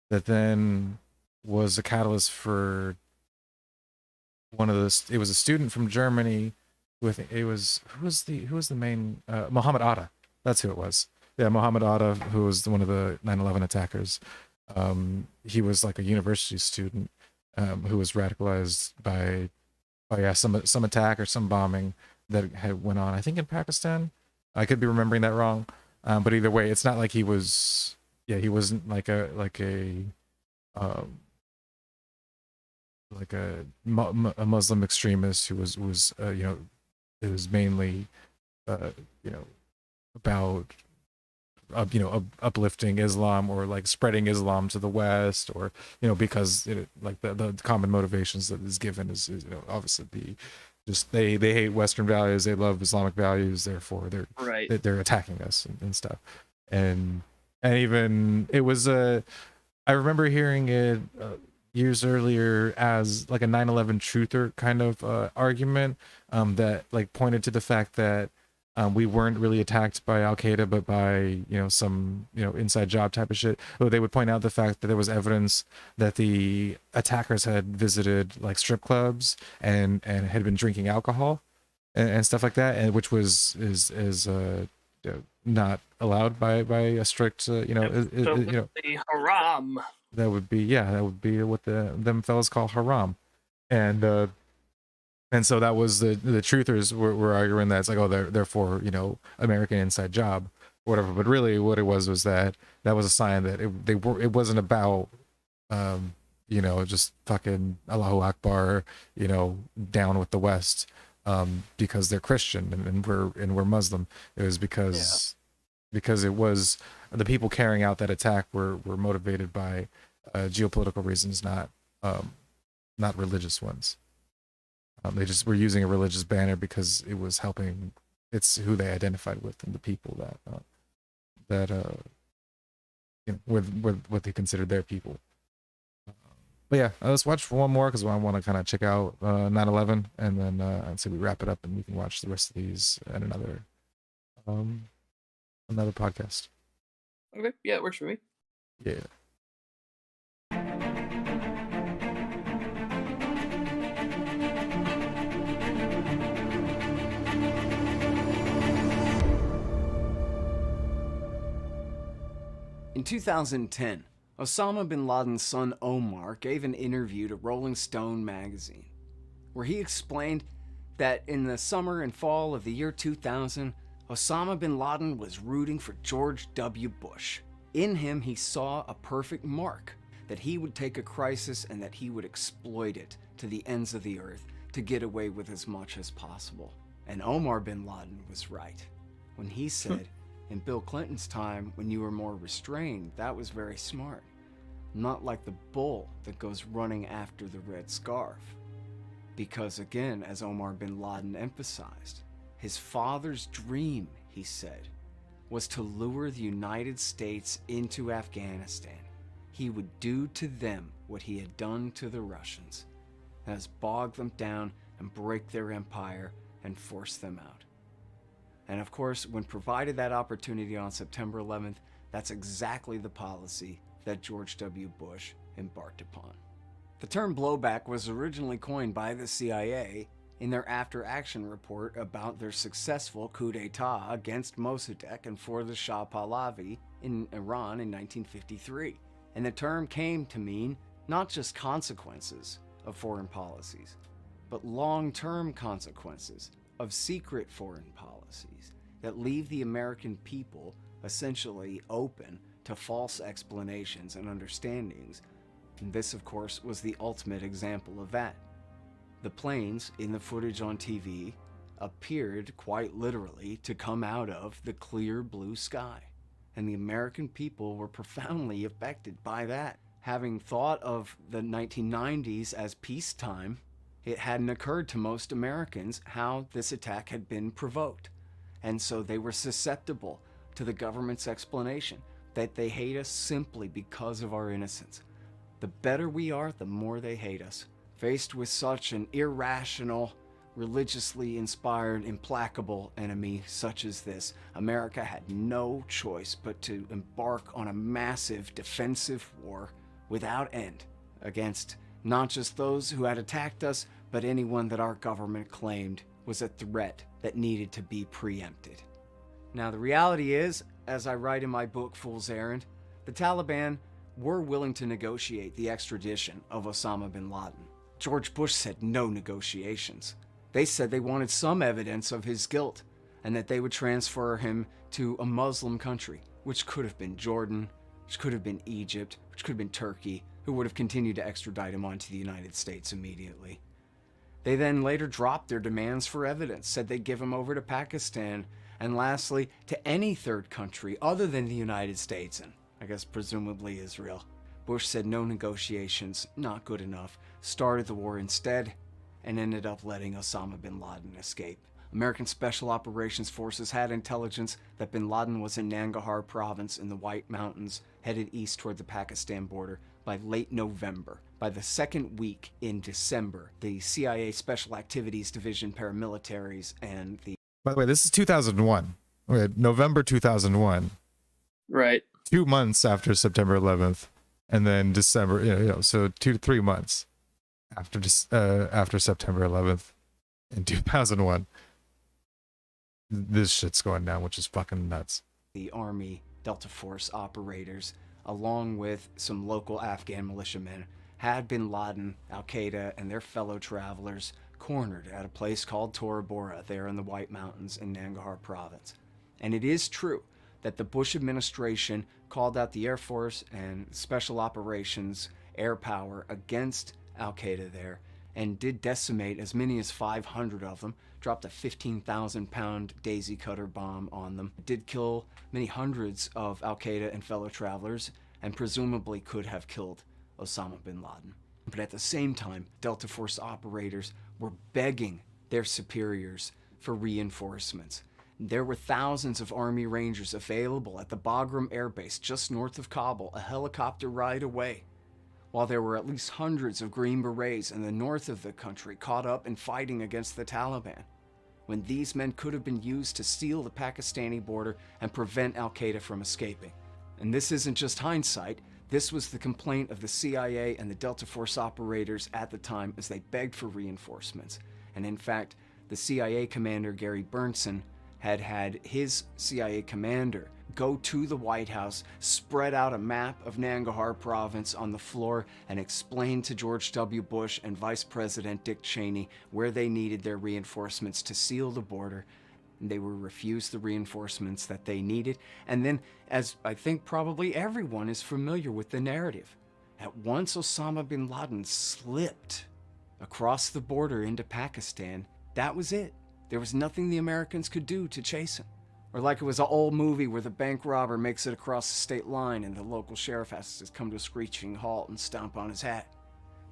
that then was a catalyst for one of the, it was a student from Germany with, it was, who was the main, Muhammad Atta. That's who it was. Yeah, Muhammad Atta, who was one of the 9/11 attackers. He was like a university student who was radicalized by some attack or some bombing that had went on, I think in Pakistan. I could be remembering that wrong. But either way, it's not like he was, yeah, he wasn't like a Muslim extremist who was you know, it was mainly you know, about uplifting Islam or like spreading Islam to the West, or you know, because like the common motivations that is given is you know, obviously they hate Western values, they love Islamic values, therefore they're attacking us and stuff. And even it was I remember hearing it years earlier as like a 9/11 truther kind of argument that like pointed to the fact that we weren't really attacked by Al-Qaeda, but by, you know, some, you know, inside job type of shit. They would point out the fact that there was evidence that the attackers had visited like strip clubs and had been drinking alcohol and stuff like that, and which is not allowed by a strict you know, haram. That would be what them fellas call haram. And so that was the truthers were arguing that it's like, oh, they're for, you know, American inside job or whatever. But really what it was that was a sign that it wasn't about you know, just fucking Allahu Akbar, you know, down with the West because they're Christian and we're Muslim. It was because it was the people carrying out that attack were motivated by geopolitical reasons, not religious ones. They just were using a religious banner because it was helping. It's who they identified with and the people that you know, with what they considered their people. But yeah, let's watch one more because I want to kind of check out 9/11, and then I'd say we wrap it up and we can watch the rest of these at another podcast. Okay, yeah, it works for me. Yeah. In 2010, Osama bin Laden's son Omar gave an interview to Rolling Stone magazine, where he explained that in the summer and fall of the year 2000, Osama bin Laden was rooting for George W. Bush. In him, he saw a perfect mark, that he would take a crisis and that he would exploit it to the ends of the earth to get away with as much as possible. And Omar bin Laden was right when he said, in Bill Clinton's time, when you were more restrained, that was very smart. Not like the bull that goes running after the red scarf. Because again, as Omar bin Laden emphasized, his father's dream, he said, was to lure the United States into Afghanistan. He would do to them what he had done to the Russians, as bog them down and break their empire and force them out. And of course, when provided that opportunity on September 11th, that's exactly the policy that George W. Bush embarked upon. The term blowback was originally coined by the CIA in their after-action report about their successful coup d'etat against Mossadegh and for the Shah Pahlavi in Iran in 1953. And the term came to mean not just consequences of foreign policies, but long-term consequences of secret foreign policies that leave the American people essentially open to false explanations and understandings. And this, of course, was the ultimate example of that. The planes in the footage on TV appeared quite literally to come out of the clear blue sky. And the American people were profoundly affected by that. Having thought of the 1990s as peacetime, it hadn't occurred to most Americans how this attack had been provoked. and so they were susceptible to the government's explanation that they hate us simply because of our innocence. The better we are, the more they hate us. Faced with such an irrational, religiously inspired, implacable enemy such as this, America had no choice but to embark on a massive defensive war without end against not just those who had attacked us, but anyone that our government claimed was a threat that needed to be preempted. Now, the reality is, as I write in my book, Fool's Errand, the Taliban were willing to negotiate the extradition of Osama bin Laden. George Bush said no negotiations. They said they wanted some evidence of his guilt and that they would transfer him to a Muslim country, which could have been Jordan, which could have been Egypt, which could have been Turkey, who would have continued to extradite him onto the United States immediately. They then later dropped their demands for evidence, said they'd give him over to Pakistan, and lastly, to any third country other than the United States, and I guess presumably Israel. Bush said no negotiations, not good enough, started the war instead, and ended up letting Osama bin Laden escape. American Special Operations Forces had intelligence that bin Laden was in Nangarhar province in the White Mountains, headed east toward the Pakistan border by late November. By the second week in December, the CIA Special Activities Division paramilitaries and the... By the way, this is 2001. Okay, November 2001. Right. 2 months after September 11th, and then December, so 2 to 3 months after September 11th in 2001. This shit's going down, which is fucking nuts. The Army Delta Force operators, along with some local Afghan militiamen, had bin Laden, Al-Qaeda, and their fellow travelers cornered at a place called Tora Bora there in the White Mountains in Nangarhar province. And it is true that the Bush administration called out the Air Force and Special Operations air power against Al-Qaeda there and did decimate as many as 500 of them, dropped a 15,000-pound daisy cutter bomb on them, did kill many hundreds of Al-Qaeda and fellow travelers, and presumably could have killed Osama bin Laden. But at the same time, Delta Force operators were begging their superiors for reinforcements. There were thousands of Army Rangers available at the Bagram Air Base just north of Kabul, a helicopter ride away, while there were at least hundreds of Green Berets in the north of the country caught up in fighting against the Taliban, when these men could have been used to seal the Pakistani border and prevent Al-Qaeda from escaping. And this isn't just hindsight. This was the complaint of the CIA and the Delta Force operators at the time as they begged for reinforcements. And in fact, the CIA commander, Gary Burnson, had his CIA commander go to the White House, spread out a map of Nangarhar province on the floor, and explain to George W. Bush and Vice President Dick Cheney where they needed their reinforcements to seal the border. They were refused the reinforcements that they needed. And then, as I think probably everyone is familiar with the narrative, at once Osama bin Laden slipped across the border into Pakistan, that was it. There was nothing the Americans could do to chase him. Or like it was an old movie where the bank robber makes it across the state line and the local sheriff has to come to a screeching halt and stomp on his hat.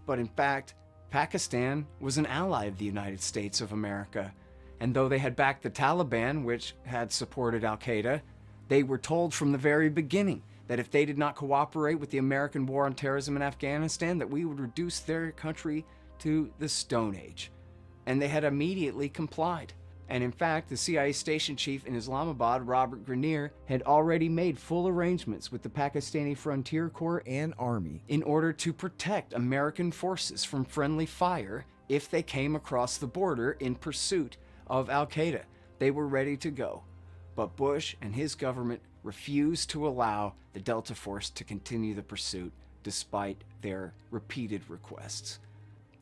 But in fact, Pakistan was an ally of the United States of America. And though they had backed the Taliban, which had supported Al-Qaeda, they were told from the very beginning that if they did not cooperate with the American war on terrorism in Afghanistan, that we would reduce their country to the Stone Age. And they had immediately complied. And in fact, the CIA station chief in Islamabad, Robert Grenier, had already made full arrangements with the Pakistani Frontier Corps and Army in order to protect American forces from friendly fire if they came across the border in pursuit of Al-Qaeda. They were ready to go. But Bush and his government refused to allow the Delta Force to continue the pursuit despite their repeated requests.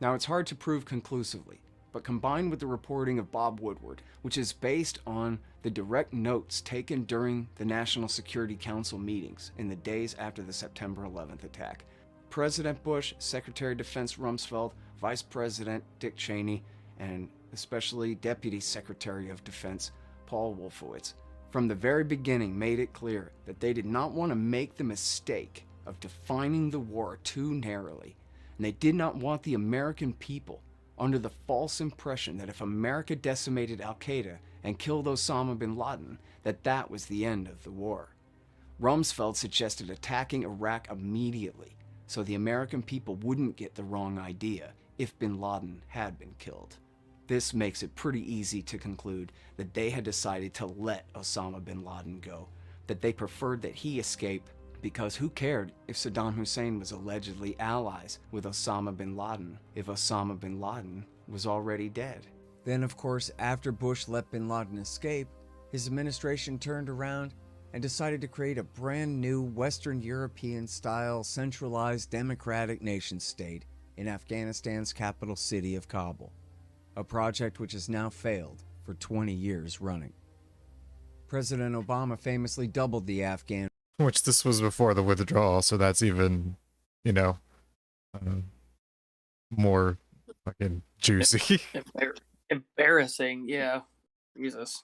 Now, it's hard to prove conclusively, but combined with the reporting of Bob Woodward, which is based on the direct notes taken during the National Security Council meetings in the days after the September 11th attack, President Bush, Secretary of Defense Rumsfeld, Vice President Dick Cheney, and especially Deputy Secretary of Defense Paul Wolfowitz, from the very beginning made it clear that they did not want to make the mistake of defining the war too narrowly, and they did not want the American people under the false impression that if America decimated Al-Qaeda and killed Osama bin Laden, that was the end of the war. Rumsfeld suggested attacking Iraq immediately so the American people wouldn't get the wrong idea if bin Laden had been killed. This makes it pretty easy to conclude that they had decided to let Osama bin Laden go, that they preferred that he escape, because who cared if Saddam Hussein was allegedly allies with Osama bin Laden if Osama bin Laden was already dead? Then, of course, after Bush let bin Laden escape, his administration turned around and decided to create a brand new Western European-style centralized democratic nation-state in Afghanistan's capital city of Kabul, a project which has now failed for 20 years running. President Obama famously doubled the Afghan... Which this was before the withdrawal, so that's even, you know, more fucking juicy. Embarrassing, yeah. Jesus.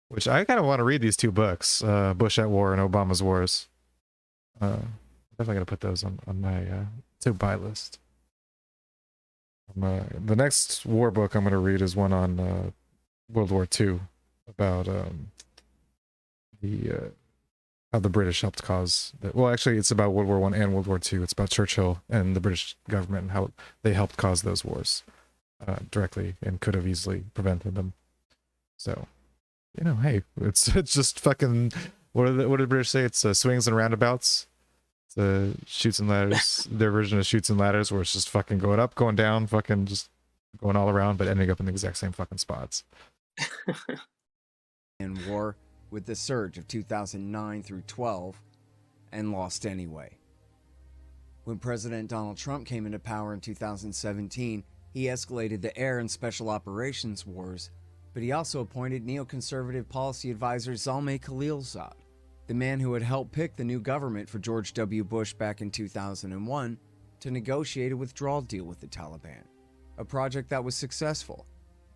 Which I kind of want to read these two books, Bush at War and Obama's Wars. Definitely gonna put those on my to buy list. The next war book I'm gonna read is one on World War II, about how the British helped cause that. Well, actually, it's about World War I and World War II. It's about Churchill and the British government and how they helped cause those wars directly and could have easily prevented them. So, you know, hey, it's just fucking, what did the British say? It's swings and roundabouts. It's shoots and ladders. Their version of shoots and ladders, where it's just fucking going up, going down, fucking just going all around, but ending up in the exact same fucking spots. And war with the surge of 2009 through 12 and lost anyway. When President Donald Trump came into power in 2017, he escalated the air and special operations wars, but he also appointed neoconservative policy advisor Zalmay Khalilzad, the man who had helped pick the new government for George W. Bush back in 2001, to negotiate a withdrawal deal with the Taliban, a project that was successful.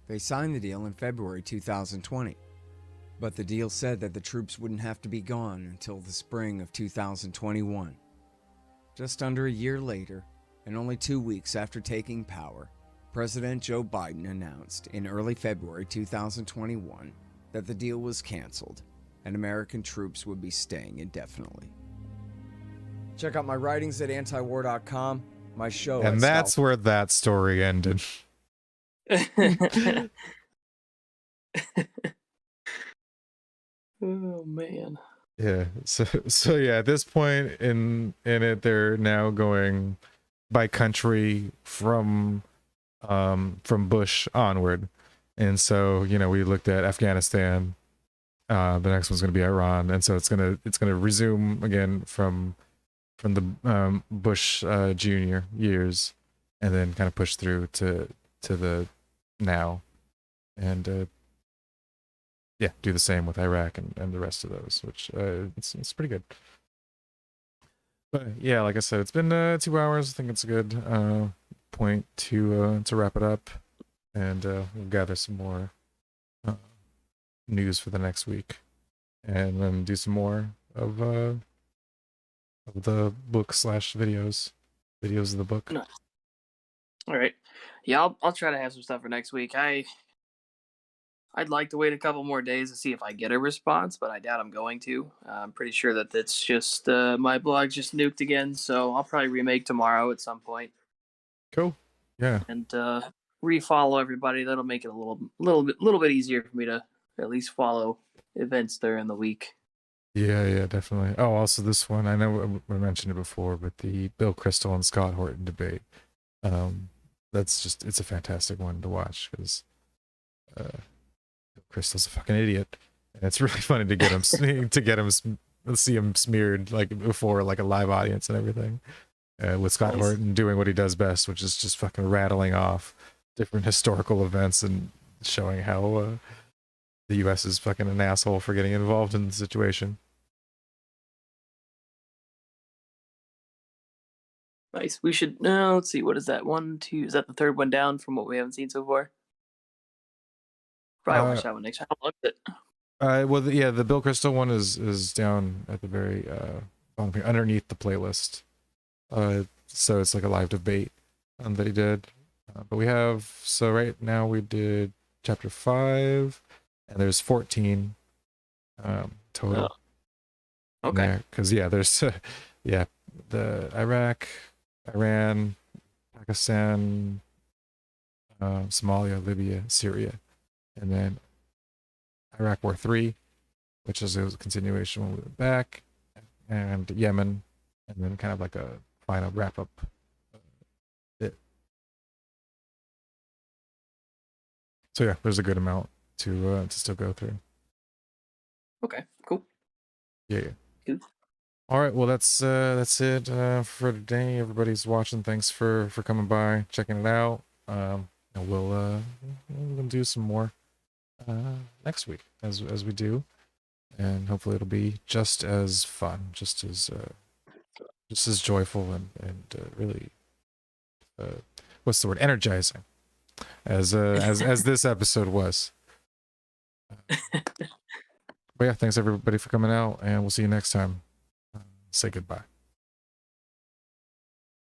They signed the deal in February 2020. But the deal said that the troops wouldn't have to be gone until the spring of 2021. Just under a year later, and only 2 weeks after taking power, President Joe Biden announced in early February 2021 that the deal was canceled and American troops would be staying indefinitely. Check out my writings at antiwar.com, my show. And that's where that story ended. Oh man. Yeah. So yeah, at this point in it, they're now going by country from Bush onward. And so, you know, we looked at Afghanistan, the next one's going to be Iran, and so it's going to resume again from the Bush junior years, and then kind of push through to the now, and yeah, do the same with Iraq and the rest of those, which it's pretty good. But yeah, like I said, it's been 2 hours. I think it's a good point to wrap it up, and we'll gather some more news for the next week, and then do some more of the book / videos of the book. Nice. All right, yeah, I'll try to have some stuff for next week. I'd like to wait a couple more days to see if I get a response, but I doubt I'm going to. I'm pretty sure that it's just my blog just nuked again, so I'll probably remake tomorrow at some point. Cool. Yeah. And refollow everybody. That'll make it a little bit easier for me to at least follow events during the week. Yeah, definitely. Oh, also this one, I know we mentioned it before, but the Bill Kristol and Scott Horton debate. It's a fantastic one to watch, because Crystal's a fucking idiot, and it's really funny to get him see him smeared like before like a live audience and everything, with Scott Horton doing what he does best, which is just fucking rattling off different historical events and showing how the U.S. is fucking an asshole for getting involved in the situation. Nice. We should let's see, what is that? 1, 2, is that the third one down from what we haven't seen so far? Probably watch that one next time. How long is it? Well, the Bill Kristol one is down at the very bottom, underneath the playlist. So it's like a live debate that he did. But we have, so right now we did chapter 5, and there's 14 total. Oh. Okay. Because yeah, there's yeah, the Iraq, Iran, Pakistan, Somalia, Libya, Syria, and then Iraq War 3, which is a continuation when we went back, and Yemen, and then kind of like a final wrap up bit. So yeah, there's a good amount to still go through. Okay, cool. Yeah. Good. All right, well that's it for today. Everybody's watching. Thanks for coming by, checking it out. And we'll do some more next week as we do, and hopefully it'll be just as fun, just as joyful and really what's the word, energizing as this episode was. But yeah, thanks everybody for coming out, and we'll see you next time. Say goodbye.